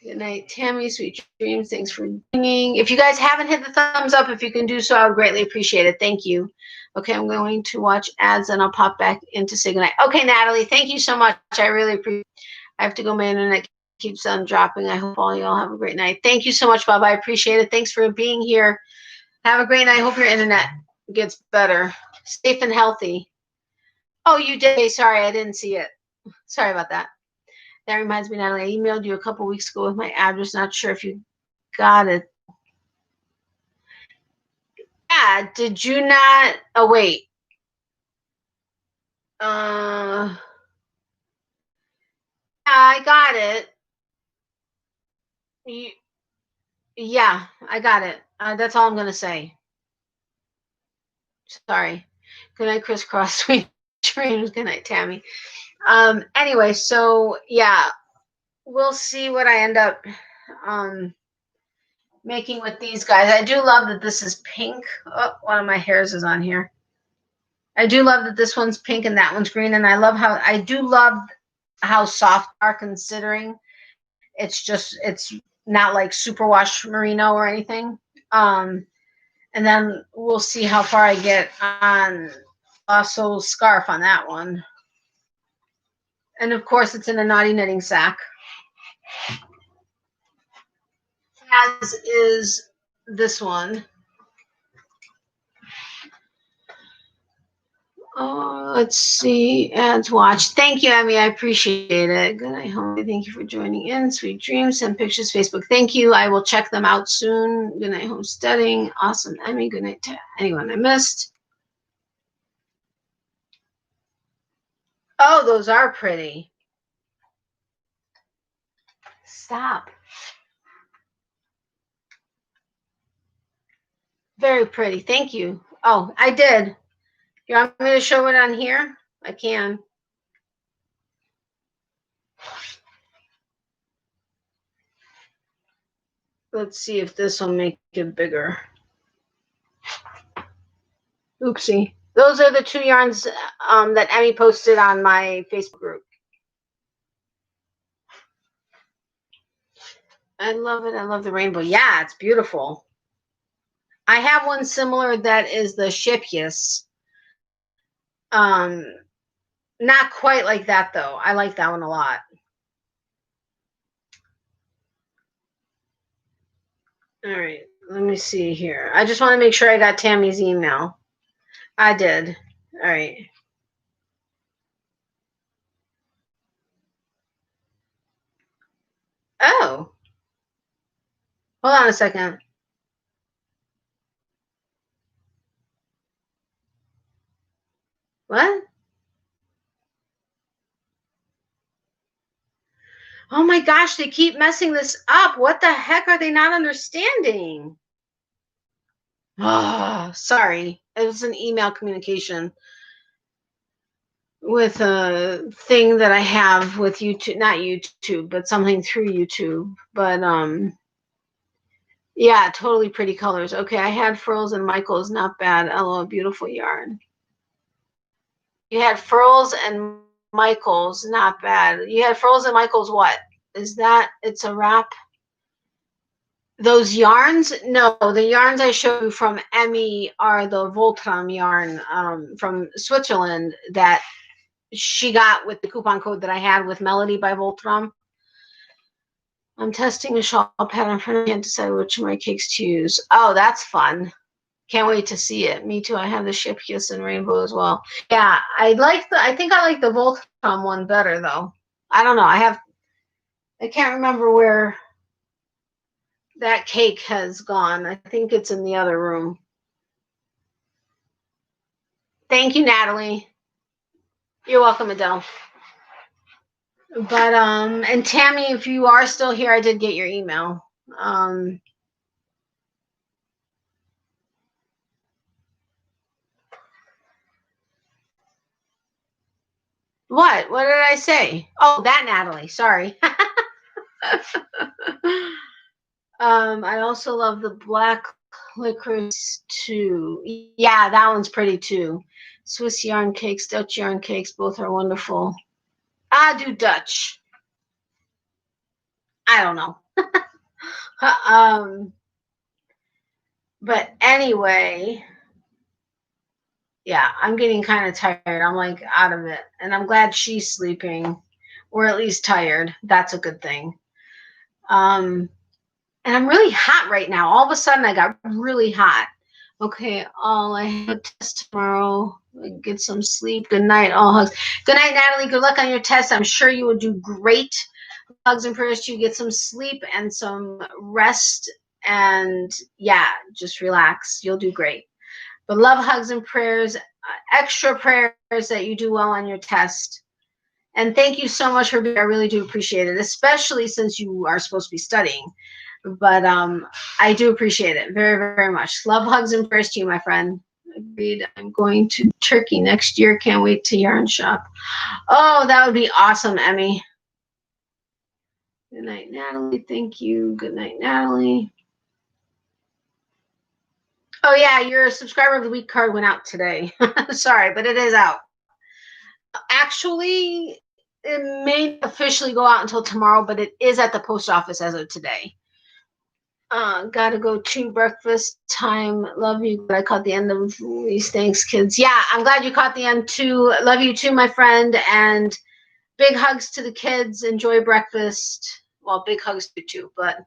Good night, Tammy. Sweet dreams. Thanks for joining. If you guys haven't hit the thumbs up, if you can do so, I would greatly appreciate it. Thank you. Okay, I'm going to watch ads and I'll pop back in to say goodnight. Okay, Natalie, thank you so much. I really appreciate it. I have to go. My internet keeps on dropping. I hope all y'all have a great night. Thank you so much, Bob. I appreciate it. Thanks for being here. Have a great night. I hope your internet gets better. Safe and healthy. Oh, you did. Sorry, I didn't see it. Sorry about that. That reminds me, Natalie, I emailed you a couple weeks ago with my address. Not sure if you got it. Yeah, did you not? Oh, wait. Yeah, I got it. Yeah, I got it. That's all I'm going to say. Sorry. Good night, crisscross, sweet dreams. Good night, Tammy. Anyway, so yeah, we'll see what I end up making with these guys. I do love that this is pink. Oh, one of my hairs is on here. I do love that this one's pink and that one's green, and I love how soft they are, considering it's not like superwash merino or anything. And then we'll see how far I get on also scarf on that one. And of course, it's in a naughty knitting sack, as is this one. Oh, let's see. Ads watch. Thank you, Emmy. I appreciate it. Good night, home. Thank you for joining in. Sweet dreams. Send pictures. Facebook. Thank you. I will check them out soon. Good night, homesteading. Awesome, Emmy. Good night to anyone I missed. Oh, those are pretty. Stop. Very pretty. Thank you. Oh, I did. You want me to show it on here? I can. Let's see if this will make it bigger. Oopsie. Those are the two yarns that Emmy posted on my Facebook group. I love it. I love the rainbow. Yeah, it's beautiful. I have one similar that is the Shippius. Not quite like that, though. I like that one a lot. All right, let me see here. I just want to make sure I got Tammy's email. I did. All right. Oh. Hold on a second. What? Oh my gosh, they keep messing this up. What the heck are they not understanding? Oh, sorry. It was an email communication with a thing that I have with YouTube, not YouTube, but something through YouTube. But yeah, totally pretty colors. Okay, I had Furls and Michael's, not bad. LOL, beautiful yarn. You had Furls and Michael's, not bad. You had Furls and Michael's what? Is that, it's a wrap? Those yarns? No, the yarns I showed you from Emmy are the Voltram yarn from Switzerland that she got with the coupon code that I had with Melody by Voltram. I'm testing a shawl pattern for can't decide which of my cakes to use. Oh, that's fun. Can't wait to see it. Me too. I have the Shipkiss and Rainbow as well. Yeah, I think I like the Voltram one better though. I don't know. I can't remember where that cake has gone. I think it's in the other room. Thank you, Natalie. You're welcome, Adele. But and Tammy, if you are still here, I did get your email. What? What did I say? Oh, that Natalie. Sorry. I also love the black licorice too. Yeah, that one's pretty too. Swiss yarn cakes, Dutch yarn cakes, both are wonderful. I do Dutch. I don't know. But anyway, yeah, I'm getting kind of tired. I'm like out of it. And I'm glad she's sleeping, or at least tired. That's a good thing. And I'm really hot right now. All of a sudden, I got really hot. Okay, I have a test tomorrow. Get some sleep. Good night. All hugs. Good night, Natalie. Good luck on your test. I'm sure you will do great. Hugs and prayers to you. Get some sleep and some rest. And yeah, just relax. You'll do great. But love, hugs, and prayers. Extra prayers that you do well on your test. And thank you so much for being. I really do appreciate it, especially since you are supposed to be studying. But I do appreciate it very, very much. Love, hugs, and prayers to you, my friend. Agreed. I'm going to Turkey next year. Can't wait to yarn shop. Oh, that would be awesome, Emmy. Good night, Natalie. Thank you. Good night, Natalie. Oh, yeah, your subscriber of the week card went out today. Sorry, but it is out. Actually, it may officially go out until tomorrow, but it is at the post office as of today. Gotta go to breakfast time. Love you. I caught the end of these. Thanks, kids. Yeah, I'm glad you caught the end too. Love you too, my friend. And big hugs to the kids. Enjoy breakfast. Well, big hugs to you too, but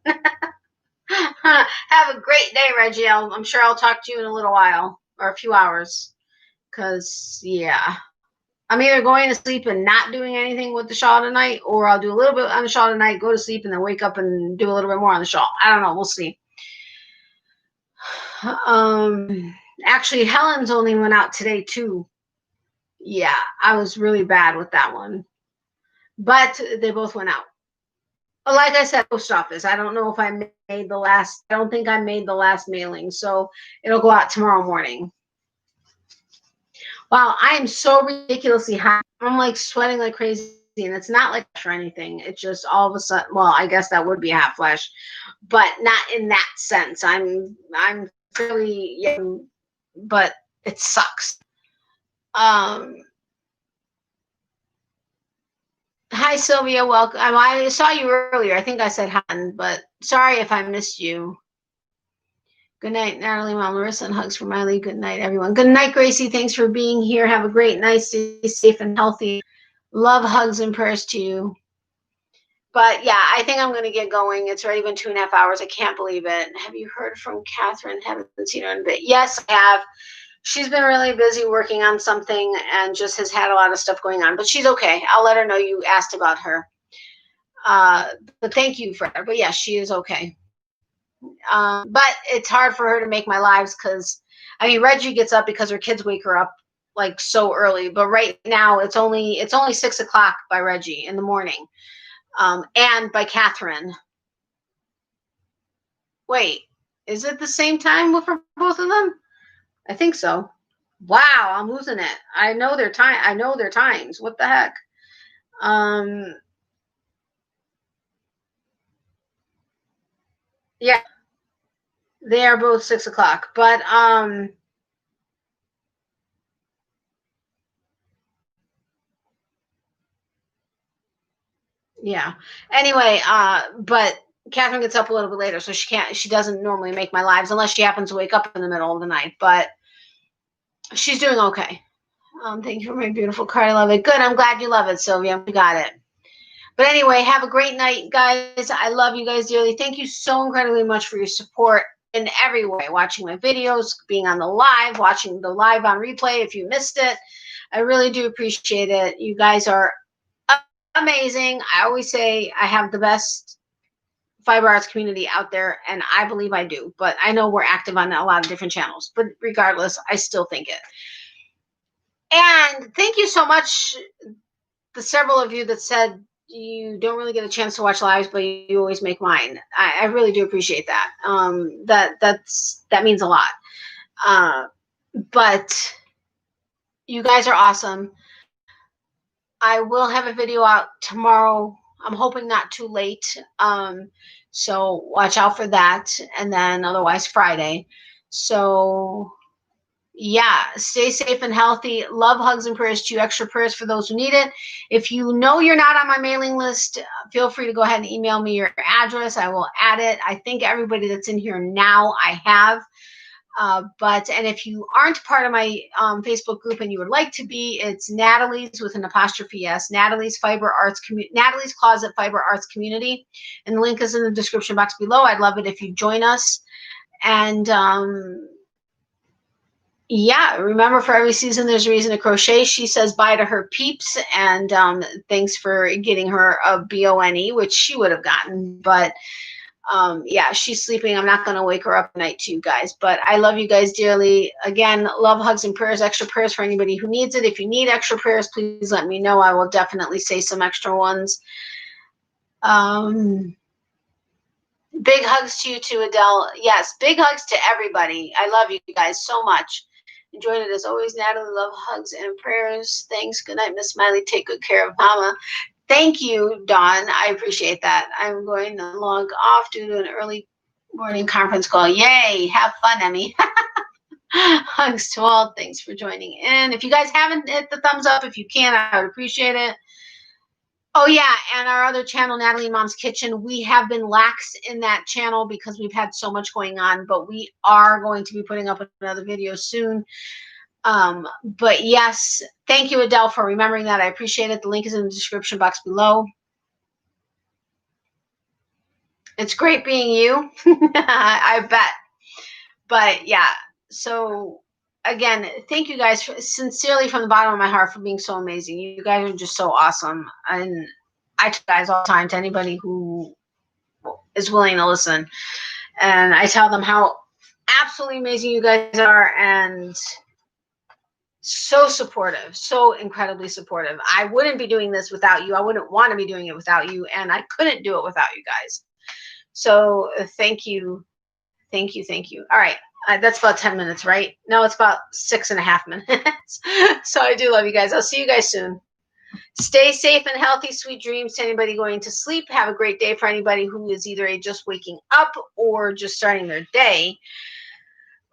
have a great day, Reggie. I'm sure I'll talk to you in a little while or a few hours. Because, yeah. I'm either going to sleep and not doing anything with the shawl tonight, or I'll do a little bit on the shawl tonight, go to sleep, and then wake up and do a little bit more on the shawl. I don't know. We'll see. Actually, Helen's only went out today too. Yeah, I was really bad with that one, but they both went out. Like I said, post office. I don't know if I made the last. I don't think I made the last mailing, so it'll go out tomorrow morning. Wow, I am so ridiculously hot. I'm like sweating like crazy, and it's not like or anything. It's just all of a sudden. Well, I guess that would be a hot flash, but not in that sense. I'm fairly young, but it sucks. Hi Sylvia, welcome. I saw you earlier. I think I said hi, but sorry if I missed you. Good night, Natalie, Mom, Larissa, and hugs for Miley. Good night, everyone. Good night, Gracie. Thanks for being here. Have a great night. Stay safe and healthy. Love, hugs, and prayers to you. But yeah, I think I'm going to get going. It's already been 2.5 hours. I can't believe it. Have you heard from Catherine? Haven't seen her in a bit. Yes, I have. She's been really busy working on something and just has had a lot of stuff going on. But she's okay. I'll let her know you asked about her. But thank you for her. But yeah, she is okay. But it's hard for her to make my lives because, I mean, Reggie gets up because her kids wake her up like so early. But right now it's only 6 o'clock by Reggie in the morning, and by Catherine. Wait, is it the same time for both of them? I think so. Wow, I'm losing it. I know their time. I know their times. What the heck? Yeah, they are both 6 o'clock. But yeah. Anyway, but Catherine gets up a little bit later, so she doesn't normally make my lives unless she happens to wake up in the middle of the night. But she's doing okay. Thank you for my beautiful card. I love it. Good. I'm glad you love it, Sylvia. You got it. But anyway, have a great night, guys. I love you guys dearly. Thank you so incredibly much for your support in every way. Watching my videos, being on the live, watching the live on replay if you missed it. I really do appreciate it. You guys are amazing. I always say I have the best fiber arts community out there, and I believe I do. But I know we're active on a lot of different channels. But regardless, I still think it. And thank you so much, the several of you that said you don't really get a chance to watch lives, but you always make mine. I really do appreciate that. That means a lot. But you guys are awesome. I will have a video out tomorrow. I'm hoping not too late. So watch out for that. And then otherwise Friday. So yeah, stay safe and healthy. Love, hugs, and prayers to you. Extra prayers for those who need it. If you know you're not on my mailing list, feel free to go ahead and email me your address. I will add it. I think everybody that's in here now I have. And if you aren't part of my Facebook group and you would like to be, it's Natalie's with an apostrophe S, Natalie's Natalie's Closet Fiber Arts Community. And the link is in the description box below. I'd love it if you join us. And yeah, remember, for every season there's a reason to crochet. She says bye to her peeps, and thanks for getting her a BONE, which she would have gotten, but yeah, she's sleeping. I'm not going to wake her up tonight too, guys, but I love you guys dearly. Again, love, hugs, and prayers. Extra prayers for anybody who needs it. If you need extra prayers, please let me know. I will definitely say some extra ones. Big hugs to you too, Adele. Yes, big hugs to everybody. I love you guys so much. Enjoyed it as always, Natalie. Love, hugs, and prayers. Thanks. Good night, Miss Smiley. Take good care of Mama. Thank you, Dawn. I appreciate that. I'm going to log off due to an early morning conference call. Yay. Have fun, Emmy. Hugs to all. Thanks for joining in. If you guys haven't hit the thumbs up, if you can, I would appreciate it. Oh, yeah, and our other channel, Natalie and Mom's Kitchen, we have been lax in that channel because we've had so much going on, but we are going to be putting up another video soon. But yes, thank you, Adele, for remembering that. I appreciate it. The link is in the description box below. It's great being you. I bet. But yeah, so again, thank you guys sincerely from the bottom of my heart for being so amazing. You guys are just so awesome. And I tell guys all the time, to anybody who is willing to listen, and I tell them how absolutely amazing you guys are, and so supportive, so incredibly supportive. I wouldn't be doing this without you. I wouldn't want to be doing it without you, and I couldn't do it without you guys. So thank you. Thank you. Thank you. All right. That's about 10 minutes, right? No, it's about 6.5 minutes. So I do love you guys. I'll see you guys soon. Stay safe and healthy. Sweet dreams to anybody going to sleep. Have a great day for anybody who is either just waking up or just starting their day.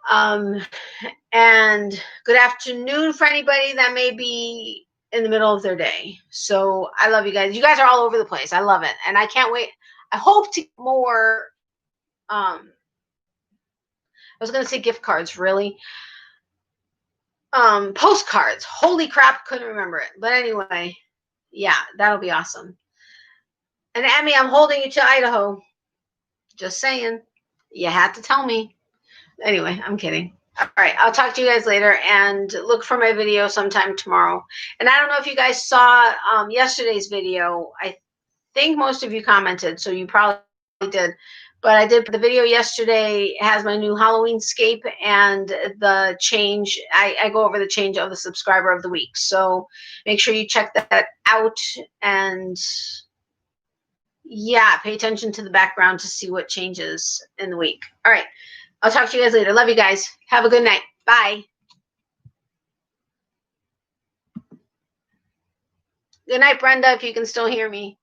And good afternoon for anybody that may be in the middle of their day. So I love you guys. You guys are all over the place. I love it. And I can't wait. I hope to get more, I was going to say gift cards, really. Postcards. Holy crap, couldn't remember it. But anyway, yeah, that'll be awesome. And Emmy, I'm holding you to Idaho. Just saying. You had to tell me. Anyway, I'm kidding. All right, I'll talk to you guys later, and look for my video sometime tomorrow. And I don't know if you guys saw yesterday's video. I think most of you commented, so you probably did. But I did the video yesterday. It has my new Halloween scape and the change. I go over the change of the subscriber of the week. So make sure you check that out. And yeah, pay attention to the background to see what changes in the week. All right. I'll talk to you guys later. Love you guys. Have a good night. Bye. Good night, Brenda, if you can still hear me.